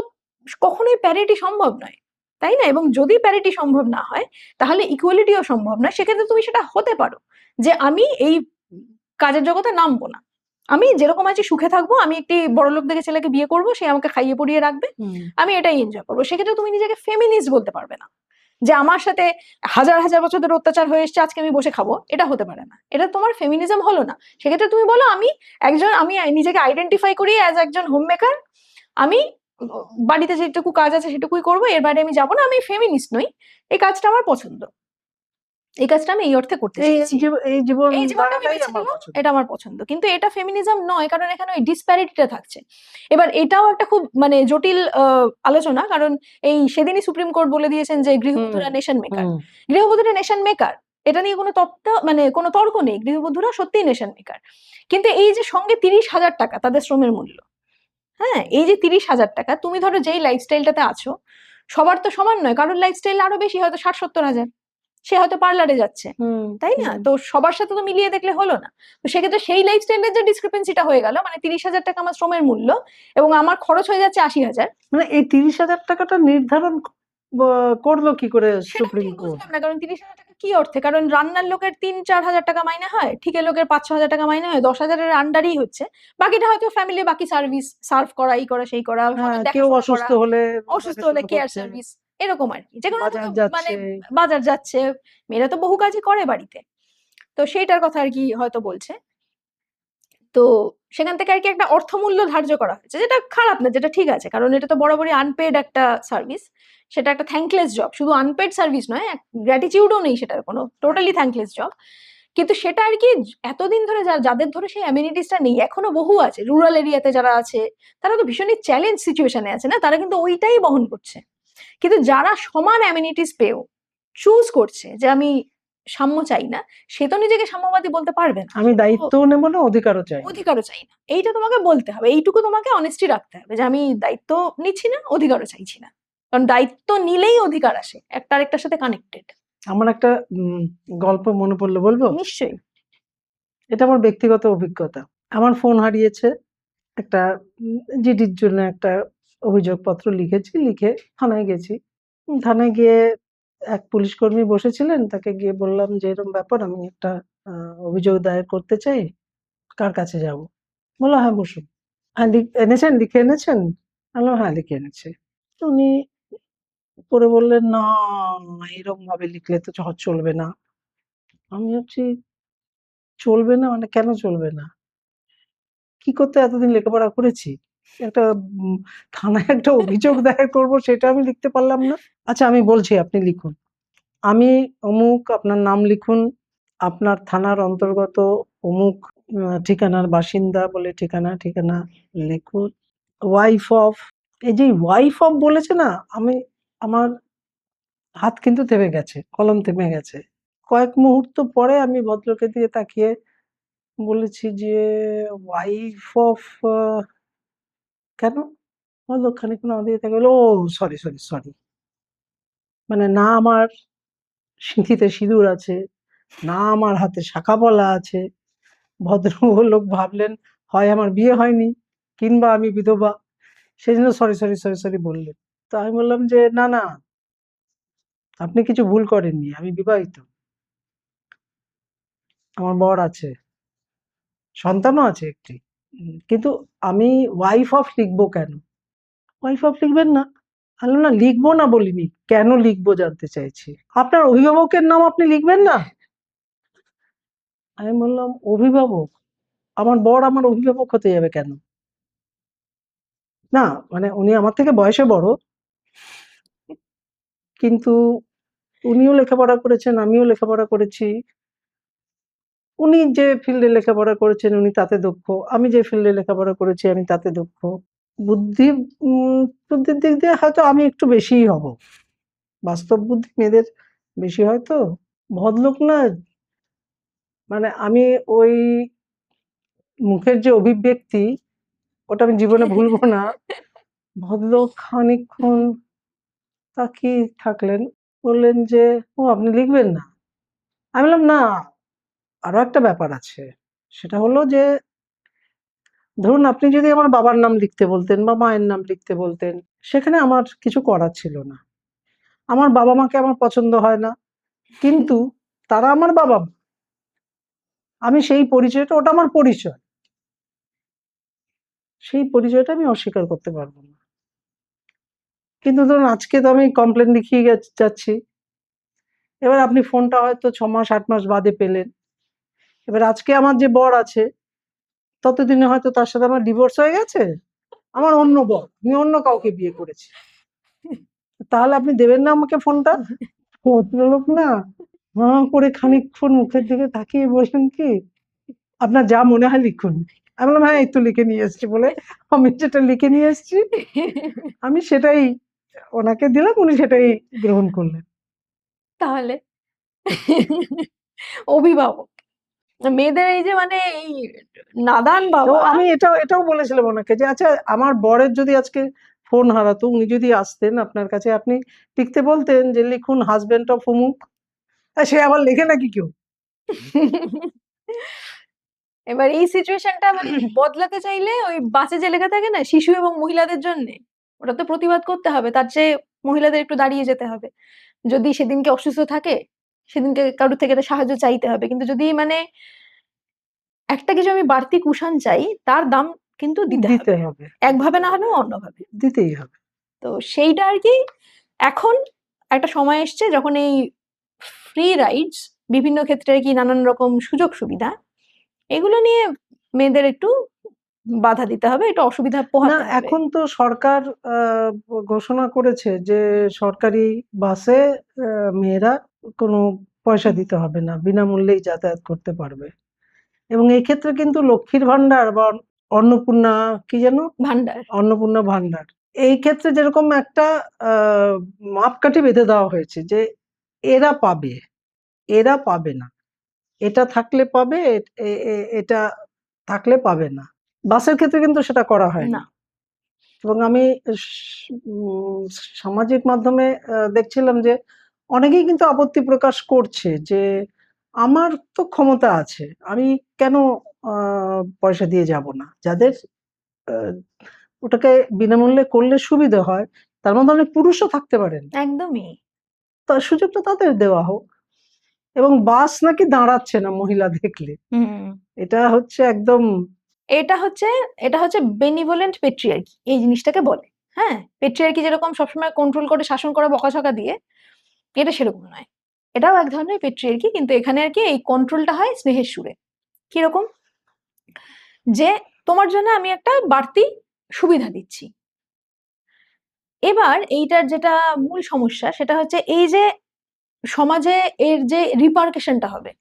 কখনোই প্যারিটি সম্ভব নয়, তাই না? এবং যদি প্যারিটি সম্ভব না হয়, তাহলে ইকুয়ালিটিও সম্ভব নয়। সেক্ষেত্রে তুমি সেটা হতে পারো যে আমি এই কাজের জগতে নামবো না, আমি যেরকম আছি সুখে থাকবো, আমি একটি বড়লোক দেখে ছেলেকে বিয়ে করবো, সে আমাকে খাইয়ে পরিয়ে রাখবে, হুম আমি এটাই এনজয় করবো। সেক্ষেত্রে তুমি নিজেকে ফেমিনিস্ট বলতে পারবে না, যে আমার সাথে হাজার হাজার বছর ধরে অত্যাচার হয়ে এসছে, আজকে আমি বসে খাবো, এটা হতে পারে না, এটা তোমার ফেমিনিজম হলো না। সেক্ষেত্রে তুমি বলো আমি নিজেকে আইডেন্টিফাই করি অ্যাজ একজন হোম মেকার, আমি বাড়িতে যেটুকু কাজ আছে সেটুকুই করবো, এর বাইরে আমি যাবো না, আমি ফেমিনিস্ট নই, এই কাজটা আমার পছন্দ, এই কাজটা আমি এই অর্থে করতে চাইছি, এই জীবন এই জীবনটা আমি ধারাটাই বেছে আমার নিলাম, পছন্দ। এটা আমার পছন্দ। কিন্তু এটা ফেমিনিজম নয়, কারণ এখানে ওই ডিসপ্যারিটিটা থাকছে। এবার এটাও একটা খুব মানে জটিল আলোচনা, কারণ এই সেদিনই সুপ্রিম কোর্ট বলে দিয়েছেন যে হুম গৃহবধূরা নেশন মেকার, হুম গৃহবধূরা নেশন মেকার, এটা নিয়ে কোনো মানে কোনো তর্ক নেই, গৃহবধূরা সত্যিই নেশন মেকার। কিন্তু এই যে সঙ্গে 30,000 টাকা তাদের শ্রমের মূল্য, হ্যাঁ, এই যে 30,000 টাকা, তুমি ধরো যেই লাইফস্টাইলটাতে আছো, সবার তো সমান নয়, কারোর লাইফস্টাইল আরো বেশি, হয়তো 60-70 হাজার, সে হয়তো পার্লারে যাচ্ছে, হুম তাই না? তো সবার সাথে তো মিলিয়ে দেখলে হলো না। তো সেক্ষেত্রে সেই লাইফস্টাইলের যে ডিসক্রিপেন্সিটা হয়ে গেল, মানে 30,000 টাকা আমার শ্রমের মূল্য এবং আমার খরচ হয়ে যাচ্ছে 80,000, মানে এই 30,000 টাকাটা নির্ধারণ করলো কি করে সেটা সুপ্রিম ঠিক কোর্ট? বুঝলাম না। কারণ 30,000 টাকা কি অর্থে? কারণ রান্নার লোকের 3-4 হাজার টাকা মাইনে হয়, ঠিকের লোকের 5-6 হাজার টাকা মাইনে হয়, 10,000-এর আন্ডারই হচ্ছে, বাকিটা হয়তো ফ্যামিলি বাকি সার্ভিস, সার্ভ করা, এই করা সেই করা, হ্যাঁ, সবার কেউ দেখাশোনা অসুস্থ করা, হলে অসুস্থ হলে দেখাশোনা কেয়ার করছে, সার্ভিস, এরকম আর কি, যেগুলো বাজার মানে যাচ্ছে। বাজার যাচ্ছে, মেয়েরা তো বহু কাজই করে বাড়িতে, তো সেইটার কথা আর কি হয়তো বলছে। তো সেখান থেকে আর কি একটা অর্থমূল্য ধার্য করা হয়েছে, যেটা খারাপ না, যেটা ঠিক আছে, কারণ এটা তো বরাবরই আনপেড একটা সার্ভিস, সেটা একটা থ্যাঙ্কলেস জব, শুধু আনপেড সার্ভিস নয়, গ্র্যাটিটিউডও নেই সেটার কোনো, টোটালি থ্যাঙ্কলেস জব। কিন্তু সেটা আর কি এতদিন ধরে যাদের ধরে সেই অ্যামিনিটিসটা নেই, এখনো বহু আছে রুরাল এরিয়াতে যারা আছে, তারা তো ভীষণই চ্যালেঞ্জ সিচুয়েশনে আছে না, তারা কিন্তু ওইটাই বহন করছে। কিন্তু যারা সমান অ্যামিনিটিস পেয়েও চুজ করছে যে আমি সাম্য চাই না, সে তো নিজেকে সাম্যবাদী বলতে পারবে না, আমি সে তো দায়িত্বও নেব না, অধিকারও চাই না। অধিকারও চাই না, এইটা তোমাকে বলতে হবে, এইটুকু তোমাকে অনেস্টি রাখতে হবে যে আমি দায়িত্ব নিচ্ছি না, অধিকারও চাইছি না, কারণ দায়িত্ব নিলেই অধিকার আসে, একটা আরেকটার সাথে কানেক্টেড। আমার একটা গল্প মনে পড়লো, বলবো? নিশ্চয়ই। এটা আমার ব্যক্তিগত অভিজ্ঞতা। আমার ফোন হারিয়েছে, একটা জিডির জন্য একটা অভিযোগপত্র লিখেছি, লিখে থানায় গেছি। থানায় গিয়ে এক পুলিশ কর্মী বসেছিলেন, তাকে গিয়ে বললাম যে এরকম ব্যাপার, আমি একটা অভিযোগ দায়ের করতে চাই, কার কাছে যাব? বললো হ্যাঁ বসুন। এনেছেন, লিখে এনেছেন? আমি বললাম হ্যাঁ লিখে এনেছি। তো উনি পরে বললেন না, এরকম ভাবে লিখলে তো চলবে না। আমি ভাবছি চলবে না মানে কেন চলবে না? কি করতে এতদিন লেখাপড়া করেছি, একটা থানায় একটা অভিযোগ দায়ের করব, সেটা আমি লিখতে পারলাম না। আচ্ছা আমি বলছি, আপনি লিখুন, আমি অমুক, আপনার নাম লিখুন, আপনার থানার অন্তর্গত অমুক ঠিকানার বাসিন্দা বলে ঠিকানা লিখুন, ওয়াইফ অফ, এই যে ওয়াইফ অফ বলেছে না, আমার হাত কিন্তু থেমে গেছে, কলম থেমে গেছে। কয়েক মুহূর্ত পরে আমি ভদ্রলোকের দিকে তাকিয়ে বলেছি যে ওয়াইফ অফ, কেন? ভদ্রলোক খানিকক্ষণ আমার দিকে তাকিয়ে বলল, ও সরি, মানে না আমার সিঁথিতে সিঁদুর আছে, না আমার হাতে শাঁখা পলা আছে, ভদ্রলোক ভাবলেন হয় আমার বিয়ে হয়নি কিংবা আমি বিধবা, সেই জন্য সরি সরি সরি সরি বললেন। তো আমি বললাম যে না না, আপনি কিছু ভুল করেননি, আমি বিবাহিত, আমার বর আছে, সন্তানও আছে একটি। কিন্তু আমি ওয়াইফ অফ লিখবো কেন? ওয়াইফ অফ লিখবেন না? আমি বললাম, না লিখবো না বলিনি, কেন লিখবো জানতে চাইছি। আপনার অভিভাবকের নাম আপনি লিখবেন না? আমি বললাম অভিভাবক, আমার বর আমার অভিভাবক হতে যাবে কেন? না মানে উনি আমার থেকে বয়সে বড়, কিন্তু উনিও লেখাপড়া করেছেন, আমিও লেখাপড়া করেছি। উনি যে ফিল্ডে লেখাপড়া করেছেন উনি তাতে দক্ষ, আমি যে ফিল্ডে লেখাপড়া করেছি আমি তাতে দক্ষ। বুদ্ধি বুদ্ধির দিক দিয়ে হয়তো আমি একটু বেশিই হব, বাস্তব বুদ্ধি মেয়েদের বেশি হয় তো। ভদ্রলোক না, মানে আমি ওই মুখের যে অভিব্যক্তি, ওটা আমি জীবনে ভুলবো না। ভদ্রলোক খানিকক্ষণ তাকিয়ে থাকলেন, বললেন যে ও আপনি লিখবেন না? আমি বললাম না, আরো একটা ব্যাপার আছে, সেটা হলো যে ধরুন আপনি যদি আমার বাবার নাম লিখতে বলতেন বা মায়ের নাম লিখতে বলতেন, সেখানে আমার কিছু করার ছিল না। আমার বাবা মাকে আমার পছন্দ হয় না, কিন্তু তারা আমার বাবা মা, আমি সেই পরিচয়টা, ওটা আমার পরিচয়, সেই পরিচয়টা আমি অস্বীকার করতে পারবো না। কিন্তু ধরুন আজকে তো আমি কমপ্লেন লিখিয়ে যাচ্ছি, এবার আপনি ফোনটা হয়তো 6 মাস 8 মাস বাদে পেলেন, এবার আজকে আমার যে বর আছে ততদিনে হয়তো তার সাথে আমার ডিভোর্স হয়ে গেছে, আমার অন্য বর, আমি অন্য কাউকে বিয়ে করেছি, তাহলে আপনি দেবেন না আমাকে ফোনটা? ভদ্রলোক না হাঁ করে খানিকক্ষণ মুখের দিকে তাকিয়ে বললেন কি, আপনার যা মনে হয় লিখুন। আমি বললাম হ্যাঁ এই তো লিখে নিয়ে এসছি, বলে আমি যেটা লিখে নিয়ে এসছি আমি সেটাই ওনাকে দিলাম, উনি সেটাই গ্রহণ করলেন। তাহলে অভিভাবক মেয়েদের এই যে মানে এই নাদান তো বাবা। আমি এটাও বলেছিলাম ওনাকে যে আচ্ছা আমার বরের যদি আজকে ফোন হারাতো, উনি যদি আসতেন আপনার কাছে, আপনি লিখতে বলতেন যে লিখুন হাজবেন্ড অফ অমুক, সে আবার লেখে নাকি কেউ? এবার এই সিচুয়েশনটা মানে বদলাতে চাইলে ওই বাসে যে লেখা থাকে না শিশু এবং মহিলাদের জন্য, ওটা তো প্রতিবাদ করতে হবে, তার চেয়ে মহিলাদের একটু দাঁড়িয়ে যেতে হবে। যদি সেদিনকে অসুস্থ থাকে সেদিনকে কারোর থেকে একটা সাহায্য চাইতে হবে, কিন্তু যদি মানে একটা কিছু আমি বাড়তি কুশন চাই তার দাম কিন্তু দিতে দিতে হবে, হবে, একভাবে না হলেও অন্যভাবে। দিতেই হবে। তো সেইটা আর কি, এখন একটা সময় এসছে যখন এই ফ্রি রাইডস বিভিন্ন ক্ষেত্রে কি নানান রকম সুযোগ সুবিধা, এগুলো নিয়ে মেয়েদের একটু বাধা দিতে হবে, একটু অসুবিধা না পোহাতে হবে। এখন তো সরকার ঘোষণা করেছে যে সরকারি বাসে মেয়েরা কোনো পয়সা দিতে হবে না, বিনামূল্যেই যাতায়াত করতে পারবে। এবং এই ক্ষেত্রে কিন্তু লক্ষ্মীর ভান্ডার বা অন্নপূর্ণা, কি যেন, ভান্ডার। অন্নপূর্ণা ভান্ডার, এই ক্ষেত্রে যেরকম একটা মাপকাঠি বেঁধে দেওয়া হয়েছে যে এরা পাবে, এরা পাবে না, এটা থাকলে পাবে, এটা থাকলে পাবে না। বাসের ক্ষেত্রে কিন্তু সেটা করা হয়নি। না, এবং আমি সামাজিক মাধ্যমে দেখছিলাম যে অনেকেই কিন্তু আপত্তি প্রকাশ করছে যে আমার তো ক্ষমতা আছে, আমি কেন পয়সা দিয়ে যাব না? যাদের আহ, ওটাকে বিনামূল্যে করলে সুবিধা হয়, তার মধ্যে অনেক পুরুষও থাকতে পারেন, একদমই। তার সুযোগটা তাদের দেওয়া হোক। এবং বাস নাকি দাঁড়াচ্ছে না মহিলা দেখলে, হুম। এটা হচ্ছে একদম। এটা হচ্ছে এটা হচ্ছে বেনিভোলেন্ট পেট্রিয়ার্কি এই জিনিসটাকে বলে। হ্যাঁ, পেট্রিয়ার্কি যেরকম সবসময় কন্ট্রোল করে শাসন করে বকাঝকা দিয়ে, এটা সেরকম নয়। এটাও এক ধরনের পেট্রিয়ার্কি, কিন্তু এখানে আর কি এই কন্ট্রোলটা হয় স্নেহের সুরে। কিরকম? যে তোমার জন্য আমি একটা বাড়তি সুবিধা দিচ্ছি। এবার এইটার যেটা মূল সমস্যা সেটা হচ্ছে এই যে সমাজে এর যে রিপার্কেশনটা হবে।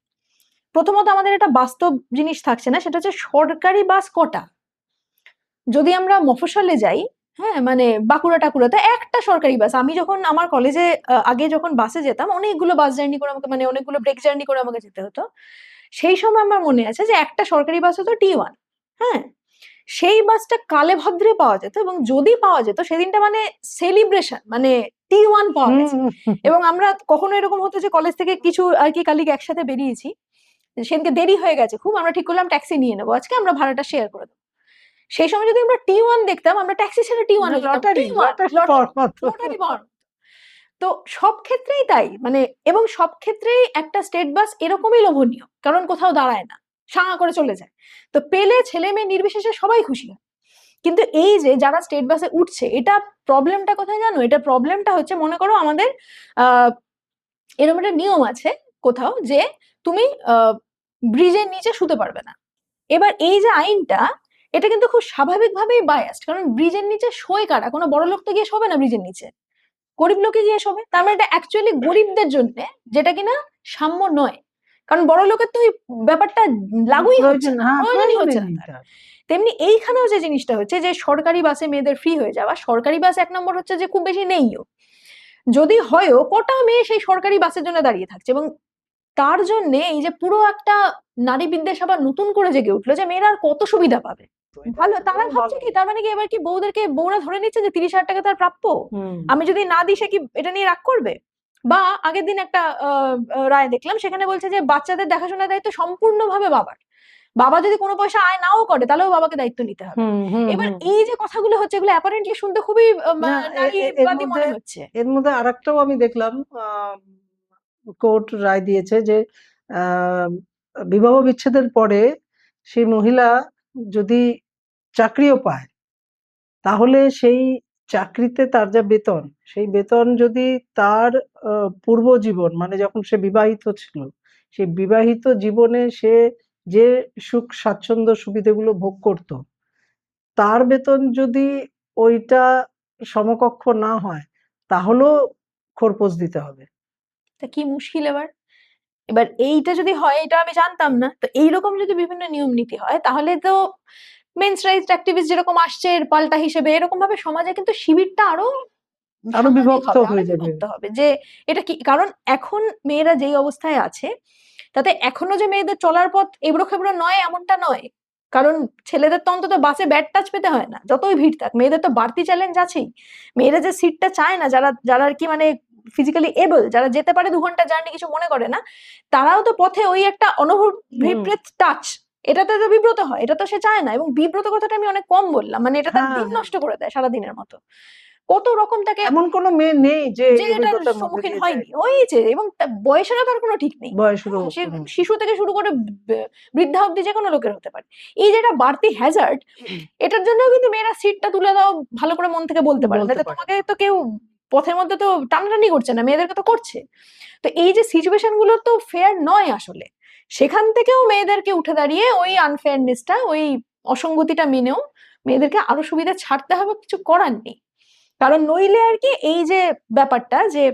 প্রথমত আমাদের এটা বাস্তব জিনিস থাকছে না, সেটা হচ্ছে সরকারি বাস কটা। যদি আমরা মফস্বলে যাই, হ্যাঁ মানে বাঁকুড়া টাকুড়াতে একটা সরকারি বাস, আমি যখন আমার কলেজে আগে যখন বাসে যেতাম অনেকগুলো বাস জার্নি করে আমাকে, মানে অনেকগুলো ব্রেক জার্নি করে আমাকে যেতে হতো, সেই সময় আমার মনে আছে যে একটা সরকারি বাস হতো T1। হ্যাঁ, সেই বাসটা কালে ভদ্রে পাওয়া যেত, এবং যদি পাওয়া যেত সেদিনটা মানে সেলিব্রেশন, মানে T1 পাওয়া গেছে। এবং আমরা কখনো এরকম হতো যে কলেজ থেকে কিছু আর কি কালিগ একসাথে বেরিয়েছি, সেদিনকে দেরি হয়ে গেছে খুব, আমরা ঠিক করলাম ট্যাক্সি নিয়ে নেবো আজকে, আমরা ভাড়াটা শেয়ার করে দেবো। সেই সময় যদি আমরা T1 দেখতাম, আমরা ট্যাক্সি ছেড়ে T1 এ যেতাম। লটারি লটারি পাওয়ার। তো সব ক্ষেত্রেই তাই, মানে এবং সব ক্ষেত্রেই একটা স্টেট বাস এরকমই লোভনীয়, কারণ কোথাও দাঁড়ায় না, সাঙা করে চলে যায়। তো পেলে ছেলে মেয়ে নির্বিশেষে সবাই খুশি হয়। কিন্তু এই যে যারা স্টেট বাসে উঠছে, এটা প্রবলেমটা কোথায় জানো? এটা প্রবলেমটা হচ্ছে, মনে করো আমাদের এরকম একটা নিয়ম আছে কোথাও যে তুমি ব্রিজের নিচে শুতে পারবে না। এবার এই যে আইনটা, এটা কিন্তু খুব স্বাভাবিকভাবেই বায়াসড, কারণ ব্রিজের নিচে শোয় কারা? কোনো বড় লোক তো গিয়ে শোবে না ব্রিজের নিচে, গরিব লোকে গিয়ে শোবে। তার মানে এটা অ্যাকচুয়ালি গরিবদের জন্য, যেটা কিনা সাম্য নয়, কারণ বড় লোকের তো ওই ব্যাপারটা লাগুই হচ্ছে না, প্রয়োজনই হচ্ছে না তার। তেমনি এইখানেও যে জিনিসটা হচ্ছে যে সরকারি বাসে মেয়েদের ফ্রি হয়ে যাওয়া, সরকারি বাস এক নম্বর হচ্ছে যে খুব বেশি নেইও, যদি হয়ও কটা মেয়ে সেই সরকারি বাসের জন্য দাঁড়িয়ে থাকছে, এবং তার জন্য এই যে পুরো একটা নারী বিদ্বেষ আবার নতুন করে জেগে উঠলো যে মেয়েরা আর কত সুবিধা পাবে। ভালো, তারা ভাবছে কি, তার মানে কি এবার কি বউরা ধরে নিচ্ছে যে 30,000 টাকা তার প্রাপ্য, আমি যদি না দিই সে কি এটা নিয়ে রাগ করবে? বা আগের দিন একটা রায় দেখলাম, সেখানে বলছে যে বাচ্চাদের দেখাশোনার দায়িত্ব সম্পূর্ণভাবে বাবার, বাবা যদি কোনো পয়সা আয় নাও করে তাহলেও বাবাকে দায়িত্ব নিতে হবে। এবার এই যে কথাগুলো হচ্ছে, এগুলো অ্যাপারেন্টলি শুনতে খুবই নারীবাদী মনে হচ্ছে। এর মধ্যে আরেকটাও আমি দেখলাম, কোর্ট রায় দিয়েছে যে বিবাহ বিচ্ছেদের পরে সেই মহিলা যদি চাকরিও পায়, তাহলে সেই চাকরিতে তার যা বেতন, সেই বেতন যদি তার পূর্ব জীবন, মানে যখন সে বিবাহিত ছিল, সেই বিবাহিত জীবনে সে যে সুখ স্বাচ্ছন্দ্য সুবিধাগুলো ভোগ করত, তার বেতন যদি ওইটা সমকক্ষ না হয়, তাহলেও খোরপোশ দিতে হবে। তা কি মুশকিল এবার। এবার এইটা যদি হয়, এটা আমি জানতাম না, তো এইরকম যদি বিভিন্ন নিয়ম নীতি হয়, তাহলে তো মেন্স রাইটস অ্যাক্টিভিস্ট যেরকম আসছে এর পাল্টা হিসেবে, এরকম ভাবে সমাজে কিন্তু শিবিরটা আরো বিভক্ত হয়ে যাবে। যে এটা কি, কারণ এখন মেয়েরা যেই অবস্থায় আছে, তাতে এখনো যে মেয়েদের চলার পথ এবড়ো খেবড়ো নয় এমনটা নয়, কারণ ছেলেদের তো অন্তত বাসে ব্যাড টাচ পেতে হয় না, যতই ভিড় থাক। মেয়েদের তো বাড়তি চ্যালেঞ্জ আছেই। মেয়েরা যে সিটটা চায় না, যারা যারা আর কি মানে ফিজিক্যালি এবল, যারা যেতে পারে 2 ঘন্টা জার্নি, কিছু মনে করে না, তারাও তো পথে ওই একটা অনভিপ্রেত টাচ, এটাতে তো বিব্রত হয়, এটা তো সে চায় না। এবং বিব্রত কথাটা আমি অনেক কম বললাম, মানে এটা তার দিন নষ্ট করে দেয় সারাদিনের মতো। কত রকম তাকে, এমন কোনো মেয়ে নেই যে এটার সম্মুখীন হয়নি, হয়েছে, এবং বয়সেরও তার কোনো ঠিক নেই, শিশু থেকে শুরু করে বৃদ্ধা অব্দি যে কোনো লোকের হতে পারে। এই যেটা বাড়তি হ্যাজার্ড, এটার জন্য কিন্তু মেয়েরা সিটটা তুলে দাও ভালো করে মন থেকে বলতে পারে না, তোমাকে তো কেউ পথের মধ্যে তো টানাটানি করছে না, মেয়েদেরকে তো করছে। তো এই যে সিচুয়েশন গুলো তো ফেয়ার নয় আসলে, সেখান থেকেও মেয়েদেরকে উঠে দাঁড়িয়ে ওই আনফেয়ারনেসটা, ওই অসঙ্গতিটা মেনেও মেয়েদেরকে আরো সুবিধা ছাড়তে হবে, কিছু করার নেই। কারণ নইলে আর কি এই যে ব্যাপারটা, যে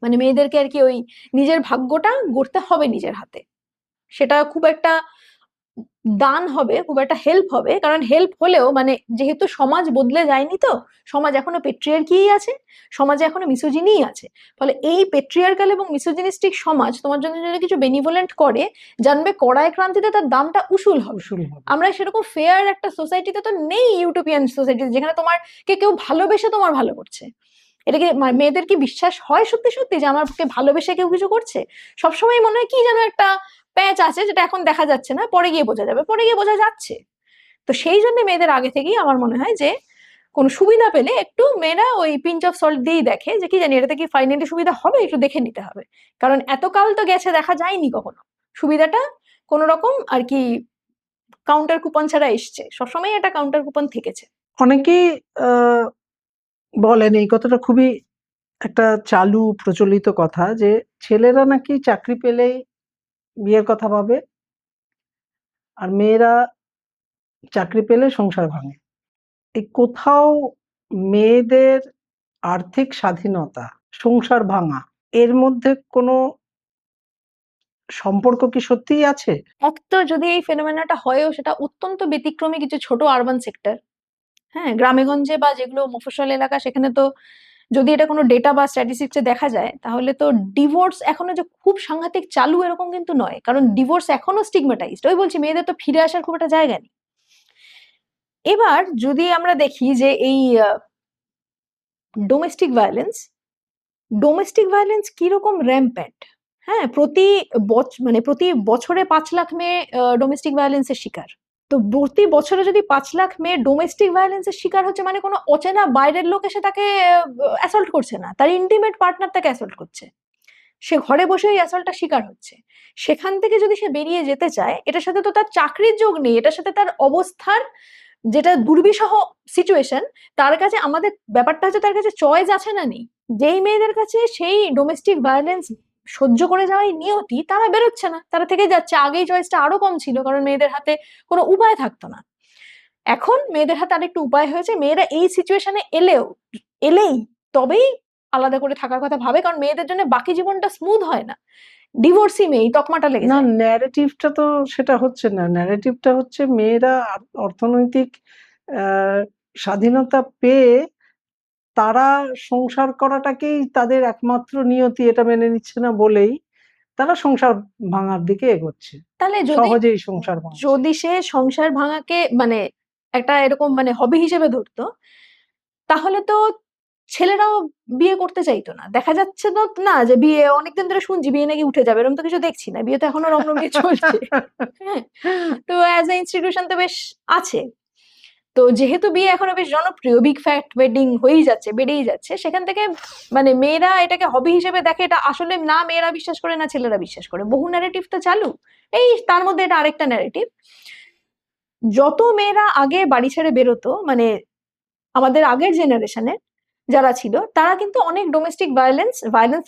মানে মেয়েদেরকে আর কি ওই নিজের ভাগ্যটা গড়তে হবে নিজের হাতে, সেটা খুব একটা দান হবে, খুব একটা হেল্প হবে। কারণ হেল্প হলেও মানে যেহেতু সমাজ বদলে যায়নি, তো সমাজ এখনো পেট্রিয়ার্কিই আছে, সমাজে এখনো মিসোজিনিই আছে। ফলে এই পেট্রিয়ার্কাল এবং মিসোজিনিস্টিক সমাজ তোমার জন্য যদি কিছু বেনিভোলেন্ট করে, জানবে কড়াই ক্রান্তিতে তার দামটা উসুল হবে। আমরা সেরকম ফেয়ার একটা সোসাইটিতে তো নেই, ইউটোপিয়ান সোসাইটিতে, যেখানে তোমারকে কেউ ভালোবেসে তোমার ভালো করছে। এটা কি মেয়েদের কি বিশ্বাস হয় সত্যি সত্যি যে আমাকে ভালোবেসে কেউ কিছু করছে? সবসময় মনে হয় কি যেন একটা প্যাচ আছে, যেটা এখন দেখা যাচ্ছে না, পরে গিয়ে বোঝা যাবে, পরে গিয়ে বোঝা যাচ্ছে। তো সেই জন্য মেয়েদের আগে থেকেই আমার মনে হয় যে কোনো সুবিধা পেলে একটু মেয়েরা ওই পিঞ্চ অফ সল্ট দিয়েই দেখে, যে কি জানি এটাতে কি ফাইনালি সুবিধা হবে, একটু দেখে নিতে হবে। কারণ এতকাল তো গেছে, দেখা যায়নি কখনো সুবিধাটা কোন রকম আর কি কাউন্টার কুপন ছাড়া এসছে, সবসময় এটা কাউন্টার কুপন থেকেছে। অনেকেই বলেন এই কথাটা খুবই একটা চালু প্রচলিত কথা, যে ছেলেরা নাকি চাকরি পেলেই বিয়ের কথা ভাবে, আর মেয়েরা চাকরি পেলে সংসার ভাঙে। এই কোথাও মেয়েদের আর্থিক স্বাধীনতা, সংসার ভাঙা, এর মধ্যে কোনো সম্পর্ক কি সত্যিই আছে? এক তো যদি এই ফেনোমেনাটা হয়ও, সেটা অত্যন্ত ব্যতিক্রমী কিছু ছোট আরবান সেক্টর, হ্যাঁ, গ্রামেগঞ্জে বা যেগুলো মফস্বল এলাকা, সেখানে তো যদি এটা কোনো ডেটা বা স্ট্যাটিস্টিক্সে দেখা যায়, তাহলে তো ডিভোর্স এখনো যে খুব সাংঘাতিক চালু এরকম কিন্তু নয়, কারণ ডিভোর্স এখনো স্টিগমাটাইজড। ওই বলছি, মেয়েদের তো ফিরে আসার খুব একটা জায়গা নেই। এবার যদি আমরা দেখি যে এই ডোমেস্টিক ভায়োলেন্স কিরকম র্যাম্প্যান্ট, হ্যাঁ, প্রতি বছরে 5 লাখ মেয়ে ডোমেস্টিক ভায়োলেন্সের শিকার। তো প্রতি বছরে যদি 5 লাখ মেয়ে ডোমেস্টিক ভায়োলেন্সের শিকার হচ্ছে, মানে কোনো অচেনা বাইরের লোক এসে তাকে অ্যাসল্ট করছে না, তার ইন্টিমেট পার্টনার তাকে অ্যাসল্ট করছে, সে ঘরে বসে ওই অ্যাসল্টটা শিকার হচ্ছে। সেখান থেকে যদি সে বেরিয়ে যেতে চায়, এটার সাথে তো তার চাকরির যোগ নেই, এটার সাথে তার অবস্থার যেটা দুর্বিষহ সিচুয়েশন, তার কাছে আমাদের ব্যাপারটা হচ্ছে তার কাছে চয়েস আছে না নেই। যেই মেয়েদের কাছে সেই ডোমেস্টিক ভায়োলেন্স সহ্য করে যাওয়াই নিয়তি, তারা বেরোচ্ছে না, তারা থেকে যাচ্ছে। আগেই চয়েসটা আরো কম ছিল, কারণ মেয়েদের হাতে কোনো উপায় থাকতো না। এখন মেয়েদের হাতে আরেকটু উপায় হয়েছে, মেয়েরা এই সিচুয়েশনে এলেই তবেই আলাদা করে থাকার কথা ভাবে, কারণ মেয়েদের জন্য বাকি জীবনটা স্মুথ হয় না, ডিভোর্সি মেয়ে তকমাটা লেগে না, যায়। ন্যারেটিভটা তো সেটা হচ্ছে না। ন্যারেটিভটা হচ্ছে মেয়েরা অর্থনৈতিক আহ, স্বাধীনতা পেয়ে তারা সংসার করাটাকেই তাদের একমাত্র নিয়তি, এটা মেনে নিচ্ছে না বলেই তারা সংসার ভাঙার দিকে এগোচ্ছে, তাহলে সহজেই সংসার ভাঙছে। যদি সে সংসার ভাঙাকে মানে একটা এরকম মানে হবি হিসেবে ধরতো, তাহলে তো ছেলেরাও বিয়ে করতে চাইতো না। দেখা যাচ্ছে তো না যে বিয়ে, অনেকদিন ধরে শুনছি বিয়ে নাকি উঠে যাবে, এরকম তো কিছু দেখছি না, বিয়ে তো এখনো রমরমিয়ে চলছে। হ্যাঁ, তো অ্যাজ এ ইনস্টিটিউশন তো বেশ আছে। তো যেহেতু বিয়ে এখনো বেশ জনপ্রিয়, বিগ ফ্যাট ওয়েডিং হয়েই যাচ্ছে, বেড়েই যাচ্ছে, সেখান থেকে মানে মেয়েরা এটাকে হবি হিসেবে দেখে। এটা আসলে না মেয়েরা বিশ্বাস করে না ছেলেরা বিশ্বাস করে, বহু ন্যারেটিভ তো চালু। এই তার মধ্যে এটা আরেকটা ন্যারেটিভ। যত মেয়েরা আগে বাড়ি ছেড়ে বেরোতো, মানে আমাদের আগের জেনারেশনে যারা ছিল, তারা কিন্তু অনেক ডোমেস্টিক ভায়োলেন্স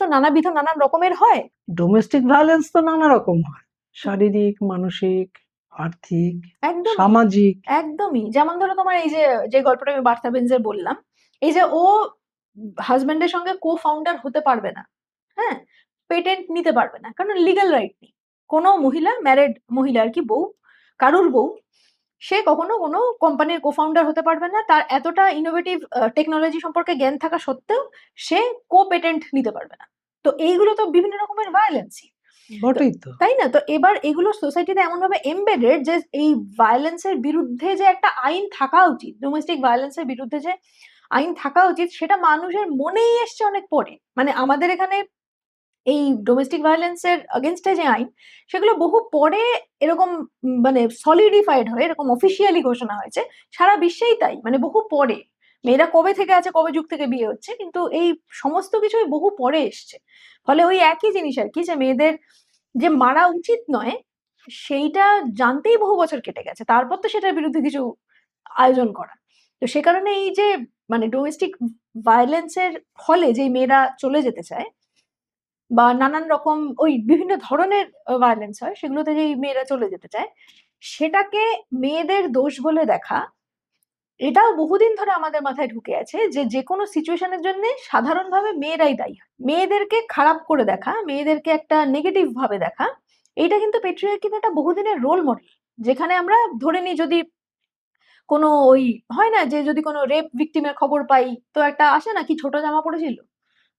তো নানাবিধ নানান রকমের হয়। ডোমেস্টিক ভায়োলেন্স তো নানা রকম হয়, শারীরিক, মানসিক, আর্থিক, একদমই, সামাজিক। একদমই। যেমন ধরো তোমার এই যে যে গল্পটা আমি বার্তা বেঞ্জের বললাম, এই যে ও হাজবেন্ডের সঙ্গে কো ফাউন্ডার হতে পারবে না, হ্যাঁ, পেটেন্ট নিতে পারবে না, কারণ লিগ্যাল রাইট নেই। কোনো মহিলা, ম্যারিড মহিলা আর কি, বউ, কারুর বউ, সে কখনো কোনো কোম্পানির কো ফাউন্ডার হতে পারবে না। তার এতটা ইনোভেটিভ টেকনোলজি সম্পর্কে জ্ঞান থাকা সত্ত্বেও সে কো পেটেন্ট নিতে পারবে না। তো এইগুলো তো বিভিন্ন রকমের ভায়োলেন্সই, বটেই তো। তাই না? তো এবার এগুলো সোসাইটিতে এমন ভাবে এমবেডেড যে এই ভায়োলেন্সের বিরুদ্ধে যে একটা আইন থাকা উচিত, ডোমেস্টিক ভায়োলেন্সের বিরুদ্ধে যে আইন থাকা উচিত, সেটা মানুষের মনেই এসছে অনেক পরে। মানে আমাদের এখানে এই ডোমেস্টিক ভায়োলেন্সের এগেনস্টে যে আইন, সেগুলো বহু পরে এরকম মানে সলিডিফাইড হয়ে এরকম অফিসিয়ালি ঘোষণা হয়েছে। সারা বিশ্বেই তাই, মানে বহু পরে। মেয়েরা কবে থেকে আছে, কবে যুগ থেকে বিয়ে হচ্ছে, কিন্তু এই সমস্ত কিছুই বহু পরে এসছে। ফলে ওই একই জিনিস আর কি, যে মেয়েদের যে মারা উচিত নয়, সেইটা জানতেই বহু বছর কেটে গেছে, তারপর তো সেটার বিরুদ্ধে কিছু আয়োজন করা। তো সে কারণে এই যে মানে ডোমেস্টিক ভায়োলেন্সের ফলে যে মেয়েরা চলে যেতে চায়, বা নানান রকম ওই বিভিন্ন ধরনের ভায়োলেন্স হয়, সেগুলোতে যেই মেয়েরা চলে যেতে চায়, সেটাকে মেয়েদের দোষ বলে দেখা, এটাও বহুদিন ধরে আমাদের মাথায় ঢুকে আছে, যে যে কোনো সিচুয়েশনের জন্য সাধারণভাবে মেয়েরাই দায়ী হয়। মেয়েদেরকে খারাপ করে দেখা, মেয়েদেরকে একটা নেগেটিভ ভাবে দেখা, এইটা কিন্তু পেট্রিয়ার্কির একটা বহুদিনের রোল মডেল। যেখানে আমরা ধরে নিই, যদি কোনো ওই হয় না যে যদি কোনো রেপ ভিকটিমের খবর পাই, তো একটা আসে না কি ছোট জামা পড়েছিল,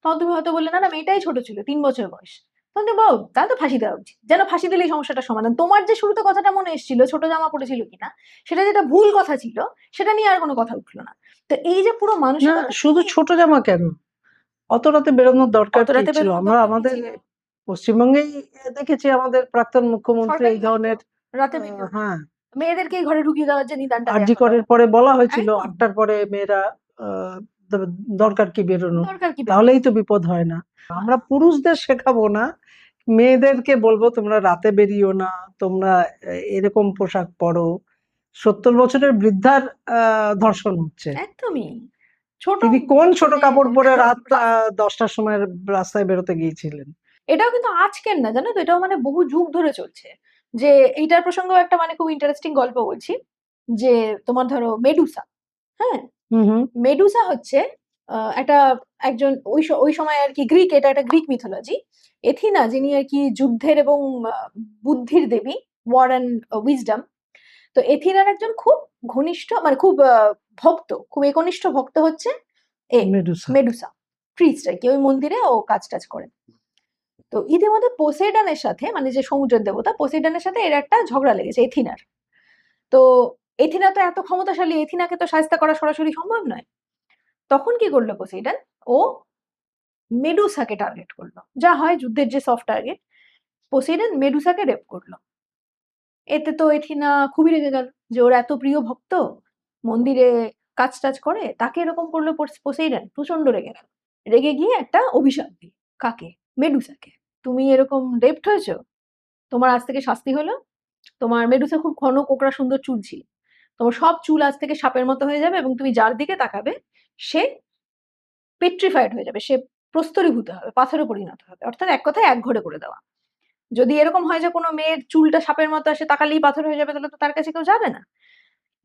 তখন তুমি হয়তো বললে না না মেয়েটাই ছোট ছিল, 3 বছর বয়স, তখন তুমি বলো তাহলে তো ফাঁসি দেওয়া উচিত, যেন ফাঁসি দিলেই সমস্যাটা সমাধান। তোমার যে শুরুতে কথাটা মনে এসেছিল ছোট জামা পড়েছিল কিনা, সেটা যেটা ভুল কথা ছিল, সেটা নিয়ে আর কোনো কথা উঠলো না। তো এই যে পুরো না, মানসিকতা, শুধু ছোট জামা কেন, অত রাতে বেরোনোর দরকার অত কি রাতে ছিল? বেরোনোর আমরা দরকার কি আমাদের ছিল? পশ্চিমবঙ্গেই দেখেছি, আমাদের প্রাক্তন মুখ্যমন্ত্রী সরকারি এই করতো, ধরনের রাতে বেরিয়ে হ্যাঁ, মেয়েদেরকেই ঘরে ঢুকিয়ে দেওয়ার যে নিদানটা দেওয়া আরজি হলো। করের পরে বলা হয়েছিল একদম, 8টার পরে মেয়েরা আহ, দরকার কি বেরোনো, দরকার কি বেরোনো? তাহলেই তো বিপদ হয় না। আমরা পুরুষদের শেখাবো না, মেয়েদেরকে বলবো তোমরা রাতে বেরিও না, তোমরা এরকম পোশাক পরো। 70 বছরের বৃদ্ধার ধর্ষণ হচ্ছে, একদমই। ছোট তিনি কোন ছোট মানে কাপড় পরে রাত 10টার সময় রাস্তায় বেরোতে গিয়েছিলেন? এটাও কিন্তু আজকের না, জানো তো, এটাও মানে বহু যুগ ধরে চলছে। যে এইটার প্রসঙ্গেও একটা মানে খুব ইন্টারেস্টিং গল্প বলছি, যে তোমার ধরো মেডুসা, হ্যাঁ, হুম হুম। মেডুসা হচ্ছে একটা একজন ওই সময় আর কি গ্রিক, এটা একটা গ্রিক মিথোলজি। এথিনা, যিনি আর কি যুদ্ধের এবং বুদ্ধির দেবী, ওয়ার অ্যান্ড উইজডম। তো এথিনার একজন খুব ঘনিষ্ঠ মানে খুব ভক্ত, খুব একনিষ্ঠ ভক্ত হচ্ছে এ মেডুসা। মেডুসা, প্রিস্ট আর কি, ওই মন্দিরে ও কাজ টাজ করে। তো ইতিমধ্যে পোসেইডনের সাথে, মানে যে সমুদ্রের দেবতা পোসেইডনের সাথে এর একটা ঝগড়া লেগেছে এথিনার। তো এথিনা তো এত ক্ষমতাশালী, এথিনাকে তো শায়েস্তা করা সরাসরি সম্ভব নয়। তখন কি করলো পোসেইডন, ও মেডুসাকে টার্গেট করলো, যা হয় যুদ্ধের যে সফট টার্গেট, পোসেইডন মেডুসাকে রেপ করলো। এতে তো এথিনা খুবই রেগে গেল যে ওর এত প্রিয় ভক্ত মন্দিরে কাজ টাজ করে, তাকে এরকম করলো পোসেইডন, প্রচন্ড রেগে গেল। রেগে গিয়ে একটা অভিশাপ দিল, কাকে? মেডুসাকে। তুমি এরকম রেপড হয়েছো, তোমার আজ থেকে শাস্তি হলো, তোমার মেডুসা খুব ঘন কোকড়া সুন্দর চুল ছিল, তোমার সব চুল আজ থেকে সাপের মতো হয়ে যাবে এবং তুমি যার দিকে তাকাবে সে পেট্রিফাইড হয়ে যাবে, সে প্রস্তরীভূত হবে, পাথরে পরিণত হবে। অর্থাৎ এক কথায় এক ঘরে করে দেওয়া। যদি এরকম হয় যে কোনো মেয়ের চুলটা সাপের মতো আসে, তাকালেই পাথর হয়ে যাবে, তাহলে তো তার কাছে কেউ যাবে না।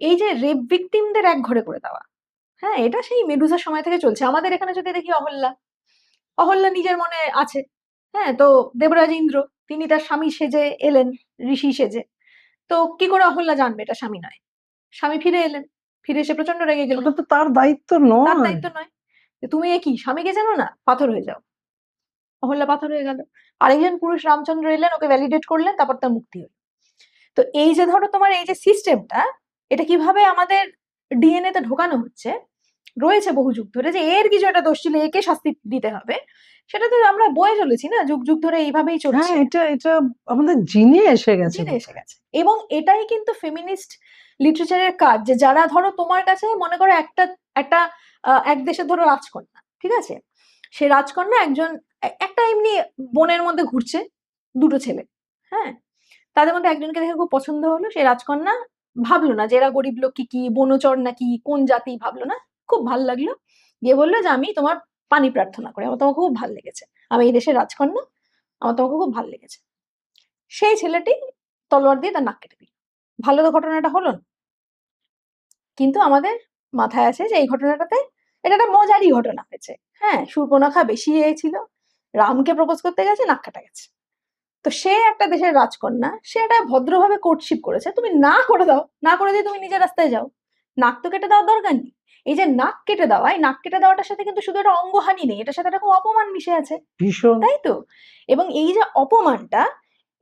এই যে রেপ ভিকটিমদের এক ঘরে করে দেওয়া, হ্যাঁ, এটা সেই মেডুসার সময় থেকে চলছে। আমাদের এখানে যদি দেখি অহল্যা, অহল্যা নিজের মনে আছে, হ্যাঁ, তো দেবরাজ ইন্দ্র তিনি তার স্বামী সেজে এলেন, ঋষি সেজে, তো কি করে অহল্যা জানবে এটা স্বামী নয়? স্বামী ফিরে এলেন, ফিরে এসে প্রচন্ড রেগে গেলেন। ওটা তো তার দায়িত্ব তার নয়। দায়িত্ব নয় যে তুমি এ কি স্বামীকে জানো না, পাথর হয়ে যাও। অহল্যা পাথর হয়ে গেল। আরেকজন পুরুষ রামচন্দ্র এলেন, ওকে ভ্যালিডেট করলেন, তারপর তার মুক্তি হলো। তো এই যে ধরো তোমার এই যে সিস্টেমটা, এটা কিভাবে আমাদের ডিএনএ তে ঢোকানো হচ্ছে রয়েছে বহু যুগ ধরে, যে এর কিছু একটা দোষ ছিল, একে শাস্তি দিতে হবে, সেটা তো আমরা বয়ে চলেছি না যুগ যুগ ধরে, এইভাবেই হ্যাঁ, চলছে, এটা আমাদের জিনে এসে গেছে জিনে এসে বোধহয়। গেছে। এবং এটাই কিন্তু ফেমিনিস্ট লিটারেচারের কাজ, যে যারা ধরো তোমার কাছে মনে করো একটা একটা এক দেশে ধরো রাজকন্যা, ঠিক আছে, সে রাজকন্যা একজন একটা এমনি বনের মধ্যে ঘুরছে, দুটো ছেলে, হ্যাঁ, তাদের মধ্যে একজনকে দেখে খুব পছন্দ হলো, সে রাজকন্যা ভাবলো না যে এরা গরিব লোক কি বনচর নাকি কোন জাতি, ভাবলো না, খুব ভাল লাগলো, গিয়ে বললো যে আমি তোমার পানি প্রার্থনা করি, আমার তোমাকে খুব ভাল লেগেছে, আমি এই দেশের রাজকন্যা, আমার তোমাকে খুব ভাল লেগেছে। সেই ছেলেটি তলোয়ার দিয়ে তার নাক কেটে দিল। ভালো তো ঘটনাটা হলো না, কিন্তু আমাদের মাথায় আছে যে এই ঘটনাটাতে এটা একটা মজারই ঘটনা হয়েছে। হ্যাঁ, শূর্পণখা বেশি ছিল, রামকে প্রপোজ করতে গেছে, নাক কাটা গেছে। তো সে একটা দেশের রাজকন্যা, সে এটা ভদ্রভাবে কোর্টশিপ করেছে, তুমি না করে দাও, না করে দিয়ে তুমি নিজের রাস্তায় যাও, নাক তো কেটে দেওয়ার দরকার নেই। এই যে নাক কেটে দেওয়া, এই নাক কেটে দেওয়াটার সাথে কিন্তু শুধু একটা অঙ্গহানি নেই, এটার সাথে একটা খুব অপমান মিশে আছে, ভীষণ। তাই তো? এবং এই যে অপমানটা,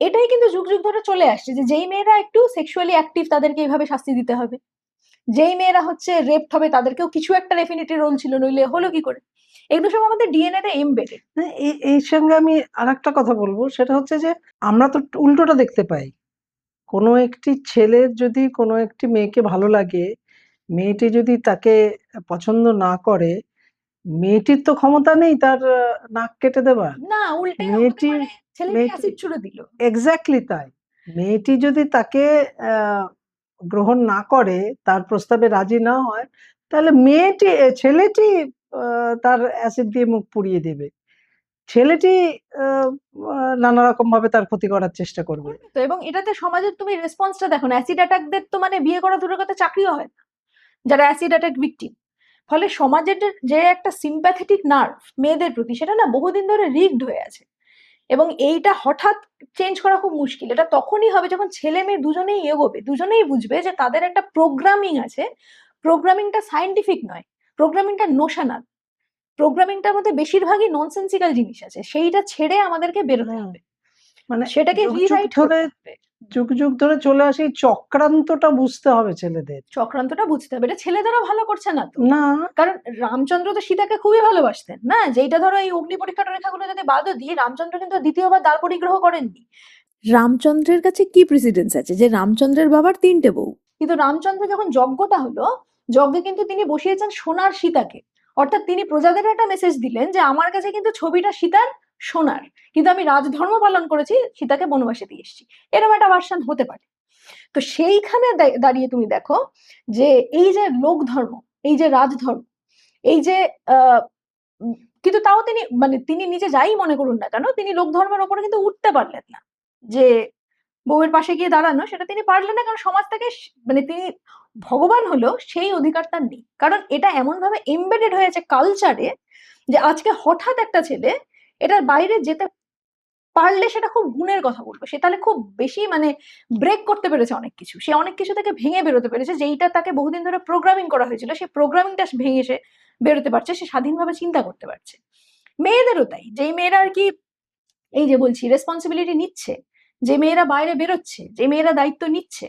এটাই কিন্তু যুগ যুগ ধরে চলে আসছে, যে যেই মেয়েরা একটু সেক্সুয়ালি অ্যাক্টিভ তাদেরকে এইভাবে শাস্তি দিতে হবে, যেই মেয়েরা হচ্ছে রেপড হবে তাদেরকেও কিছু একটা ডেফিনিটি রোল ছিল, নইলে হলো কি করে? এগুলো সব আমাদের ডিএনএ তে এমবেডেড। এই সঙ্গে আমি আরেকটা কথা বলবো, সেটা হচ্ছে যে আমরা তো উল্টোটা দেখতে পাই। কোনো একটি ছেলের যদি কোনো একটি মেয়েকে ভালো লাগে, মেয়েটি যদি তাকে পছন্দ না করে, মেয়েটির তো ক্ষমতা নেই তার নাক কেটে দেবার। না, উল্টে হতে মেয়েটির পারে ছেলেকে মেয়েটি অ্যাসিড ছুড়ে দিল। এক্স্যাক্টলি তাই। মেয়েটি যদি তাকে গ্রহণ না করে, তার প্রস্তাবে রাজি না হয়, তাহলে ছেলেটি তার অ্যাসিড দিয়ে মুখ পুড়িয়ে দেবে। ছেলেটি নানা রকম ভাবে তার ক্ষতি করার চেষ্টা করবে। তো এবং এটাতে সমাজের তুমি রেসপন্সটা দেখো না, অ্যাসিড অ্যাটাকদের তো মানে বিয়ে করা দূরের কথা, চাকরিও হয় না যারা অ্যাসিড অ্যাটাক ভিকটিম। ফলে সমাজের যে একটা সিম্প্যাথেটিক নার্ভ মেয়েদের প্রতি, সেটা না বহুদিন ধরে রিগড হয়ে আছে। এবং এইটা হঠাৎ চেঞ্জ করা খুব মুশকিল। এটা তখনই হবে যখন ছেলে মেয়ে দুজনেই এগোবে, দুজনেই বুঝবে যে তাদের একটা প্রোগ্রামিং আছে, প্রোগ্রামিংটা সায়েন্টিফিক নয়, প্রোগ্রামিংটা নোশনাল, প্রোগ্রামিংটার মধ্যে বেশিরভাগই ননসেন্সিক্যাল জিনিস আছে, সেইটা ছেড়ে আমাদেরকে বেরোতে হবে, মানে সেটাকে যুগ যুগ রিরাইট ধরে করতে হবে। যুগ যুগ ধরে চলে আসে এই চক্রান্তটা বুঝতে হবে ছেলেদের। চক্রান্তটা বুঝতে হবে, এটা ছেলেদেরও ভালো করছে না তো। না, কারণ রামচন্দ্র তো সীতাকে খুবই ভালোবাসতেন না, যেটা ধরো এই অগ্নি পরীক্ষাটা রেখাগুলো যদি বাদও দিই, রামচন্দ্র কিন্তু দ্বিতীয়বার দ্বার পরিগ্রহ করেননি। রামচন্দ্রের কাছে কি প্রেসিডেন্স আছে যে রামচন্দ্রের বাবার 3টে বউ? কিন্তু রামচন্দ্র যখন যজ্ঞটা হলো, যজ্ঞে কিন্তু তিনি বসিয়েছেন সোনার সীতাকে, অর্থাৎ তিনি প্রজাদের একটা মেসেজ দিলেন যে আমার কাছে কিন্তু ছবিটা সীতার সোনার, কিন্তু আমি রাজধর্ম পালন করেছি, সীতাকে বনবাসে দিয়ে এসেছি, এরকম একটা ভার্সন হতে পারে। তো সেইখানে দাঁড়িয়ে তুমি দেখো যে এই যে লোক ধর্ম, এই যে রাজধর্ম, এই যে আহ কিন্তু তাও তিনি মানে তিনি নিজে যাই মনে করুন না কেন, তিনি লোক ধর্মের ওপরে কিন্তু উঠতে পারলেন না, যে বউয়ের পাশে গিয়ে দাঁড়ানো, সেটা তিনি পারলেন না, কারণ সমাজ থেকে মানে তিনি ভগবান হলো সেই অধিকার তার নেই, কারণ এটা এমন ভাবে এমবেডেড হয়েছে কালচারে, যে আজকে হঠাৎ একটা ছেলে এটার বাইরে যেতে পারলে সেটা খুব গুণের কথা বলবো, সে তাহলে খুব বেশি মানে ব্রেক করতে পেরেছে অনেক কিছু, সে অনেক কিছু থেকে ভেঙে বেরোতে পেরেছে, যেইটা তাকে বহুদিন ধরে প্রোগ্রামিং করা হয়েছিল, সেই প্রোগ্রামিংটা ভেঙে সে বেরোতে পারছে, সে স্বাধীনভাবে চিন্তা করতে পারছে। মেয়েদেরও তাই, যেই মেয়েরা আর কি এই যে বলছি রেসপন্সিবিলিটি নিচ্ছে, যে মেয়েরা বাইরে বেরোচ্ছে, যে মেয়েরা দায়িত্ব নিচ্ছে,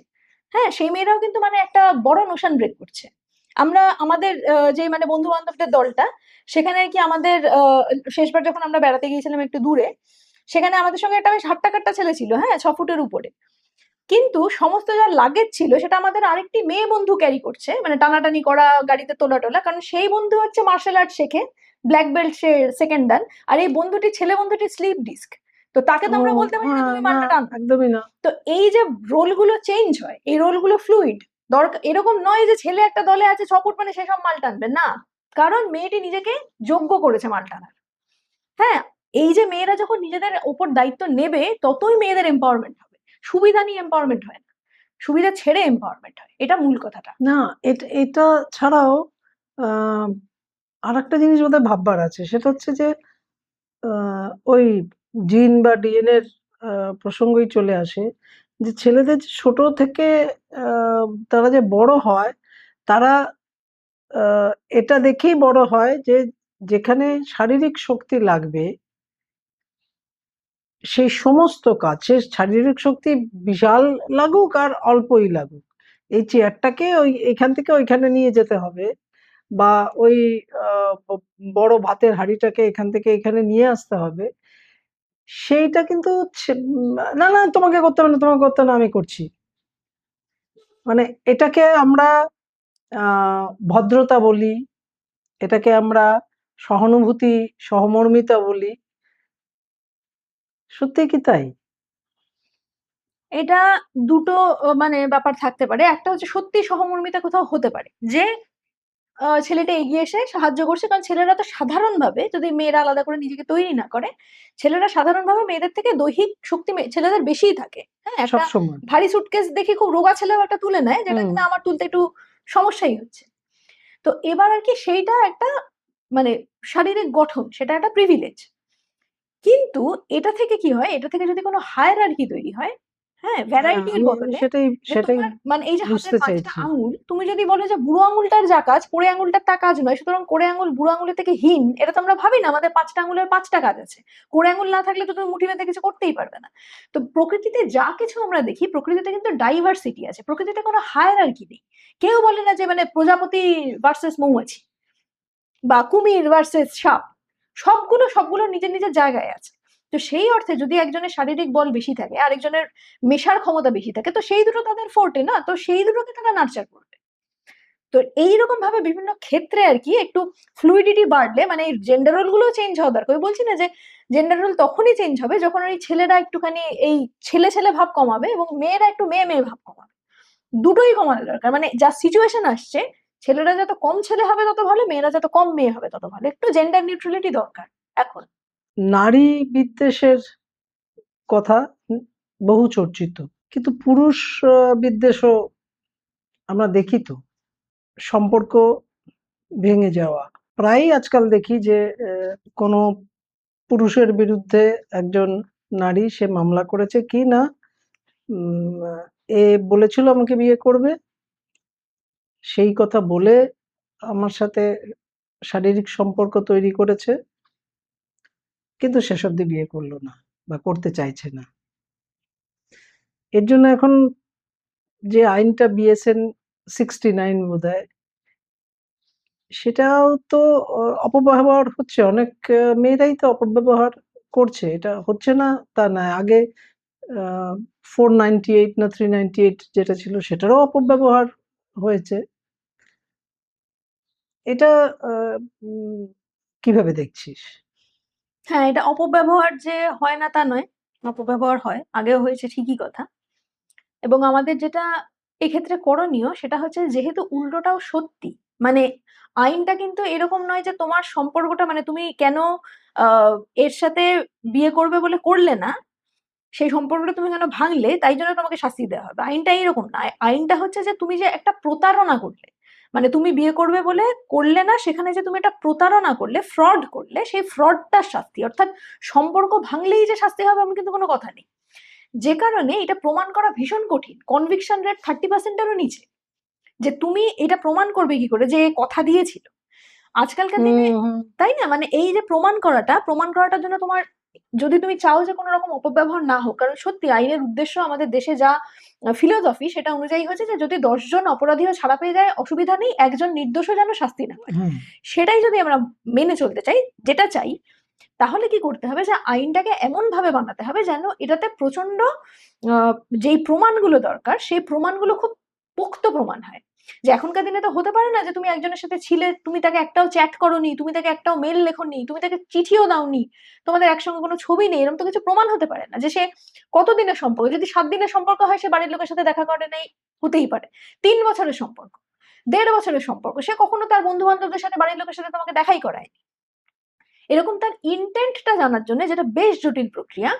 হ্যাঁ, সেই মেয়েরাও কিন্তু মানে একটা বড় নোশন ব্রেক করছে। আমরা আমাদের যে মানে বন্ধু বান্ধবদের দলটা, সেখানে আর কি আমাদের শেষবার যখন আমরা বেড়াতে গিয়েছিলাম একটু দূরে, সেখানে আমাদের সঙ্গে একটা বেশ হাট্টা কাট্টা ছেলে ছিল, হ্যাঁ, 6 ফুটের উপরে। কিন্তু সমস্ত যা লাগেজ ছিল সেটা আমাদের আরেকটি মেয়ে বন্ধু ক্যারি করছে, মানে টানাটানি করা, গাড়িতে তোলা টোলা, কারণ সেই বন্ধু হচ্ছে মার্শাল আর্ট শেখে, ব্ল্যাক বেল্ট সে সেকেন্ড ডান, আর এই বন্ধুটি ছেলে বন্ধুটি স্লিপ ডিস্ক। তো তাকে তো ও আমরা বলতে পারি না হ্যাঁ, তুমি না মালটা টানো। একদমই না। তো এই যে রোলগুলো চেঞ্জ হয়, এই রোলগুলো ফ্লুইড, দরকার এরকম নয় যে ছেলে একটা দলে আছে 6 ফুট মানে সে সব মাল টানবে না, কারণ মেয়েটি নিজেকে যোগ্য করেছে মাল টানার। হ্যাঁ, এই যে মেয়েরা যখন নিজেদের ওপর দায়িত্ব নেবে ততই মেয়েদের এম্পাওয়ারমেন্ট হবে। সুবিধা নিয়ে এম্পাওয়ারমেন্ট হয় না, সুবিধা ছেড়ে এম্পাওয়ারমেন্ট হয়, এটা মূল কথাটা। না, এটা ছাড়াও আর একটা জিনিস বোধহয় ভাববার আছে, সেটা হচ্ছে যে ওই জিন বা ডিএনএ এর প্রসঙ্গই চলে আসে, যে ছেলেদের যে ছোট থেকে তারা যে বড় হয়, তারা এটা দেখেই বড় হয় যে যেখানে শারীরিক শক্তি লাগবে সেই সমস্ত কাজ, সে শারীরিক শক্তি বিশাল লাগুক আর অল্পই লাগুক, এই চেয়ারটাকে এখান থেকে ওইখানে নিয়ে যেতে হবে, বা ওই বড় ভাতের হাঁড়িটাকে এখান থেকে এখানে নিয়ে আসতে হবে, সেইটা কিন্তু না না তোমাকে করতে হবে না, তোমাকে করতে হবে না, আমি করছি। মানে এটাকে আমরা ভদ্রতা বলি, এটাকে আমরা সহানুভূতি, সহমর্মিতা বলি, সত্যি কি তাই? এটা দুটো মানে ব্যাপার থাকতে পারে। একটা হচ্ছে সত্যি সহমর্মিতা কোথাও হতে পারে, যে ছেলেটা এগিয়ে এসে সাহায্য করছে, কারণ ছেলেরা তো সাধারণভাবে, যদি মেয়েরা আলাদা করে নিজেকে তৈরি না করে, ছেলেরা সাধারণভাবে মেয়েদের থেকে দৈহিক শক্তি ছেলেদের বেশিই থাকে। হ্যাঁ, একটা সবসময়। ভারী সুটকেস দেখি খুব রোগা ছেলেও একটা তুলে নেয়, যেটা হুম। কিনা আমার তুলতে একটু সমস্যাই হচ্ছে। তো এবার আর কি সেইটা একটা মানে শারীরিক গঠন, সেটা একটা প্রিভিলেজ। কিন্তু এটা থেকে কি হয়, এটা থেকে যদি কোনো হায়ারার্কি তৈরি হয়, হ্যাঁ, হ্যাঁ, ভ্যারাইটির আমি বদলে, সেটাই যে সেটাই তোমার মানে এই যে হাতের বুঝতে 5টা চাইছি। আঙুল, তুমি যদি বলো যে বুড়ো আঙুলটার যা কাজ কোড়ে আঙুলটার তা কাজ নয়, সুতরাং কোড়ে আঙুল বুড়ো আঙুলের থেকে হীন, এটা তো আমরা ভাবি না। আমাদের 5টা আঙুলের 5টা কাজ আছে, কোড়ে আঙুল না থাকলে তো তুমি মুঠি বেঁধে কিছু করতেই পারবে না। তো প্রকৃতিতে যা কিছু আমরা দেখি, প্রকৃতিতে কিন্তু ডাইভার্সিটি আছে, প্রকৃতিতে কোনো হায়ারার্কি নেই। কেউ বলে না যে মানে প্রজাপতি ভার্সেস মৌমাছি বা কুমির ভার্সেস সাপ, সবগুলো নিজের নিজের জায়গায় আছে। তো সেই অর্থে যদি একজনের শারীরিক বল বেশি থাকে, আরেকজনের মেশার ক্ষমতা বেশি থাকে, তো সেই দুটো তাদের ফোর্টে না, তো সেই দুটোকে তারা নার্চার করবে। তো এইরকম ভাবে বিভিন্ন ক্ষেত্রে আর কি একটু ফ্লুইডিটি বাড়লে, মানে এই জেন্ডার রোল গুলো চেঞ্জ হওয়া দরকার। আমি বলছি না যে জেন্ডার রোল তখনই চেঞ্জ হবে যখন ওই ছেলেরা একটুখানি এই ছেলে ছেলে ভাব কমাবে এবং মেয়েরা একটু মেয়ে মেয়ে ভাব কমাবে। দুটোই কমানো দরকার, মানে যা সিচুয়েশন আসছে, ছেলেরা যত কম ছেলে হবে তত ভালো, মেয়েরা যত কম মেয়ে হবে তত ভালো। একটু জেন্ডার নিউট্রালিটি দরকার এখন। নারী বিদ্বেষের কথা বহু চর্চিত, কিন্তু পুরুষ বিদ্বেষও আমরা দেখি তো, সম্পর্ক ভেঙে যাওয়া প্রায়ই আজকাল দেখি, যে কোনো পুরুষের বিরুদ্ধে একজন নারী সে মামলা করেছে কি না, এ বলেছিল আমাকে বিয়ে করবে, সেই কথা বলে আমার সাথে শারীরিক সম্পর্ক তৈরি করেছে, কিন্তু শেষ অবধি বিয়ে করলো না বা করতে চাইছে না। এর জন্য এখন যে আইনটা বিএসএন 69 বোধহয়, সেটাও তো অপব্যবহার হচ্ছে, অনেক মেয়েরাই তো অপব্যবহার করছে, এটা হচ্ছে না তা না। আগে 498 না 398 যেটা ছিল সেটারও অপব্যবহার হয়েছে। এটা কিভাবে দেখছিস? হ্যাঁ, এটা অপব্যবহার যে হয় না তা নয়, অপব্যবহার হয়, আগেও হয়েছে ঠিকই কথা। এবং আমাদের যেটা এক্ষেত্রে করণীয় সেটা হচ্ছে, যেহেতু উল্টোটাও সত্যি, মানে আইনটা কিন্তু এরকম নয় যে তোমার সম্পর্কটা মানে তুমি কেন আহ এর সাথে বিয়ে করবে বলে করলে না, সেই সম্পর্কটা তুমি কেন ভাঙলে তাই জন্য তোমাকে শাস্তি দেওয়া হবে। আইনটা এইরকম না, আইনটা হচ্ছে যে তুমি যে একটা প্রতারণা করলে, মানে তুমি বিয়ে করবে বলে করলে না, সেখানে যে তুমি একটা প্রতারণা করলে, ফ্রড করলে, সেই ফ্রডটার শাস্তি। অর্থাৎ সম্পর্ক ভাঙলেই যে শাস্তি হবে এমন কিন্তু কোনো কথা নেই। যে কারণে এটা প্রমাণ করা ভীষণ কঠিন, কনভিকশন রেট 30%-এরও নিচে। যে তুমি এটা প্রমাণ করবে কি করে যে কথা দিয়েছিল আজকালকার দিনে, হুম। তাই না? মানে এই যে প্রমাণ করাটার জন্য তোমার যদি তুমি চাও যে কোনো রকম অপব্যবহার না হোক, কারণ সত্যি আইনের উদ্দেশ্য আমাদের দেশে যা ফিলোসফি সেটা অনুযায়ী হচ্ছে যে যদি 10 জন অপরাধীও ছাড়া পেয়ে যায় অসুবিধা নেই, একজন নির্দোষও যেন শাস্তি না পায়। সেটাই যদি আমরা মেনে চলতে চাই, যেটা চাই, তাহলে কি করতে হবে যে আইনটাকে এমন ভাবে বানাতে হবে যেন এটাতে প্রচন্ড যেই প্রমাণগুলো দরকার সেই প্রমাণগুলো খুব পোক্ত প্রমাণ হয়। যে এখনকার দিনে তো হতে পারে না যে তুমি একজনের সাথে ছিলে, তুমি তাকে একটাও চ্যাট করোনি, তুমি তাকে একটাও মেল লেখোনি, তুমি তাকে চিঠিও দাওনি, তোমাদের একসঙ্গে কোনো ছবি নেই, এরকম তো কিছু প্রমাণ হতে পারে না। যে সে কতদিনের সম্পর্ক, যদি 7 দিনের সম্পর্ক হয় সে বাড়ির লোকের সাথে দেখা করে নাই, হতেই পারে। 3 বছরের সম্পর্ক, 1.5 বছরের সম্পর্ক, সে কখনো তার বন্ধু বান্ধবদের সাথে বাড়ির লোকের সাথে তোমাকে দেখাই করায়নি। এরকম তার ইন্টেন্টটা জানার জন্য, যেটা বেশ জটিল প্রক্রিয়া,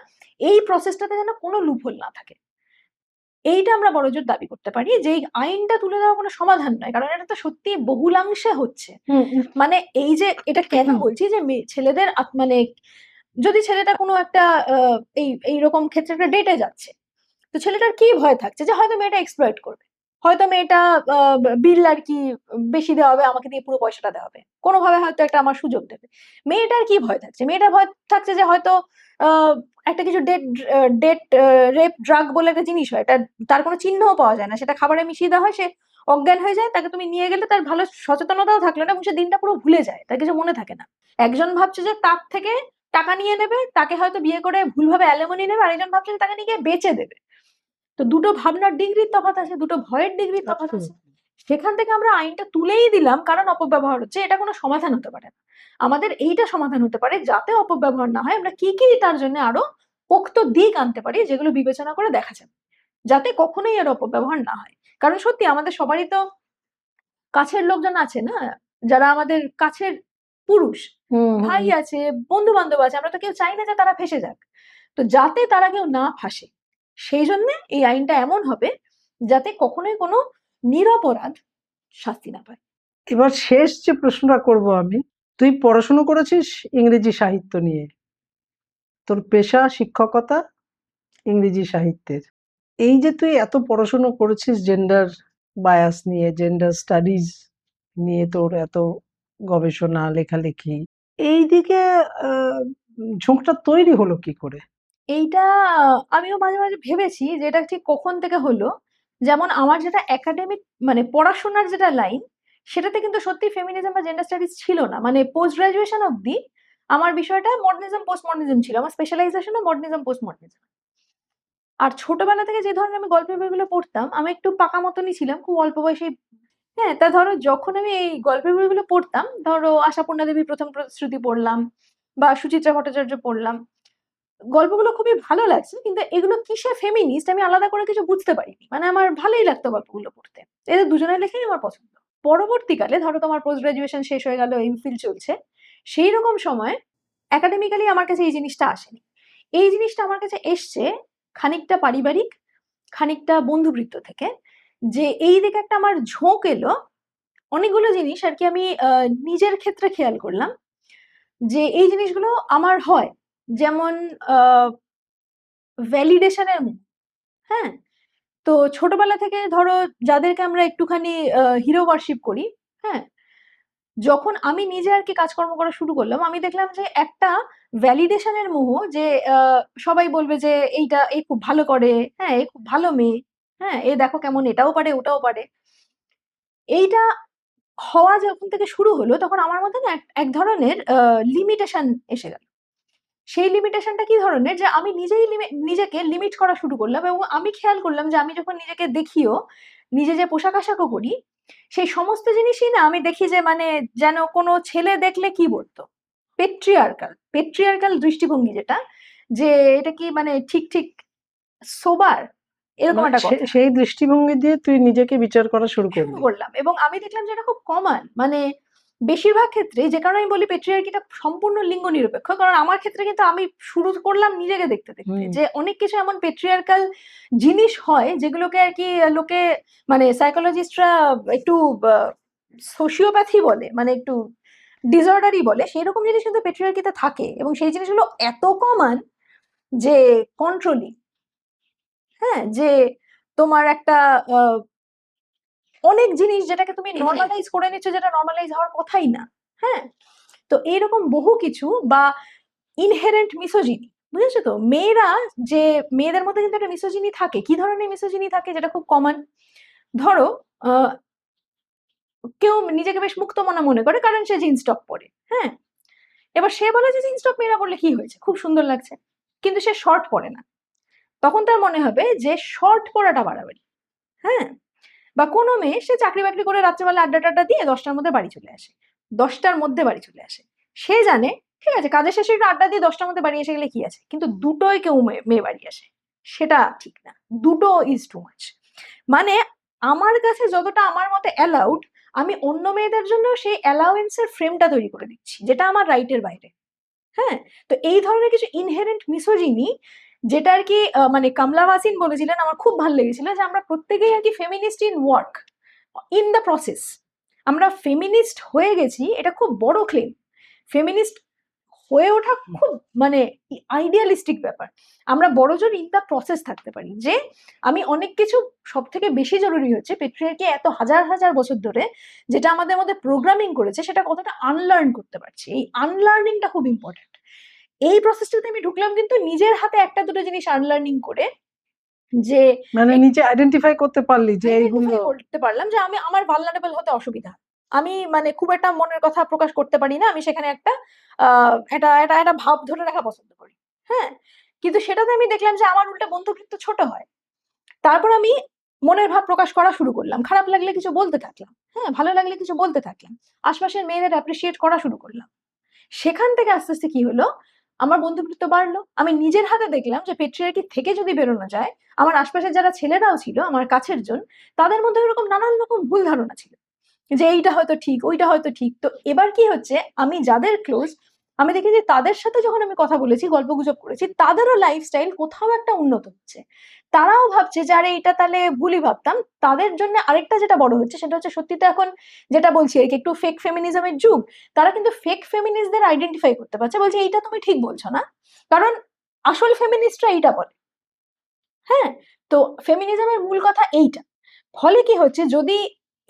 এই প্রসেসটাতে যেন কোনো লুপহোল না থাকে। এইটা আমরা বড়জোর দাবি করতে পারি যে এই আইনটা তুলে দেওয়া কোনো সমাধান নয়, কারণ এটা তো সত্যি বহুলাংশে হচ্ছে। মানে এই যে এটা কেন বলছি যে ছেলেদের মানে যদি ছেলেটা কোনো একটা এইরকম ক্ষেত্রে একটা ডেটে যাচ্ছে, তো ছেলেটার কি ভয় থাকছে যে হয়তো মেয়েটা এক্সপ্লয়েট করবে, হয়তো মেয়েটা বিল আর কি বেশি দেওয়া হবে, আমাকে দিয়ে পুরো পয়সাটা দেওয়া হবে, কোনোভাবে হয়তো একটা আমার সুযোগ দেবে। মেয়েটার কি ভয় থাকছে? মেয়েটার ভয় থাকছে যে হয়তো একটা কিছু ডেট রেপ ড্রাগ বলে একটা জিনিস হয়, এটা তার কোনো চিহ্নও পাওয়া যায় না, সেটা খাবারে মিশিয়ে দেওয়া হয়, সে অজ্ঞান হয়ে যায়, তাকে তুমি নিয়ে গেলে তার ভালো সচেতনতাও থাকলো না এবং সে দিনটা পুরো ভুলে যায়, তার কিছু মনে থাকে না। একজন ভাবছে যে তার থেকে টাকা নিয়ে নেবে, তাকে হয়তো বিয়ে করে ভুলভাবে অ্যালিমনি নেবে, আরেকজন ভাবছে যে তাকে নিয়ে গিয়ে বেচে দেবে। তো দুটো ভাবনার ডিগ্রির তফাৎ আছে, দুটো ভয়ের ডিগ্রির তফাৎ আছে। সেখান থেকে আমরা আইনটা তুলেই দিলাম কারণ অপব্যবহার হচ্ছে, এটা কোনো সমাধান হতে পারে না। আমাদের এইটা সমাধান হতে পারে যাতে অপব্যবহার না হয়, আমরা কি কি তার জন্য আরো পোক্ত দিক আনতে পারি যেগুলো বিবেচনা করে দেখা যাবে, যাতে কখনোই এর অপব্যবহার না হয়। কারণ সত্যি আমাদের সবারই তো কাছের লোকজন আছে না, যারা আমাদের কাছের পুরুষ ভাই আছে, বন্ধু বান্ধব আছে, আমরা তো কেউ চাই না যে তারা ফেঁসে যাক। তো যাতে তারা কেউ না ফাঁসে, সেই জন্য এই আইনটা এমন হবে যাতে কখনোই কোনো নিরপরাধ শাস্তি না পায়। এবার শেষ যে প্রশ্নটা করব আমি, তুই পড়াশোনা করেছিস ইংরেজি সাহিত্য নিয়ে, তোর পেশা শিক্ষকতা ইংরেজি সাহিত্যের। এই যে তুই এত পড়াশোনা করেছিস জেন্ডার বায়াস নিয়ে, জেন্ডার স্টাডিজ নিয়ে তোর এত গবেষণা লেখালেখি, এই দিকে ঝোঁকটা তৈরি হলো কি করে? এইটা আমিও মাঝে মাঝে ভেবেছি যে এটা ঠিক কখন থেকে হলো। যেমন আমার যেটা একাডেমিক মানে পড়াশোনার যেটা লাইন, সেটাতে কিন্তু সত্যি ফেমিনিজম বা জেন্ডার স্টাডিজ ছিল না। মানে পোস্ট গ্রাজুয়েশন অব্দি আমার বিষয়টা মডার্নিজম পোস্ট মডার্নিজম ছিল, আমার স্পেশালাইজেশনও মডার্নিজম পোস্ট মডার্নিজম। আর ছোটবেলা থেকে যে ধরনের আমি গল্পের বইগুলো পড়তাম, আমি একটু পাকা মতনই ছিলাম, খুব অল্প বয়সে। হ্যাঁ, তা ধরো যখন আমি এই গল্পের বইগুলো পড়তাম, ধরো আশাপূর্ণা দেবীর প্রথম প্রতিশ্রুতি পড়লাম বা সুচিত্রা ভট্টাচার্য পড়লাম, গল্পগুলো খুবই ভালো লাগছে, কিন্তু এগুলো কিসে ফেমিনিস্ট আমি আলাদা করে কিছু বুঝতে পারিনি। মানে আমার ভালোই লাগতো গল্পগুলো পড়তে, এদের দুজনের লেখাই আমার পছন্দ। পরবর্তীকালে ধরো তোমার পোস্ট গ্রাজুয়েশন শেষ হয়ে গেল, এমফিল চলছে, সেই রকম সময় একাডেমিক্যালি আমার কাছে এই জিনিসটা আসেনি। এই জিনিসটা আমার কাছে এসছে খানিকটা পারিবারিক, খানিকটা বন্ধুবৃত্ত থেকে, যে এই দিকে একটা আমার ঝোঁক এলো। অনেকগুলো জিনিস আর কি আমি নিজের ক্ষেত্রে খেয়াল করলাম যে এই জিনিসগুলো আমার হয়। যেমন ভ্যালিডেশনের, হ্যাঁ, তো ছোটবেলা থেকে ধরো যাদেরকে আমরা একটুখানি হিরো ওয়ার্শিপ করি, হ্যাঁ, যখন আমি নিজে আর কি কাজকর্ম করা শুরু করলাম, আমি দেখলাম যে একটা ভ্যালিডেশনের মোহ, যে সবাই বলবে যে এইটা এই খুব ভালো করে, হ্যাঁ এই খুব ভালো মেয়ে, হ্যাঁ এ দেখো কেমন এটাও পারে ওটাও পারে, এইটা হওয়া যখন থেকে শুরু হলো তখন আমার মধ্যে না এক ধরনের লিমিটেশন এসে গেল। সেই লিমিটেশনটা কি ধরনের, যে আমি নিজেই নিজেকে লিমিট করা শুরু করলাম এবং আমি খেয়াল করলাম যে আমি যখন নিজেকে দেখিও, নিজে যে পোশাক আশাকও করি, সেই সমস্ত জিনিসই না আমি দেখি যে মানে যেন কোনো ছেলে দেখলে কি বলতো, পেট্রিয়ার্কাল দৃষ্টিভঙ্গি, যেটা যে এটা কি মানে ঠিক ঠিক সোবার, এরকম একটা কথা সেই দৃষ্টিভঙ্গি দিয়ে তুই নিজেকে বিচার করা শুরু করলি? করলাম। এবং আমি দেখলাম যে এটা খুব কমন, মানে বেশিরভাগ ক্ষেত্রে, যে কারণে আমি বলি পেট্রিয়ার্কিটা সম্পূর্ণ লিঙ্গ নিরপেক্ষ, কারণ আমার ক্ষেত্রে কিন্তু আমি শুরু করলাম নিজেকে দেখতে দেখতে যে অনেক কিছু এমন পেট্রিয়ার্কাল জিনিস হয় যেগুলোকে আর কি লোকে মানে সাইকোলজিস্টরা একটু সোশিওপ্যাথি বলে, মানে একটু ডিসঅর্ডারই বলে, সেই রকম জিনিস কিন্তু পেট্রিয়ার্কিতে থাকে এবং সেই জিনিসগুলো এত কমন যে কন্ট্রোলিং, হ্যাঁ, যে তোমার একটা অনেক জিনিস যেটাকে তুমি নর্মালাইজ করে নিচ্ছ, যেটা নর্মালাইজ হওয়ার কথাই না, হ্যাঁ। তো এইরকম বহু কিছু, বা ইনহেরেন্ট মিসোজিনি, বুঝেছো তো? মেয়েরা যে মেয়েদের মধ্যে কিন্তু একটা মিসোজিনি থাকে। কি ধরনের মিসোজিনি থাকে যেটা খুব কমন? ধরো কেউ নিজেকে বেশ মুক্ত মনা মনে করে কারণ সে জিন্স টপ পরে, হ্যাঁ, এবার সে বলে যে জিন্স টপ মেয়েরা পরলে কি হয়েছে, খুব সুন্দর লাগছে, কিন্তু সে শর্ট পরে না। তখন তার মনে হবে যে শর্ট পরাটা বাড়াবাড়ি, হ্যাঁ। বা কোনো মেয়ে সে চাকরি বাকরি করে রাত্রেবেলা আড্ডা টাড্ডা দিয়ে 10টার মধ্যে বাড়ি চলে আসে, 10টার মধ্যে বাড়ি চলে আসে, সে জানে ঠিক আছে কাজের শেষে একটু আড্ডা দিয়ে 10টার মধ্যে বাড়ি এসে গেলে কি আছে, কিন্তু দুটোয় কেউ মেয়ে বাড়ি আসে, সেটা ঠিক না, দুটো ইজ টু মাচ। মানে আমার কাছে যতটা আমার মতে অ্যালাউড, আমি অন্য মেয়েদের জন্য সেই অ্যালাউয়েন্সের ফ্রেমটা তৈরি করে দিচ্ছি, যেটা আমার রাইটের বাইরে, হ্যাঁ। তো এই ধরনের কিছু ইনহেরেন্ট মিসোজিনি, যেটা আর কি মানে কমলা হাসিন বলেছিলেন, আমার খুব ভালো লেগেছিল, যে আমরা প্রত্যেকেই আর কি feminist in work, in the process. আমরা ফেমিনিস্ট হয়ে গেছি, এটা খুব বড় ক্লেম। ফেমিনিস্ট হয়ে ওঠা খুব মানে আইডিয়ালিস্টিক ব্যাপার। আমরা বড়জোর ইন দ্য প্রসেস থাকতে পারি, যে আমি অনেক কিছু, সব থেকে বেশি জরুরি হচ্ছে পেট্রিয়ার্কি এত হাজার হাজার বছর ধরে যেটা আমাদের মধ্যে প্রোগ্রামিং করেছে, সেটা কতটা আনলার্ন করতে পারছি। এই আনলার্নিংটা খুব ইম্পর্টেন্ট। এই প্রসেসটাতে আমি ঢুকলাম কিন্তু নিজের হাতে একটা দুটো জিনিস আনলার্নিং করে, যে মানে নিজে আইডেন্টিফাই করতে পারলি যে এইগুলো আইডেন্টিফাই করতে পারলাম যে আমি আমার ভালনারেবল হতে অসুবিধা, আমি মানে খুব একটা মনের কথা প্রকাশ করতে পারি না, আমি সেখানে একটা একটা ভাব ধরে রাখা পছন্দ করি, হ্যাঁ। কিন্তু সেটাতে আমি দেখলাম যে আমার উল্টা বন্ধুবৃত্ত ছোট হয়। তারপর আমি মনের ভাব প্রকাশ করা শুরু করলাম, খারাপ লাগলে কিছু বলতে থাকলাম, হ্যাঁ, ভালো লাগলে কিছু বলতে থাকলাম, আশপাশের মেয়েদের অ্যাপ্রিসিয়েট করা শুরু করলাম। সেখান থেকে আস্তে আস্তে কি হলো, আমার বন্ধুবৃত্ত বাড়লো। আমি নিজের হাতে দেখলাম যে পেট্রিয়ার্কি থেকে যদি বেরোনো যায়, আমার আশপাশের যারা ছেলেরাও ছিল আমার কাছের জন, তাদের মধ্যে এরকম নানান রকম ভুল ধারণা ছিল, যে এইটা হয়তো ঠিক, ওইটা হয়তো ঠিক। তো এবার কি হচ্ছে, আমি যাদের ক্লোজ, আমি দেখি যে তাদের সাথে যখন আমি কথা বলেছি, গল্পগুজব করেছি, তাদেরও লাইফস্টাইল কোথাও একটা উন্নত হচ্ছে। তারাও ভাবছে যে আরে এটা তাহলে ভুলই ভাবতাম। তাদের জন্য আরেকটা যেটা বড় হচ্ছে, সেটা হচ্ছে সত্যি তো এখন যেটা বলছি আর কি, একটু ফেক ফেমিনিজমের যুগ। তারা কিন্তু ফেক ফেমিনিস্টদের আইডেন্টিফাই করতে পারছে, বলছে এইটা তুমি ঠিক বলছো না, কারণ আসল ফেমিনিস্টরা এইটা বলে, হ্যাঁ। তো ফেমিনিজমের মূল কথা এইটা। ফলে কি হচ্ছে, যদি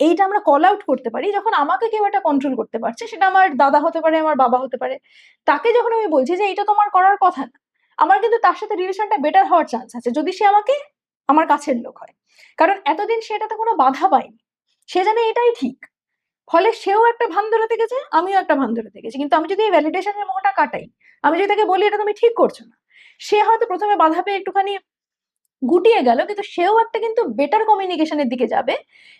এইটা আমরা কল আউট করতে পারি, যখন আমাকে কেউ এটা কন্ট্রোল করতে পারছে, সেটা আমার দাদা হতে পারে, আমার বাবা হতে পারে, তাকে যখন আমি বলছি যে এইটা তোমার করার কথা না, আমার কিন্তু তার সাথে রিলেশনটা বেটার হওয়ার চান্স আছে, যদি সে আমাকে আমার কাছের লোক হয়। কারণ এতদিন সে এটাতে কোনো বাধা পায়নি, সে জানে এটাই ঠিক। ফলে সেও একটা ভান ধরে গেছে, আমিও একটা ভান ধরে গেছি। কিন্তু আমি যদি এই ভ্যালিডেশনের মোহটা কাটাই, আমি যদি তাকে বলি এটা তুমি ঠিক করছো না, সে হয়তো প্রথমে বাধা পেয়ে একটুখানি গুটিয়ে গেল, কিন্তু সেও একটা কিন্তু বেটার কমিউনিকেশনের দিকে যাবে।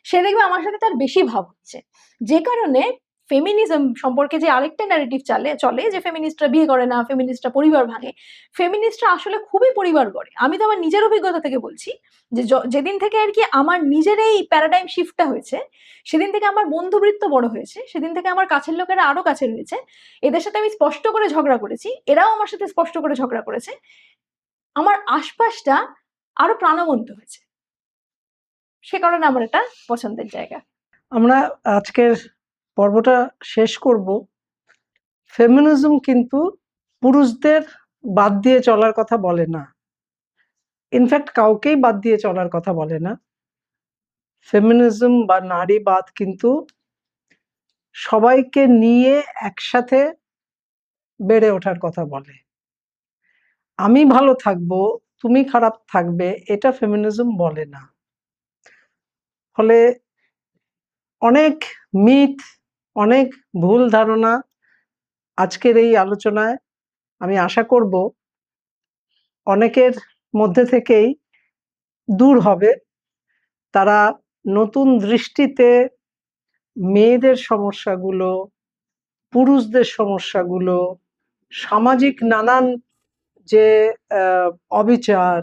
সে দেখবে আমার সাথে তার বেশি ভাব হচ্ছে। যে কারণে ফেমিনিজম সম্পর্কে যে আরেকটা ন্যারেটিভ চলে যে ফেমিনিস্টরা বিয়ে করে না, ফেমিনিস্টরা পরিবার ভাঙে, ফেমিনিস্টরা আসলে খুবই পরিবার গড়ে। আমি তো আমার নিজের অভিজ্ঞতা থেকে বলছি, যে যেদিন থেকে আর কি আমার নিজের এই প্যারাডাইম শিফটটা হয়েছে, সেদিন থেকে আমার বন্ধুবৃত্ত বড় হয়েছে, সেদিন থেকে আমার কাছের লোকেরা আরো কাছে রয়েছে। এদের সাথে আমি স্পষ্ট করে ঝগড়া করেছি, এরাও আমার সাথে স্পষ্ট করে ঝগড়া করেছে। আমার আশপাশটা আরো প্রাণবন্ত হয়েছে। সে কারণে আমার এটা পছন্দের জায়গা। আমরা আজকের পর্বটা শেষ করব। ফেমিনিজম কিন্তু পুরুষদের বাদ দিয়ে চলার কথা বলে না, ইনফ্যাক্ট কাউকেই বাদ দিয়ে চলার কথা বলে না। ফেমিনিজম বা নারীবাদ কিন্তু সবাইকে নিয়ে একসাথে বেড়ে ওঠার কথা বলে। আমি ভালো থাকবো, তুমি খারাপ থাকবে, এটা ফেমিনিজম বলে না। ফলে অনেক মিথ, অনেক ভুল ধারণা আজকের এই আলোচনায় আমি আশা করব অনেকের মধ্যে থেকেই দূর হবে। তারা নতুন দৃষ্টিতে মেয়েদের সমস্যাগুলো, পুরুষদের সমস্যাগুলো, সামাজিক নানান যে অবিচার,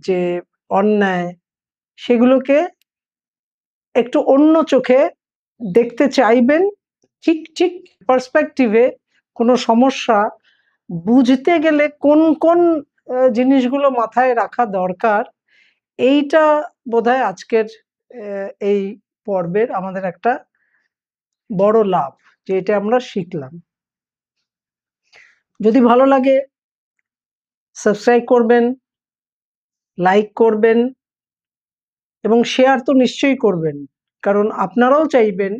যে অন্যায়, সেগুলোকে একটু অন্য চোখে দেখতে চাইবেন। ঠিক ঠিক পার্সপেক্টিভে কোনো সমস্যা বুঝতে গেলে কোন কোন জিনিসগুলো মাথায় রাখা দরকার, এইটা বোধহয় আজকের এই পর্বের আমাদের একটা বড় লাভ, যে এটা আমরা শিখলাম। যদি ভালো লাগে সাবস্ক্রাইব করবেন, লাইক করবেন এবং শেয়ার তো নিশ্চয়ই করবেন, কারণ আপনারাও চাইবেন,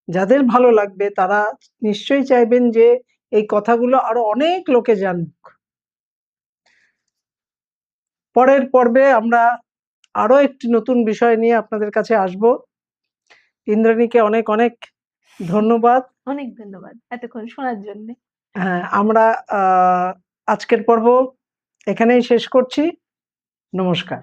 যাদের ভালো লাগবে তারা নিশ্চয়ই চাইবেন যে এই কথাগুলো আরো অনেক লোকে জানুক। পরের পর্বে আমরা আরো একটি নতুন বিষয় নিয়ে আপনাদের কাছে আসব। ইন্দ্রাণীকে অনেক অনেক ধন্যবাদ। অনেক ধন্যবাদ এতক্ষণ শোনার জন্য। হ্যাঁ, আমরা আজকের পর্ব এখানেই শেষ করছি। নমস্কার।